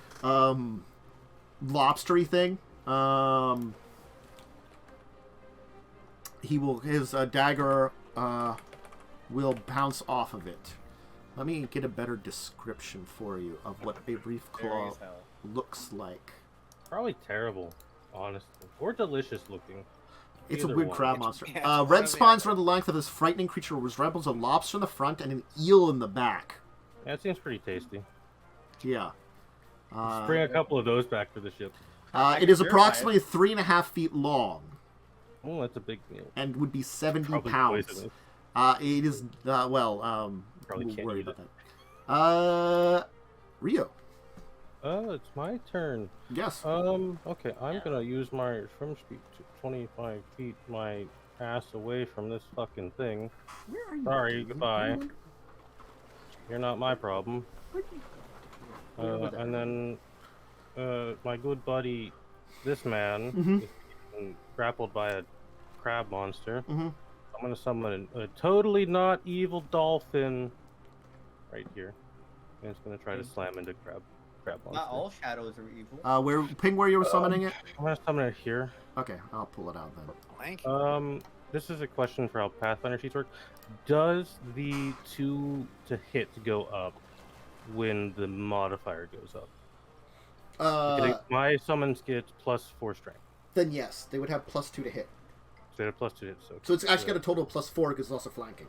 lobstery thing. His dagger will bounce off of it. Let me get a better description for you of what a reef Scary claw as hell. looks like. Probably terrible, honestly, or delicious looking. It's a Either weird one. crab It's- monster. yeah, it's one or Red the spawns other. run the length of this frightening creature resembles a lobster in the front and an eel in the back. Yeah, it seems pretty tasty. Yeah. Bring a couple of those back for the ship. It is can verify approximately 3.5 feet long Oh, that's a big meal. and would be 70 Probably pounds. poisonous. It is, Probably we'll can't worry eat about that. Rio. It's my turn. Yes. Okay, I'm gonna use my swim speed to 25 feet my ass away from this fucking thing. Where are you? Sorry, doing? goodbye. You're not my problem. And then, my good buddy, this man, Mhm. is being grappled by a crab monster. Mhm. I'm gonna summon a totally not evil dolphin right here. And it's gonna try to slam into crab monster. Not all shadows are evil. Ping where you were summoning it? I'm gonna summon it here. Okay, I'll pull it out then. Thank you. this is a question for how Pathfinder sheets work. Does the 2 to hit go up when the modifier goes up? My summons get +4 strength. Then yes, they would have +2 to hit. So they have +2 to hit. So it's actually got a total of +4 because it's also flanking.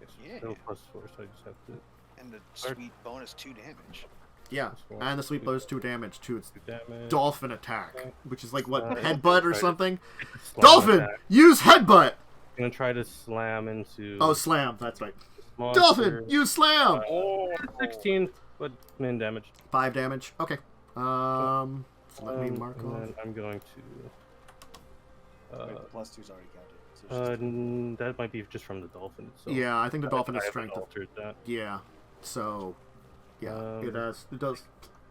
Okay, so Yeah. still +4, so I just have to And the sweet bonus 2 damage. Yeah, +4. and the sweep blows 2 damage too. It's 2 damage. dolphin attack, which is like what, Uh, headbutt or try to- something? Slam Dolphin, attack. use headbutt. I'm gonna try to slam into. Oh, slam. That's right. this monster. Dolphin, use slam. 16, but min damage. 5 damage. Okay. So let me mark and off. then I'm going to. Wait, the +2's already counted. So it's just That might be just from the dolphin itself. Yeah, I think the dolphin I is haven't strength. altered that. Yeah. So, yeah, it Um, does.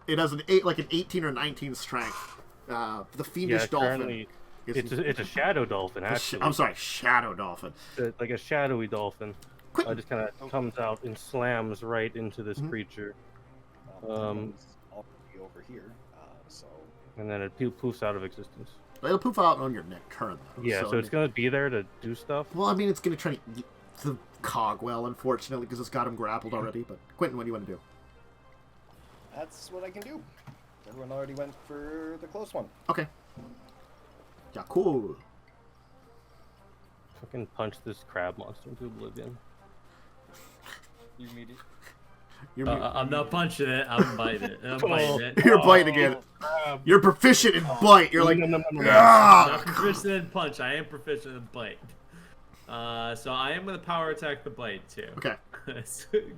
It has an 18 or 19 strength. The fiendish Yeah, dolphin. currently Is it's a shadow dolphin actually. I'm sorry, shadow dolphin. Like a shadowy dolphin. Quick. Just kind of comes out and slams right into this Mhm. creature, that one's already over here. So and then it poofs out of existence. It'll poof out on your next turn, though. Yeah, so it's gonna be there to do stuff. Well, I mean, it's going to try to eat the cogwell, unfortunately, because it's got him grappled already. But, Quentin, what do you want to do? that's what I can do. Everyone already went for the close one. Okay. Yeah, cool. Fucking punch this crab monster into oblivion. You meet it. You're, I'm not punching it. I'm biting it. I'm biting it. you're biting again. You're proficient in bite. You're like, I'm "Ah!" not proficient in punch. I am proficient in bite. So I am going to power attack the bite too. Okay.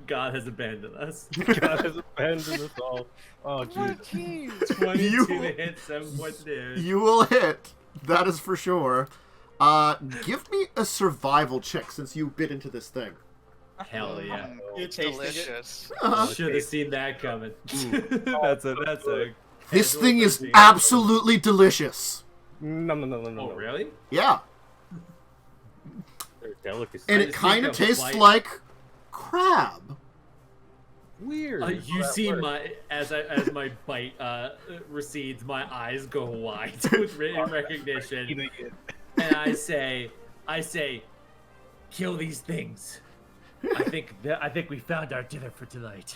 God has abandoned us. God has abandoned us all. Oh, jeez. 22 You- to hit, 7 points of damage. You will hit. That is for sure. Give me a survival check since you bit into this thing. Hell yeah. You're tasting it. Delicious. Should have seen that coming. that's a. This casual thing is 13. absolutely delicious. No. Oh really? Yeah. They're delicacy. And I it just kind think of of, tastes like- like crab. Weird. You see as my bite recedes, my eyes go wide with recognition, and I say, kill these things. I think we found our dinner for tonight.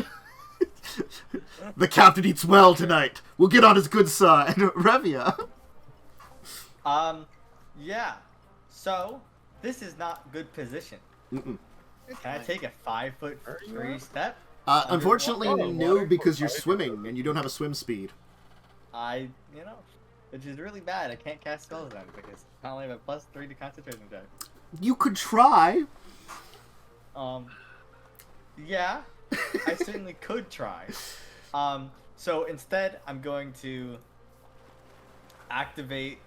The captain eats well tonight. We'll get on his good side. Revia. Yeah. So, this is not good position. Mm-mm. Can I take a 5'3" step? Unfortunately, Underwater. no, because you're swimming and you don't have a swim speed. Which is really bad. I can't cast spells on it because I only have a +3 to concentration check. You could try. Yeah, I certainly could try. So instead, I'm going to activate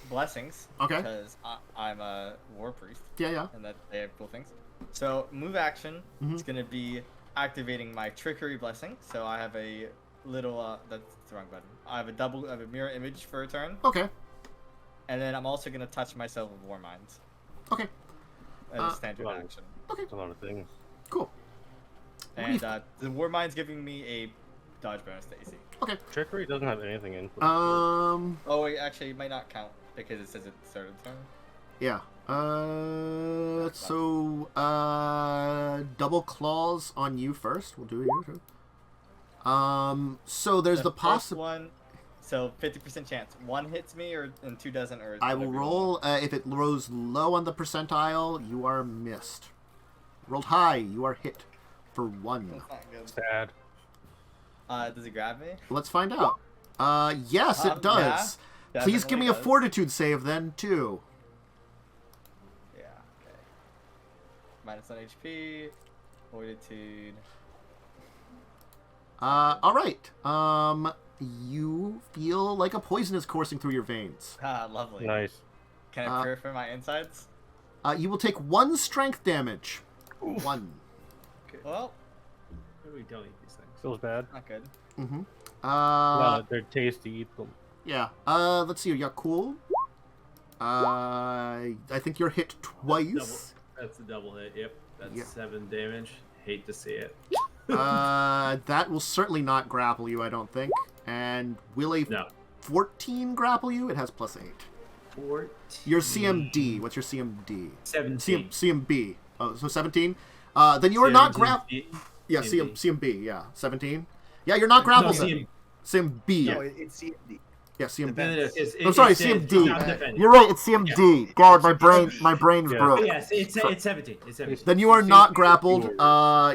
blessings. Okay. Because I'm a war priest, Yeah. and that they have cool things. So move action Mhm. is going to be activating my trickery blessing. So I have a little. That's the wrong button. I have a mirror image for a turn, Okay. and then I'm also going to touch myself with war minds Okay. as a standard Wow. action. That's a lot of things. Cool. And the war mind's giving me a dodge bonus to AC. Trickery doesn't have anything in. Um. Oh wait, actually, it might not count because it says it's third turn. Yeah. So double claws on you first. We'll do you too. So there's the first possible. one. So 50% chance. One hits me, and two doesn't. Or I will whatever you roll. If it rolls low on the percentile, you are missed. Rolled high, you are hit for 1. want. That's not good. Sad. Does it grab me? Let's find out. Yes, it does. Yeah, Please give me a definitely does. fortitude save then, too. Yeah. Okay. -1 HP. Fortitude. All right. You feel like a poison is coursing through your veins. Ah, lovely. Nice. Can I purify my insides? You will take 1 strength damage. 1. Well, We don't eat these things. Feels bad. not good. Mm-hmm. They're tasty. Eat them. Yeah. Let's see. Yeah, cool. I think you're hit twice. That's a double hit. Yep. That's Yeah. 7 damage. Hate to see it. That will certainly not grapple you, I don't think. And will a No. 14 grapple you? It has +8. 14. Your CMD. What's your CMD? 17. CMB. Oh, so 17. Then you are not grappled. Yeah, CMD. CMB. Yeah, 17. Yeah, you're not grappled. No, CMB. No, it's CMD. Yeah, CMB. I'm I'm sorry, CMD. defending. You're right. It's CMD. God, my brain's Yeah. broke. Yes, it's 17. It's 17. Then you are not grappled,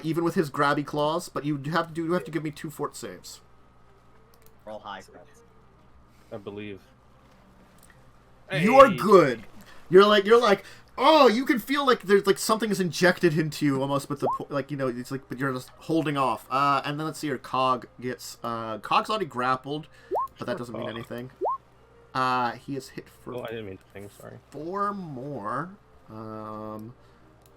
even with his grabby claws. But you have to give me 2 fort saves. Roll high, friends. I believe. You are good. You're like, oh, you can feel like there's like something is injected into you almost with the it's like, but you're just holding off. And then let's see here. Cog gets Cog's already grappled, but that doesn't mean anything. He is hit for Oh, I didn't mean to think. Sorry. 4 more.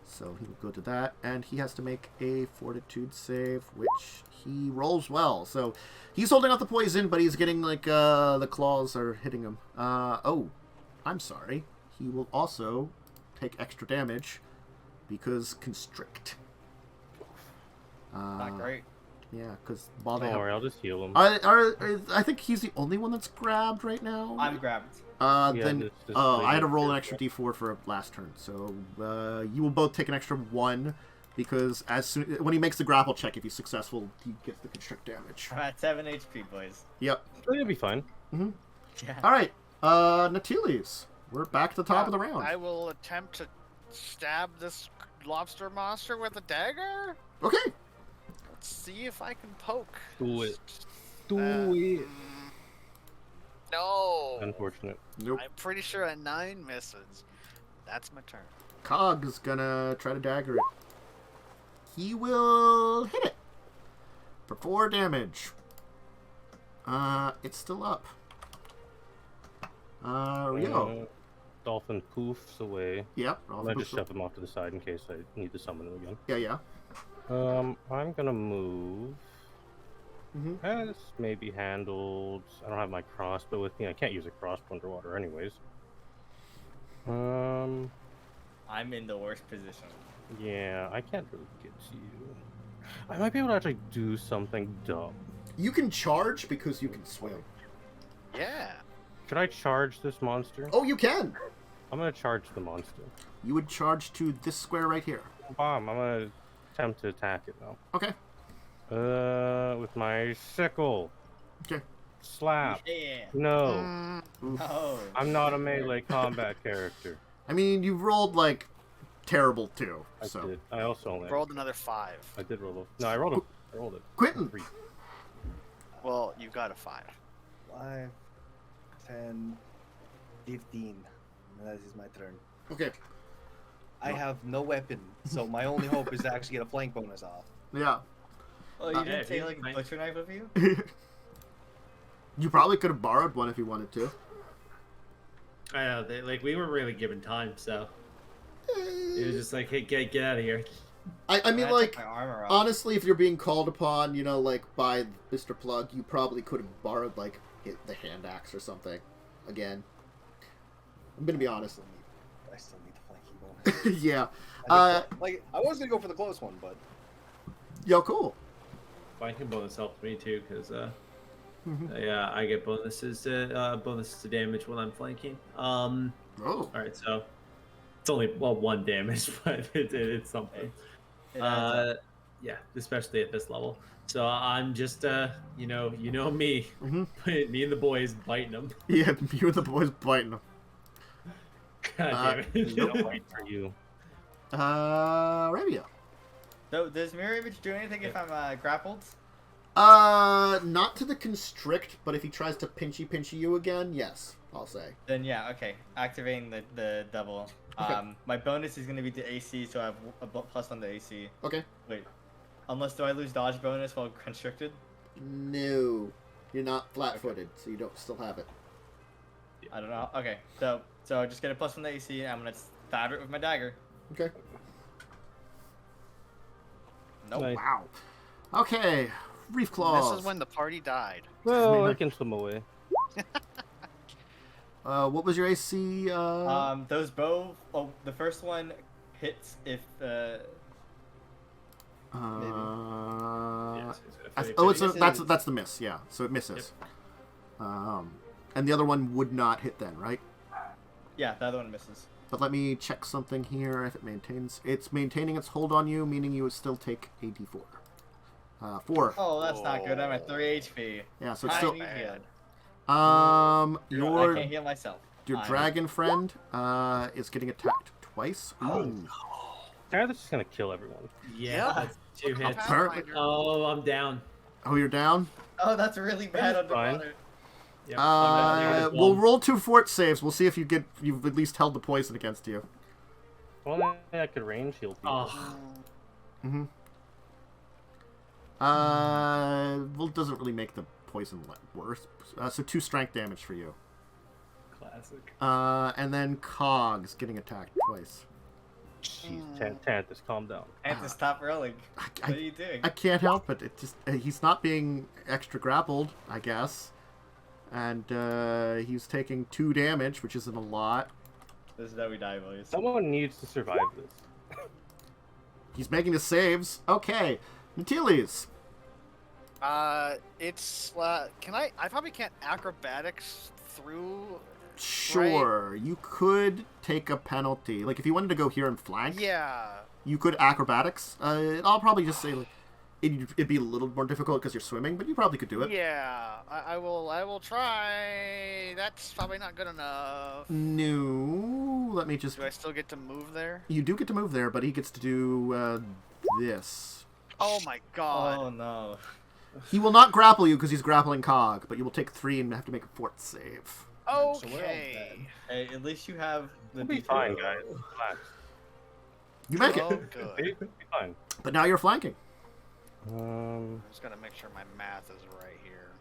So he will go to that, and he has to make a fortitude save, which he rolls well. So he's holding out the poison, but he's getting like the claws are hitting him. Oh, I'm sorry. He will also take extra damage because constrict. Not great. Yeah, because Don't worry, I'll just heal him. I think he's the only one that's grabbed right now. I'm grabbed. Then just I had to roll an extra d4 for last turn, so you will both take an extra 1 because when he makes the grapple check, if he's successful, he gets the constrict damage. I'm at 7 HP, boys. Yep. It'll be fine. Yeah. All right, Natiles, we're back to the top of the round. I will attempt to stab this lobster monster with a dagger. Okay. Let's see if I can poke. Do it. Do it. No. Unfortunate. Nope. I'm pretty sure a 9 misses. That's my turn. Cog is gonna try to dagger it. He will hit it for 4 damage. It's still up. Rio. Dolphin poofs away. Yep. I'm gonna just shove him off to the side in case I need to summon him again. Yeah. I'm gonna move. This may be handled. I don't have my crossbow with me. I can't use a crossbow underwater, anyways. I'm in the worst position. Yeah, I can't really get to you. I might be able to actually do something dumb. You can charge because you can swim. Yeah. Should I charge this monster? Oh, you can. I'm gonna charge the monster. You would charge to this square right here. Bomb. I'm gonna attempt to attack it now. Okay. With my sickle. Okay. Slap. Yeah. No. Oh. I'm not a melee combat character. I mean, you rolled like terrible too. I So did. I also only Rolled another 5. I did roll a... No, I rolled it. Quentin. 3. Well, you got a 5. 5, 10, 15. That is my turn. Okay. I have no weapon, so my only hope is to actually get a flank bonus off. Yeah. Oh, you yeah, didn't take like a fine. butcher knife with you? You probably could have borrowed one if you wanted to. I know, we weren't really given time, so it was just like, hey, get out of here. I mean, I like, took my armor off. honestly, if you're being called upon, like, by Mr. Plugg, you probably could have borrowed, like, the hand axe or something. Again. I'm gonna be honest. I still need the flanking bonus. Yeah. Like, I was gonna go for the close one, but Yo, cool. Flanking bonus helps me too, because yeah, I get bonuses to damage when I'm flanking. Oh. All right, so it's only 1 damage, but it's something. Yeah, especially at this level. So I'm just you know me, me and the boys biting them. Yeah, you and the boys biting them. God damn it! No fight for you. Rabia. So, does mirror image do anything if I'm grappled? Not to the constrict, but if he tries to pinchy you again, yes, I'll say. Then yeah, okay. Activating the double. Okay. My bonus is gonna be to AC, so I have a plus on the AC. Okay. Wait, unless do I lose dodge bonus while constricted? No, you're not flat-footed, so you don't still have it. I don't know. Okay, so I just get a plus from the AC, and I'm gonna stab it with my dagger. Okay. Nope. Nice. Wow. Okay, reef claws. This is when the party died. Well, I can swim away. What was your AC? Those bow. Oh, the first one hits if Yes, that's the miss. Yeah, so it misses. And the other one would not hit then, right? Yeah, the other one misses. But let me check something here. If it maintains, it's maintaining its hold on you, meaning you would still take a d4. 4. Oh, that's not good. I'm at 3 HP. Yeah, so it's I still. need healed. Um, I your can't heal myself. dragon friend is getting attacked twice. Ooh. That's just gonna kill everyone. Yeah, that's 2 hits. Pathfinder. Oh, I'm down. Oh, you're down. Oh, that's really bad That's fine. underwater. Yep, I'm at -1. We'll roll 2 fort saves. We'll see if you've at least held the poison against you. Well, I could range heal people. Oh, Mm-hmm. Well, it doesn't really make the poison worse. So 2 strength damage for you. classic. And then Cog's getting attacked twice. Jeez, Tantus, calm down. And to stop rolling. I, What are you doing? I can't help it. It just he's not being extra grappled, I guess. And he's taking 2 damage, which isn't a lot. This is how we die, boys. Someone needs to survive this. He's making his saves. Okay, Natiles. It's can I probably can't acrobatics through. Sure, you could take a penalty. Like if you wanted to go here and flank, Yeah. you could acrobatics. I'll probably just say like, it'd be a little more difficult because you're swimming, but you probably could do it. Yeah. I will try. That's probably not good enough. No, let me just. Do I still get to move there? You do get to move there, but he gets to do this. Oh my god. Oh no. He will not grapple you because he's grappling Cog, but you will take 3 and have to make a fort save. So we're all Okay. Hey, at least you have the We'll be D4. fine, guys. Relax. You make Oh, it, good. We'll be fine. but now you're flanking. I'm just gonna make sure my math is right here.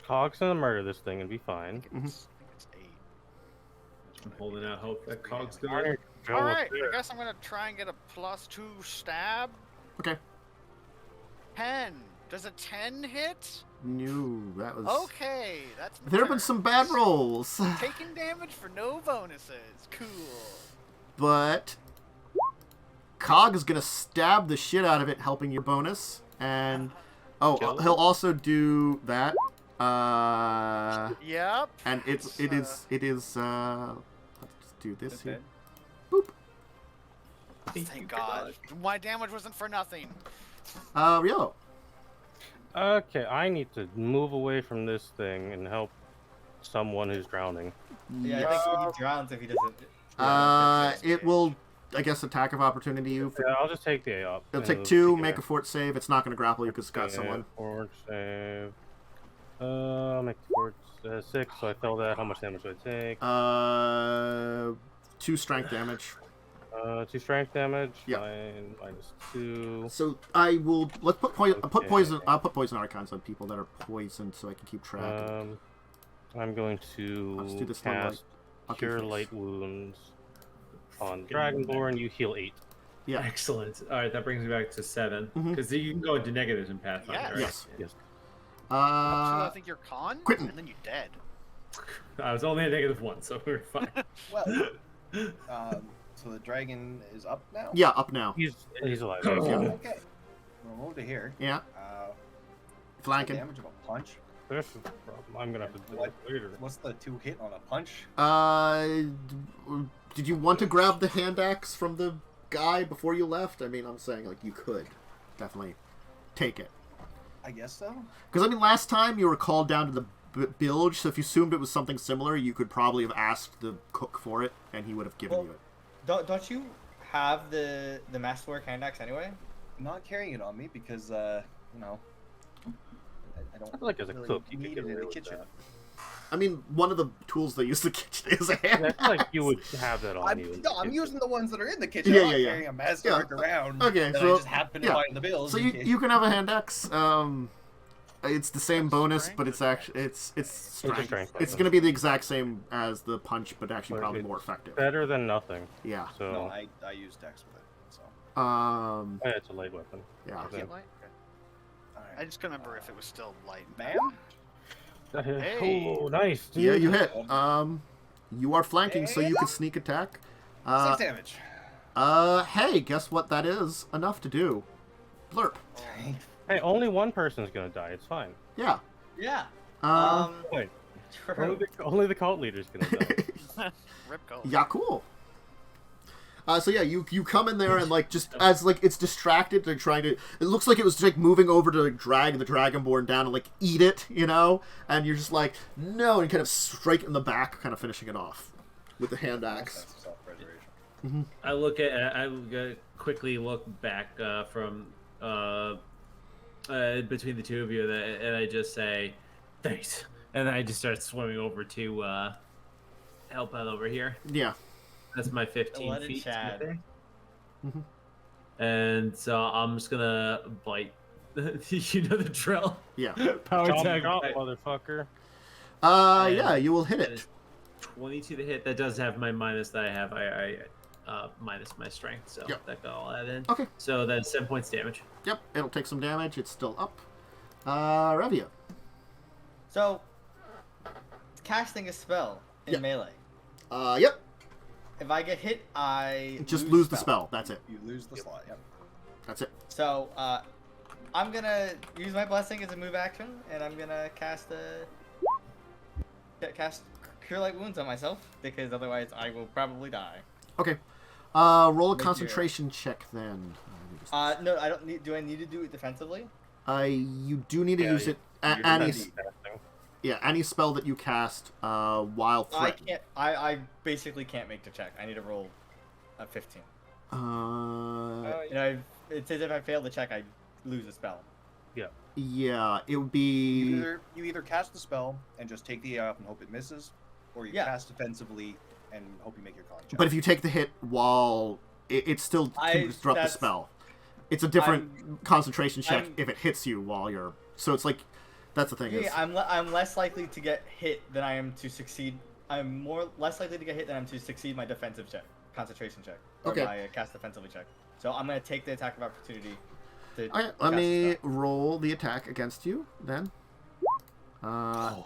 Cog's gonna murder this thing and be fine. I think it's 8. I'm holding out hope that Cog's gonna. Alright, go All up right. there. I guess I'm gonna try and get a +2 stab. Okay. 10. Does a 10 hit? No, that was. Okay, that's. my There have been turn. some bad rolls, Taking damage for no bonuses. Cool. but Cog is gonna stab the shit out of it, helping your bonus, and Kill. he'll also do that. Yep. And it is. Let's just do this Okay. here. Boop. Thank God. My damage wasn't for nothing. Riolo. Okay, I need to move away from this thing and help someone who's drowning. Yeah, I think he drowns if he doesn't. It will, I guess, attack of opportunity you. Yeah, I'll just take the A up. It'll and take 2, it make a out. fort save. It's not going to grapple you because it's got Okay, someone. Fort save. I'll make the fort 6, so I fell that. How much damage do I take? 2 strength damage. 2 strength damage. Yeah. Fine, -2. So I will let's put poison. I'll put Okay. poison. I'll put poison icons on people that are poisoned, so I can keep track. I'm going Let's do to this one light. cast Okay, Cure thanks. Light Wounds on Dragonborn. You heal 8. Yeah. Excellent. All right, that brings me back to 7 Mhm. because you can go into negatives in Pathfinder. Yes. Right? Yes. Yes. I think you're con, Quentin. and then you're dead. I was only at -1, so we were fine. Well, so the dragon is up now? Yeah, up now. He's alive. Yeah. Okay. We'll move to here. Yeah, The flanking. damage of a punch. There's the problem. I'm gonna have to do it later. What's the 2 hit on a punch? Did you want to grab the hand axe from the guy before you left? I mean, I'm saying like you could definitely take it. I guess so. Because I mean, last time you were called down to the bilge, so if you assumed it was something similar, you could probably have asked the cook for it, and he would have given Well, you it. Don't you have the masterwork hand axe anyway? I'm not carrying it on me because, you know, I don't I feel like as a really cook, you could need get it in away the with kitchen. that. I mean, one of the tools they use in the kitchen is a hand I feel like you would axe. have that on you. I'm using the ones that are in the kitchen. Yeah, I'm not yeah. carrying a masterwork around. Okay, that so I just happen to yeah. find the bills. So in case. you can have a hand axe. It's the same That's bonus, strength but or it's actually it's strength. strength It's weapon. going to be the exact same as the punch, but actually But probably it's more effective. Better than nothing. Yeah. So No, I use Dex with it. So. Yeah. it's a light weapon. Yeah. Okay. Can't light? Okay. All right. I just couldn't remember if it was still light. Bam. Hey. Oh, nice. Dude. Yeah, you hit. You are flanking, so you can sneak attack. 6 damage. Hey, guess what that is? Enough to do. Blurp. Hey, only one person's gonna die. It's fine. Yeah. Yeah. Um. Wait. Only the cult leaders can have that. Rip cult. Yeah, cool. So yeah, you come in there and like just as like it's distracted, they're trying to. It looks like it was like moving over to like, drag the dragonborn down and like eat it, you know. And you're just like no, and kind of strike in the back, kind of finishing it off with the hand axe. Mm-hmm. I quickly look back from between the two of you, and I just say thanks, and I just start swimming over to help out over here. Yeah. That's my 15 Let it feet. Chad. Mm-hmm. And so I'm just gonna bite. You know the drill. Yeah. Power Chomp, tag. chomp, motherfucker. Yeah, you will hit it. 22 to hit. That does have my minus that I have. I minus my strength, so Yep. that got all that in. Okay. So that's 7 points damage. Yep, it'll take some damage. It's still up. Revia. So, casting a spell in Yep. melee. Yep. If I get hit, I Just lose the spell. That's it. You lose the slot. Yep. That's it. So, I'm gonna use my blessing as a move action, and I'm gonna cast Cure Light Wounds on myself, because otherwise I will probably die. Okay. Roll a Mid-tier. concentration check then. No, I don't need. Do I need to do it defensively? You do need to use it. Any spell that you cast while I threatened. can't. I basically can't make the check. I need to roll a 15. You know, it says if I fail the check, I lose a spell. Yeah, it would be. You either cast the spell and just take the AF and hope it misses, or you cast defensively and hope you make your con check. But if you take the hit while it still can disrupt the spell, it's a different concentration check if it hits you while you're. So it's like that's the thing. Yeah, I'm less likely to get hit than I am to succeed. I'm less likely to get hit than I'm to succeed my defensive check, concentration check, or Okay. my cast defensively check. So I'm gonna take the attack of opportunity. Okay, let me roll the attack against you then.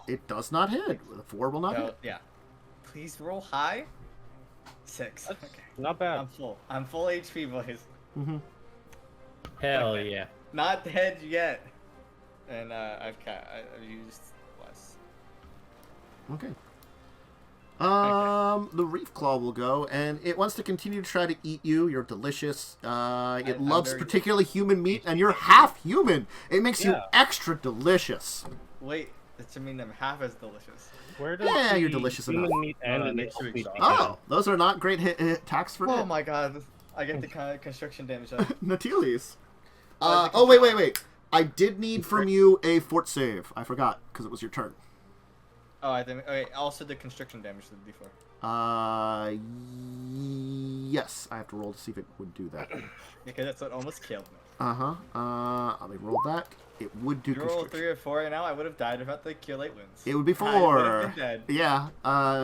It does not hit. The 4 will not hit. Yeah. Please roll high. 6. Okay. Not bad. I'm full. I'm full HP, boys. Mm-hmm. Hell yeah. Not dead yet. And I've used less. Okay. The reef claw will go, and it wants to continue to try to eat you. You're delicious. It loves very particularly human meat, and you're half human. It makes you extra delicious. Wait, that should mean I'm half as delicious. Where does Yeah, the you're delicious human enough. meat and the next elf week, meat Sean. Oh, those are not great attacks for Oh hit. my god, I get the kind of construction damage. Natiles. I think Oh, wait. I did need from you a fort save. I forgot, because it was your turn. Oh, I think. Okay, also the constriction damage to the D4. Yes. I have to roll to see if it would do that. Because that's what almost killed me. Let me roll that. It would do If you roll a constriction. 3 or 4 right now, I would have died without the cure light wounds. It would be 4. I would have been dead. Yeah,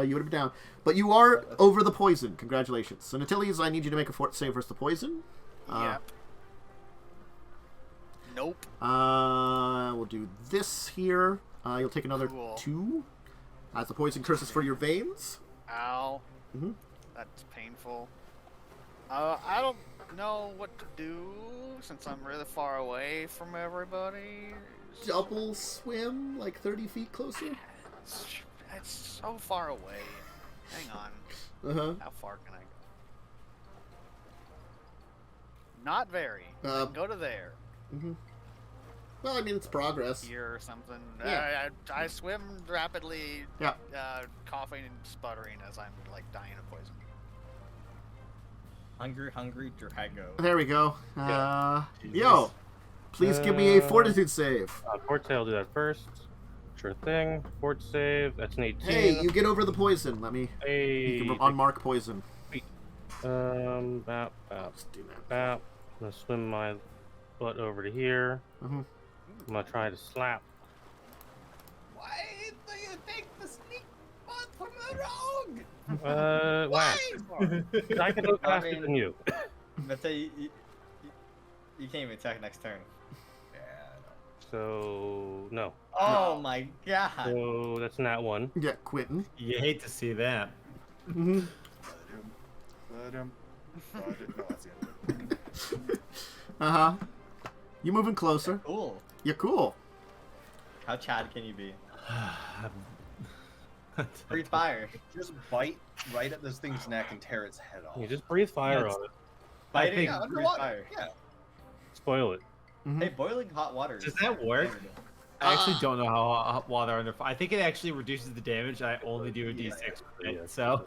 you would have been down. But you are over the poison. Congratulations. So, Natiles, I need you to make a fort save versus the poison. Yep. Nope. We'll do this here. You'll take another Cool. 2. As the poison curses for your veins. Ow. Mhm. That's painful. I don't know what to do since I'm really far away from everybody. Double swim, like 30 feet closer. It's so far away. Hang on. Uh-huh. How far can I go? Not very. I can go to there. Mm-hmm. Well, I mean, it's progress. Here or something. Yeah. I swim rapidly, Yeah. coughing and sputtering as I'm like dying of poison. Hungry Drago. There we go. Yeah. Yo, please give me a fortitude save. Fort save, I'll do that first. Sure thing. Fort save, that's an 18. Hey, you get over the poison. Let me. Hey, You can unmark poison. Bap. Let's do that. I'm gonna swim my butt over to here. Mhm. I'm gonna try to slap. Why do you take the sneak spot from the rogue? Lash. I can go faster I mean- than you. Let's say you can't even attack next turn. So, no. Oh my god. So, that's not one. Yeah, Quentin. You hate to see that. Mm-hmm. No, that's the end of it. Uh-huh. You moving closer. Cool. You're cool. How Chad can you be? Breathe fire. Just bite right at this thing's neck and tear its head off. You just breathe fire Yes. on it. I think. Yeah, breathe underwater. fire. Yeah. Spoil it. Mhm. Hey, boiling hot water. Does is that work? damaging. I actually don't know how hot water under fire. I think it actually reduces the damage. I only do a d6 with it, Yeah. so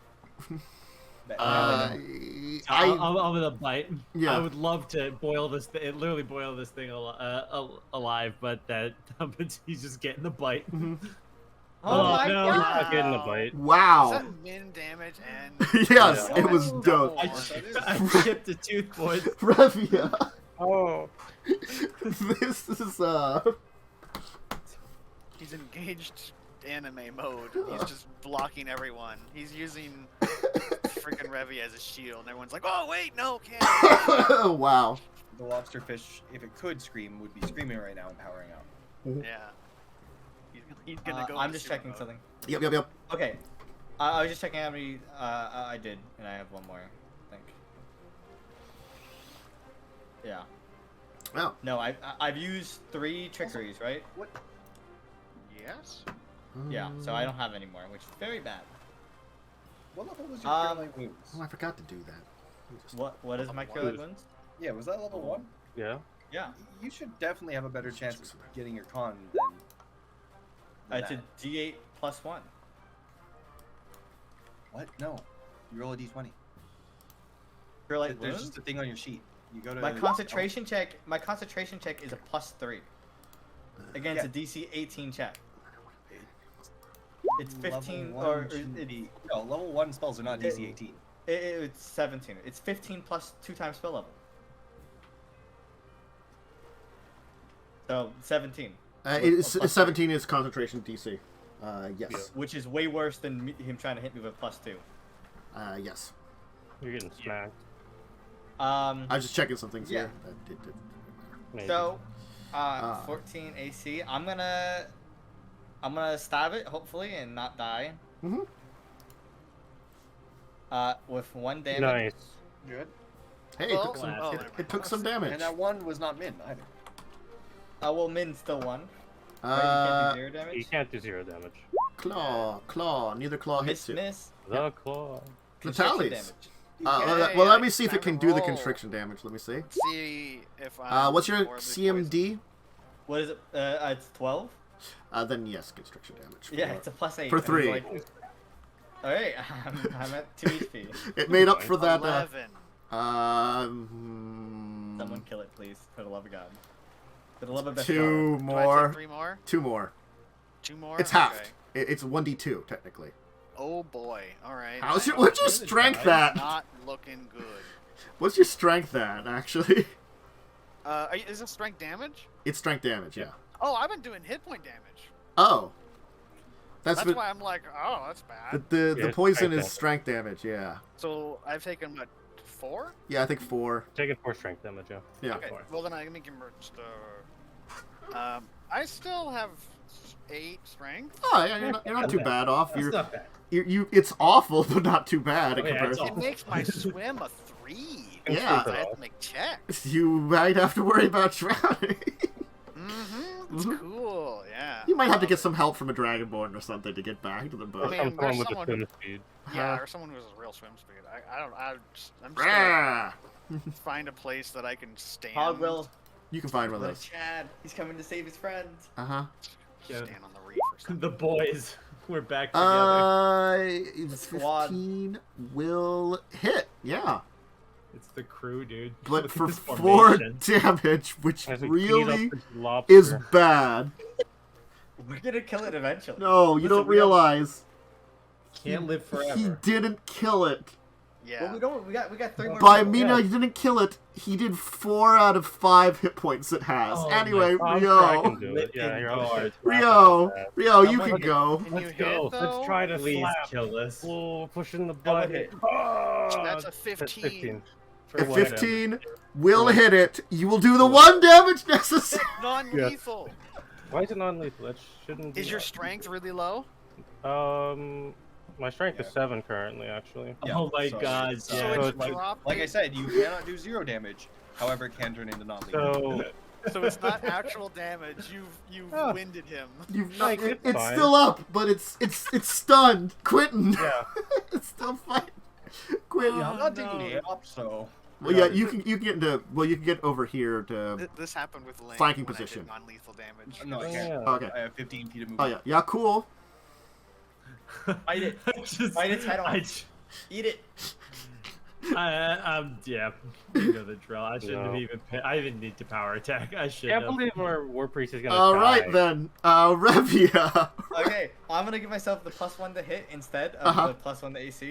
But, I'm gonna bite. Yeah. I would love to boil this. Literally boil this thing alive, but that he's just getting the bite. Mhm. Oh my no, god! Not getting a bite. Is Wow. that min damage and? Yes, Yeah. it was dope. I, I chipped a tooth, boys. Revia. Oh. This is He's engaged anime mode. He's just blocking everyone. He's using freaking Revy as a shield, and everyone's like, "Oh wait, no, can't." wow. the lobsterfish, if it could scream, would be screaming right now and powering up. Yeah. He's gonna go. I'm into just super checking mode. something. Yep. Okay. I was just checking how many I did, and I have one more, I think. Yeah. Oh. No, I've used 3 trickeries, right? Yes. Yeah, so I don't have any more, which is very bad. What level was your Um, Cure Light Wounds? Oh, I forgot to do that. Let me just- What is my cure light wounds? Yeah, was that level 1? Yeah. Yeah. You should definitely have a better chance of getting your con than It's a that. D8 plus 1. What? No. You roll a d20. Cure light There's wounds? just a thing on your sheet. You go to My concentration check is a plus 3 against Yeah. a DC 18 check. It's Level 15 one or shouldn't it, be. No, level 1 spells are not DC 18. it's 17. It's 15 plus 2 times spell level. So 17. It's, Plus 17 is concentration DC. Yes. Which is way worse than him trying to hit me with plus 2. Yes. You're getting smacked. I was just checking some things Yeah. here. Maybe. So 14 AC. I'm gonna stab it hopefully and not die. Mhm. With 1 damage. Nice. Good. Hey, Well, it took some, oh, it, never it took some damage. And that 1 was not min either. Well, min still 1. Right, you can't do 0 damage. You can't do 0 damage. Claw. Neither claw hits you. Miss. The claw. Constriction Fatalities. damage. Well, let me see if it time can to do the roll. constriction damage. Let me see. See if I. What's your CMD? What is it? It's 12. Then yes, constriction damage. Yeah, for- it's a plus 8. for and it's 3. Like, all right, I'm at 2 HP. It made up for that. 11. Someone kill it, please, for the love of God. For the love of Beth. 2 Do I take more. 3 more? 2 more. 2 more. It's halved. It's 1d2 technically. Oh boy. All right. What's your strength at? Not looking good. What's your strength at? Actually, Is it strength damage? it's strength damage. Yeah. Oh, I've been doing hit point damage. Oh. That's what- why I'm like, oh, that's bad. the Yeah, poison strength is strength damage. Yeah. So I've taken what, 4? Yeah, I think 4. Taking 4 strength damage, yeah. Yeah. Okay. Well then I can merge the. I still have 8 strength. Oh, yeah, you're not too bad off. That's not bad. It's awful, but not too bad in Oh, yeah, it's comparison. It makes my swim a 3. Yeah. I have to make checks. You might have to worry about drowning. It's Mhm. cool. Yeah. You might have to get some help from a dragonborn or something to get back to the I boat. mean, I'm going with the someone swim who- speed. Yeah, or someone who has a real swim speed. I'm just gonna Rah! find a place that I can stand. Hogwell, You can find one of little those. Chad, he's coming to save his friends. Uh-huh. Stand on the reef or something. The boys, we're back together. 15 will hit. Yeah. It's the crew, dude. But Look at for this 4 formation. damage, which As we really beat up this lobster. is bad. We're gonna kill it eventually. No, you Listen, don't we don't- realize. Can't live forever. He didn't kill it. Yeah. Well, we don't. We got 3 more. By people. me, no, he didn't kill it. He did 4 out of 5 hit points it has. Oh anyway, my I'm sure I can Rio. do it. Yeah, you're Lip obviously Rio. Rio, you Someone can get- go. Can Let's you go. hit, though? Let's try to Please slap. kill this. Oh, pushing the Someone button. hit. Oh, That's a that's 15. For If one damage. 15 will hit it, you will do the 1 damage necessary. Non-lethal. Why is it non-lethal? That shouldn't. Is be your strength really low? My strength is 7 currently, actually. Yeah, Oh my so- god, So yeah. it's like- dropped. Like I said, you cannot do 0 damage. However, it can turn into non-lethal. So So it's not actual damage. You've Oh. winded him. You've Like, not, it's it's fine. still up, but it's stunned. Quentin. Yeah. It's still fighting. Quentin. Yeah, I'm not no. taking it up, so. Well, yeah, you can get into. Well, you can get over here to. This happened with Link. Flanking when I did position. non-lethal damage. No, I Oh, can't. yeah. Okay. I have 15 feet of movement. Oh yeah, yeah, cool. Bite it. Just, Bite its head off. I j- Eat it. yeah, you know the drill. I shouldn't have No. even. I didn't need to power attack. I should Can't have. believe our war priest is gonna All die. right then, Revia. Okay, I'm gonna give myself the +1 to hit instead of Uh-huh. the +1 to AC. You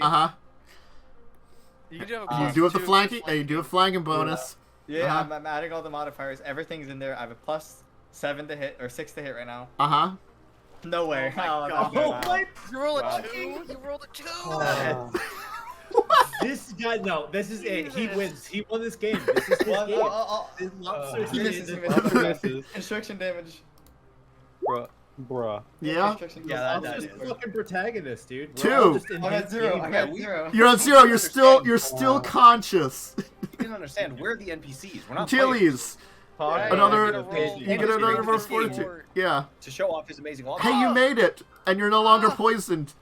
can do have a You You plus do have the 2 flanking, and you do a flanking bonus. Yeah, Uh-huh. I'm adding all the modifiers. Everything's in there. I have a +7 to hit or 6 to hit right now. Uh huh. No way. Oh my Oh, God. no, Oh no. my! You roll a Wow. 2. You rolled a 2. This guy, no, this is it. He Jesus. wins. He won this game. This is his Well, game. oh, This lobster He misses, he Lobster misses. misses. Instruction damage. Bruh. Yeah. Instruction Yeah, damage. that I'm is. just fucking protagonist, dude. Two. We're all just I'm at enhanced 0. game I'm players. at 0. You're on 0. You're still Understand. conscious. You didn't understand. We're the NPCs. We're not players. Chili's. Alright, Another- I'm gonna roll You get It's another great. fortitude. Yeah. To show off his amazing lobby. Hey, you made it, and you're no longer poisoned.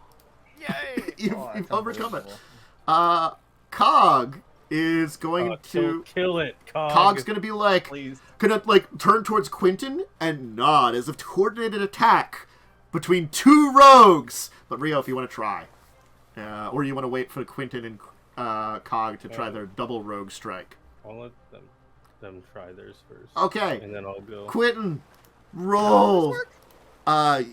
Yay! You've, Oh, you've that's overcome it. unbelievable. Cog is going to. kill it. Cog's gonna be like, Please. gonna like turn towards Quentin and nod as if to coordinated attack between two rogues. But Rio, if you want to try, or you want to wait for Quentin and Cog to try their double rogue strike. I'll let them try theirs first. Okay, And then I'll go. Quentin, roll.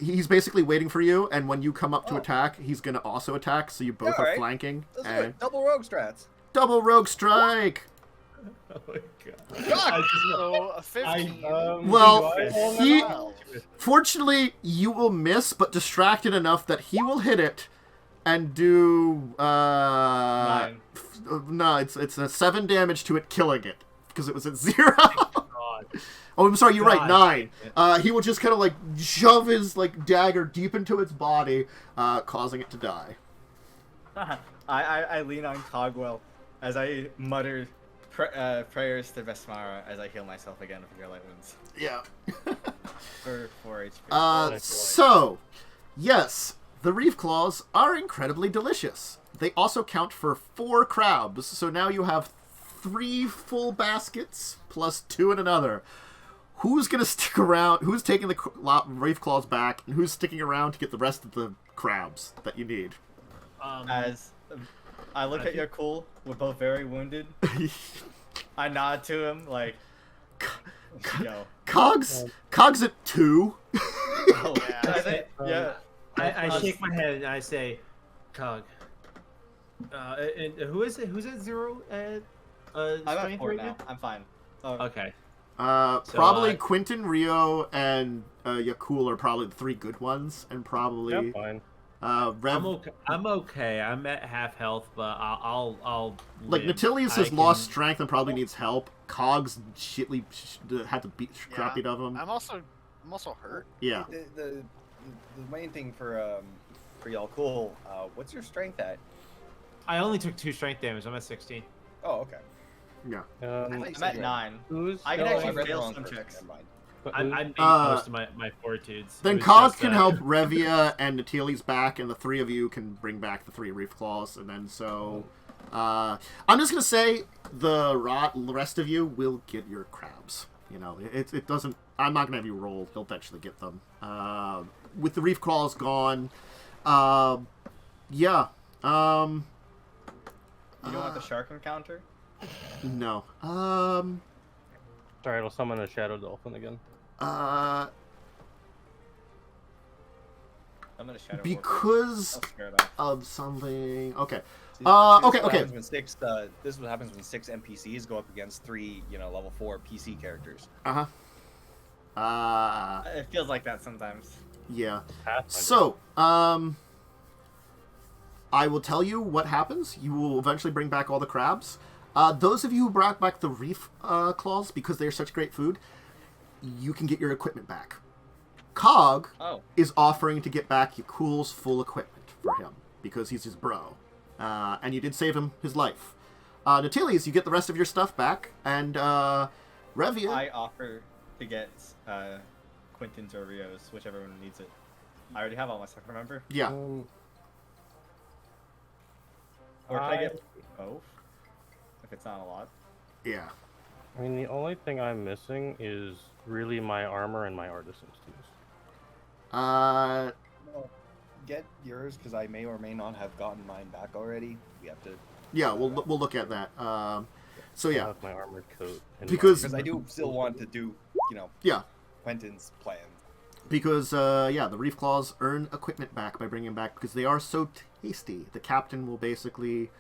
He's basically waiting for you, and when you come up to Oh. attack, he's gonna also attack. So you both are Alright. flanking. Let's do And it. Double rogue strats. double rogue strike. Oh my god. I just, So a 15. Well, do I roll he- that? 12. Fortunately, you will miss, but distracted enough that he will hit it and do 9. No, it's a 7 damage to it, killing it because it was at 0. God. Oh, I'm sorry, you're right, God. 9. He will just kind of like shove his like dagger deep into its body, causing it to die. I lean on Cogwell as I mutter prayers to Vesmara as I heal myself again for your light wounds. Yeah. For 4 HP. So, yes, the reef claws are incredibly delicious. They also count for 4 crabs, so now you have 3 full baskets plus 2 in another. Who's gonna stick around? Who's taking the reef claws back, and who's sticking around to get the rest of the crabs that you need? As I look at your cool, we're both very wounded. I nod to him like, yo. Cogs at 2. Oh, Yeah. I think, yeah. I shake my head and I say, Cog. And who is it? Who's at 0? I'm Strength at 4 rated? now. I'm fine. Oh, Okay. Probably Quentin, Rio, and Yakul are probably the 3 good ones, and probably Yeah, fine. Rev. I'm okay. I'm at half health, but I'll Like live. Natilius I has lost can- strength and probably needs help. Cogs shitly had to beat crap beat of him. I'm also hurt. Yeah. The main thing for y'all cool. What's your strength at? I only took 2 strength damage. I'm at 16. Oh, okay. Yeah. I'm at 9. Who's I can going- actually I read the fail wrong some person, checks. never mind. I made Uh, most of my fortitudes. Then It was Cog just can that- help Revia and Natilius back, and the 3 of you can bring back the 3 reef claws, and then so. I'm just gonna say the rest of you will get your crabs. You know, it doesn't. I'm not gonna have you roll. He'll eventually get them. With the reef claws gone, yeah. You don't want the shark encounter? No. Sorry, I'll summon a shadow dolphin again. I'm gonna shadow Because I'll scare it off. of something. Okay. See, Okay, this is what okay. happens when 6, this is what happens when 6 NPCs go up against 3, level 4 PC characters. It feels like that sometimes. Yeah. Pathfinder. So, I will tell you what happens. You will eventually bring back all the crabs. Those of you who brought back the reef claws, because they're such great food, you can get your equipment back. Cog Oh. is offering to get back Yakul's full equipment for him, because he's his bro. And you did save him his life. Natilius, you get the rest of your stuff back, and Revia... I offer to get Quentin's or Rio's, whichever one needs it. I already have all my stuff, remember? Yeah. Or can I get both? If it's not a lot. Yeah. I mean, the only thing I'm missing is really my armor and my artisan's tools. Well, get yours because I may or may not have gotten mine back already. We have to. Yeah, we'll look at that. So I yeah, have my armored coat. And Because- Because I do still want to do, yeah, Quentin's plan. because yeah, the reef claws earn equipment back by bringing them back because they are so tasty. The captain will basically,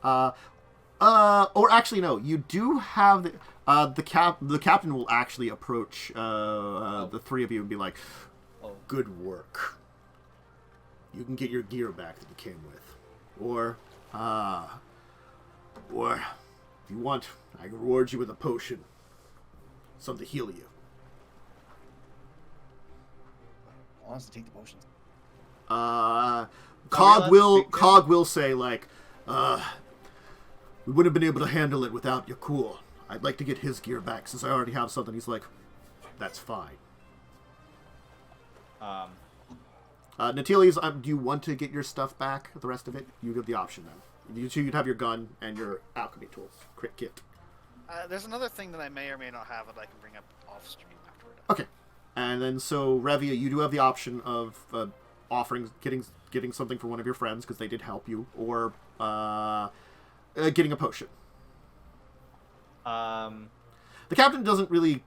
or actually no, you do have the captain will actually approach the three of you and be like, Oh. "Good work. You can get your gear back that you came with, or if you want, I can reward you with a potion, something to heal you." I want us to take the potions. Cog will say like, we wouldn't have been able to handle it without your cool. I'd like to get his gear back since I already have something. He's like, that's fine. Natilius, do you want to get your stuff back? The rest of it, you have the option then. You'd have your gun and your alchemy tools, crit kit. There's another thing that I may or may not have that I can bring up off stream afterward. Okay, and then so Revia, you do have the option of offering getting something for one of your friends because they did help you, or getting a potion. The captain doesn't really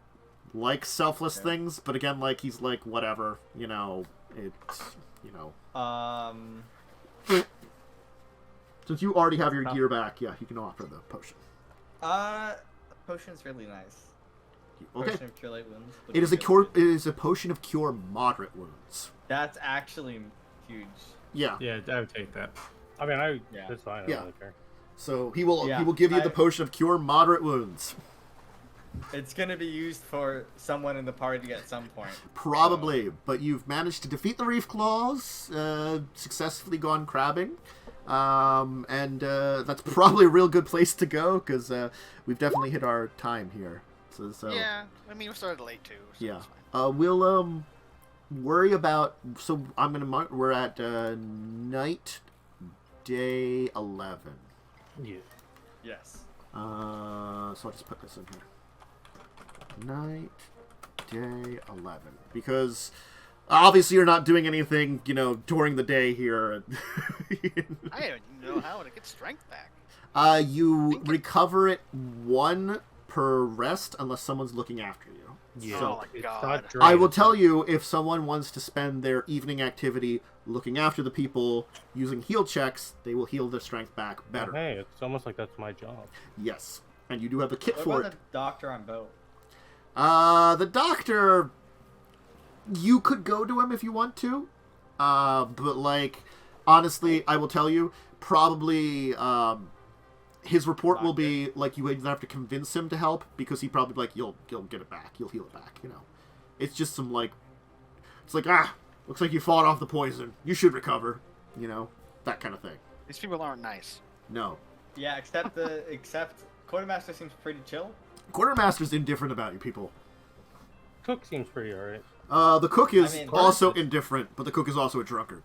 like selfless things, but again, like he's like whatever, it's since you already have your gear back, yeah, you can offer the potion. Potion's really nice. Okay. Potion of cure light wounds. It is a cure. It is a potion of cure moderate wounds. That's actually huge. Yeah. Yeah, I would take that. I mean, Yeah. that's fine. I Yeah. don't really care. So he will Yeah, give you the potion of cure moderate wounds. It's gonna be used for someone in the party at some point. Probably, but you've managed to defeat the reef claws, successfully gone crabbing, and that's probably a real good place to go because we've definitely hit our time here. So Yeah, I mean we started late too. So yeah. it's fine. We'll worry about. So we're at night day 11. Yeah. Yes. So I'll just put this in here. Night, day 11. Because obviously you're not doing anything, during the day here. I don't know how to get strength back. You recover it 1 per rest unless someone's looking after you. Yeah. So, Oh my it's God. not I will drained. tell you, if someone wants to spend their evening activity looking after the people using heal checks, they will heal their strength back better. Hey, it's almost like that's my job. Yes. And you do have a kit What for about it. the doctor on boat? The doctor, you could go to him if you want to. But honestly, I will tell you, probably, his report will be, you would have to convince him to help, because he probably, you'll get it back. You'll heal it back, It's just some, it's looks like you fought off the poison. You should recover, that kind of thing. These people aren't nice. No. Yeah, except Quartermaster seems pretty chill. Quartermaster's indifferent about you people. Cook seems pretty alright. The cook is I mean, also indifferent, but the cook is also a drunkard.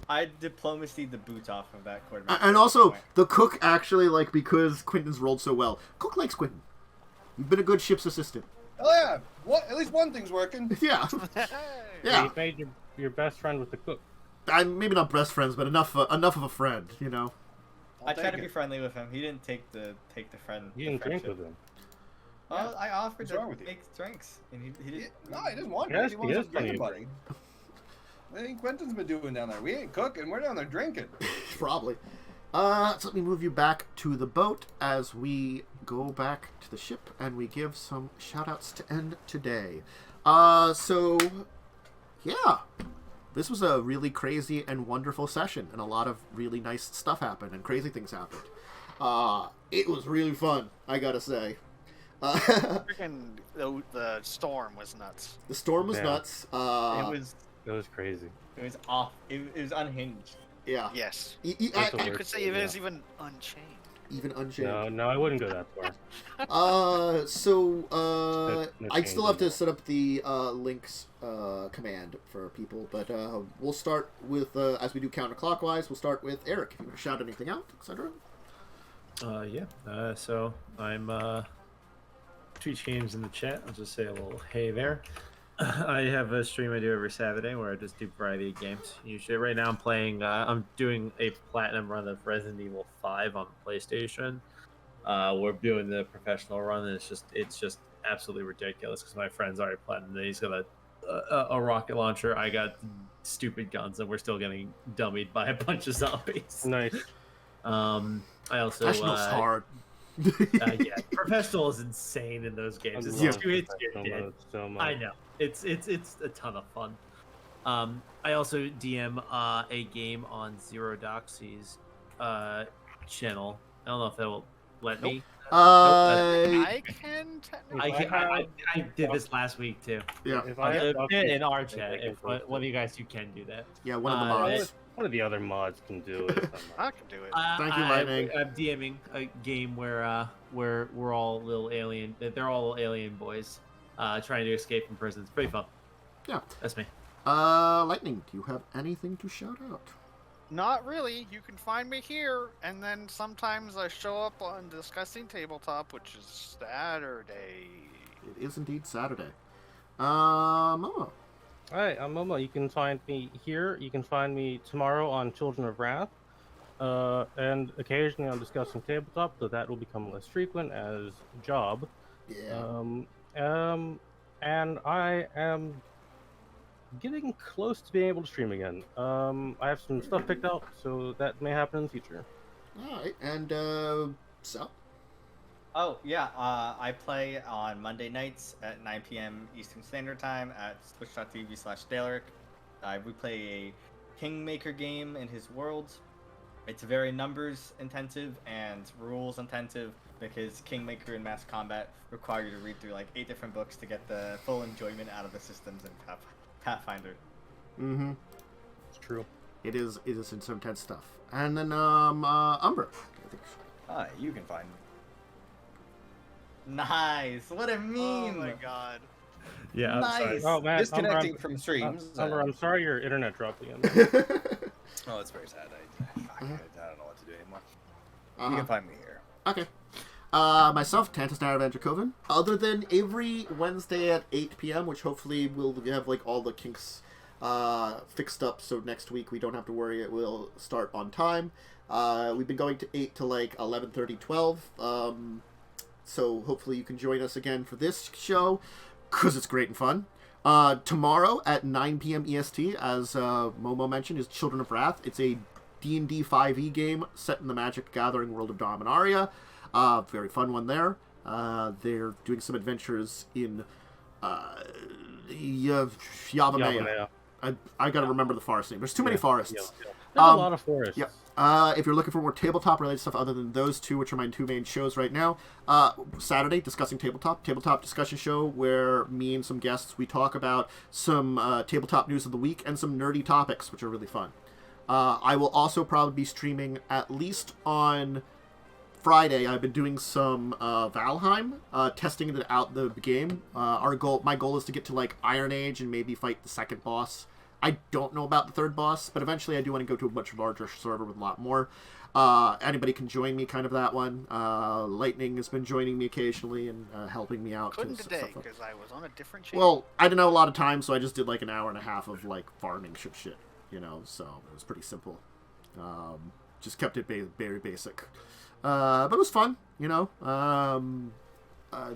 I diplomacied the boots off of that Quartermaster. And at also, this point. the cook actually, because Quentin's rolled so well, cook likes Quentin. You've been a good ship's assistant. Oh yeah, at least one thing's working. Yeah. Hey! Yeah. You made your best friend with the cook. Maybe not best friends, but enough of a friend, I tried to be friendly with him. He didn't take the friend. You didn't drink friendship. with him. Well, I offered What's to wrong with you? make drinks, and he Yeah, didn't. no, he doesn't want Yes, it. He wants he to is drink, funny. buddy. What think Quentin's been doing down there? We ain't cooking. We're down there drinking. Probably. So let me move you back to the boat as we go back to the ship and we give some shout-outs to end today. So, yeah. This was a really crazy and wonderful session, and a lot of really nice stuff happened, and crazy things happened. It was really fun, I gotta say. Freaking the storm was nuts. The storm was Yeah. nuts. It was crazy. It was off. It was unhinged. Yeah. Yes. I That's a You word could for say it, it yeah. was even unchained. even unchained. No, I wouldn't go that far. I still have to set up the links command for people, but we'll start with as we do counterclockwise. We'll start with Eric. If you want to shout anything out, etc. So I'm Twitch Games in the chat. I'll just say a little hey there. I have a stream I do every Saturday where I just do a variety of games. Usually, right now I'm playing. I'm doing a platinum run of Resident Evil 5 on the PlayStation. We're doing the professional run, and it's just absolutely ridiculous because my friend's already platinum. He's got a rocket launcher. I got stupid guns, and we're still getting dummied by a bunch of zombies. Nice. I also Professional's hard. yeah, professional is insane in those games. It's Yeah. 2 hits, you're dead. So much. I know. It's a ton of fun. I also DM a game on Zero Doxy's channel. I don't know if that will let me. I can technically. I did this last week too. Yeah, If I had In our Doxy, chat, I can if post one of it. you guys, you can do that. yeah, one of the Uh, mods. One of the other mods can do it. I can do it. Thank you, Lightning. I'm DMing a game where we're all little alien. They're all alien boys, trying to escape from prison. It's pretty fun. Yeah. That's me. Lightning, do you have anything to shout out? Not really. You can find me here, and then sometimes I show up on Discussing Tabletop, which is Saturday. It is indeed Saturday. Momo. Hi, I'm Momo. You can find me here. You can find me tomorrow on Children of Wrath. And occasionally on Discussing Tabletop, though that will become less frequent as job. Yeah. And I am getting close to being able to stream again. I have some stuff picked out, so that may happen in the future. All right, and so. Oh, yeah, I play on Monday nights at 9 p.m. Eastern Standard Time at twitch.tv/Daleric. We play a Kingmaker game in his world. It's very numbers intensive and rules intensive because Kingmaker and Mass Combat require you to read through like 8 different books to get the full enjoyment out of the systems in Pathfinder. Mm-hmm. It's true. It is some intense stuff. And then Umbra. You can find me. Nice! What a meme! Oh my god. Yeah, I'm sorry. Nice! Oh man, Disconnecting from streams. I'm sorry your internet dropped again. Oh, it's very sad. I don't know what to do anymore. You Uh-huh. can find me here. Okay. Myself, Tantus Naravan Dracovin. Other than every Wednesday at 8 p.m., which hopefully we'll have like all the kinks fixed up, so next week we don't have to worry, it will start on time. We've been going to 8 to like 11:30, 12. So hopefully you can join us again for this show, because it's great and fun. Tomorrow at 9 p.m. EST, as Momo mentioned, is Children of Wrath. It's a D&D 5e game set in the Magic Gathering world of Dominaria. Very fun one there. They're doing some adventures in Yavamea. I gotta remember the forest name. There's too many forests. There's a lot of forests. Yeah. If you're looking for more tabletop-related stuff other than those two, which are my two main shows right now, Saturday, Discussing Tabletop discussion show where me and some guests, we talk about some tabletop news of the week and some nerdy topics, which are really fun. I will also probably be streaming at least on Friday. I've been doing some Valheim, testing out the game. My goal is to get to like Iron Age and maybe fight the second boss. I don't know about the third boss, but eventually I do want to go to a much larger server with a lot more. Anybody can join me, kind of that one. Lightning has been joining me occasionally and helping me out. Couldn't to today stuff like- because I was on a different channel. Well, I didn't have a lot of time, so I just did like an hour and a half of like farming shit, so it was pretty simple. Just kept it very basic. But it was fun,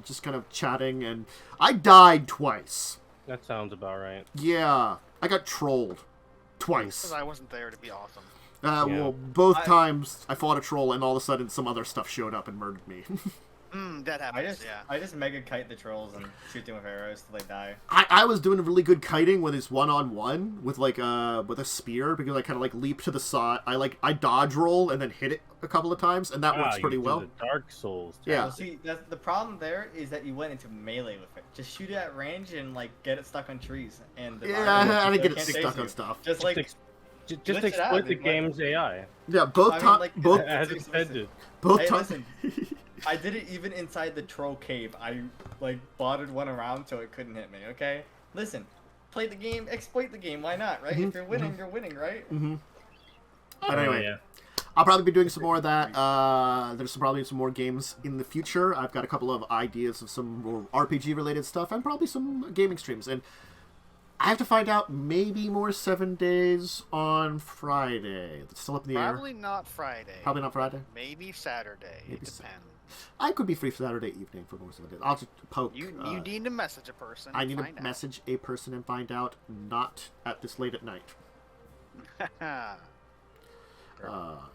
just kind of chatting, and I died twice. That sounds about right. Yeah, I got trolled twice. Because I wasn't there to be awesome. Well, both times I fought a troll, and all of a sudden some other stuff showed up and murdered me. That happens, yeah. I just mega kite the trolls and shoot them with arrows till they die. I was doing really good kiting when it's one-on-one with like with a spear, because I kind of like leap to the side. I dodge roll and then hit it a couple of times, and that works pretty you do well. the Dark Souls. Yeah. Well, see, the problem there is that you went into melee with it. Just shoot it at range and like get it stuck on trees. And the Yeah, I didn't get it can't stuck chase on you. stuff. Just like Just Glitch it out, exploit the dude, what? game's AI Yeah, both I mean, time, like, both, as Listen, intended. both Hey, time. listen. I did it even inside the troll cave. I like botted one around so it couldn't hit me. Okay, listen, play the game, exploit the game. Why not, right? Mhm, If you're winning, you're winning, right? Mm-hmm. Oh, But anyway, yeah. I'll probably be doing some more of that. There's probably some more games in the future. I've got a couple of ideas of some more RPG-related stuff and probably some gaming streams. And I have to find out maybe more 7 days on Friday. It's still up in the air. Probably not Friday. Probably not Friday. Maybe Saturday. Maybe It Saturday. depends. I could be free Saturday evening for most of it. I'll just poke. You need to message a person. I and need find to message a person and find out, not at this late at night. out.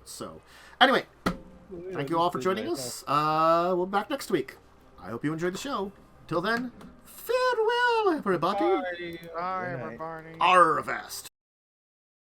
So, anyway, thank you all for joining us. We'll be back next week. I hope you enjoyed the show. Till then, farewell, everybody. Bye, Good night. everybody. Arvast.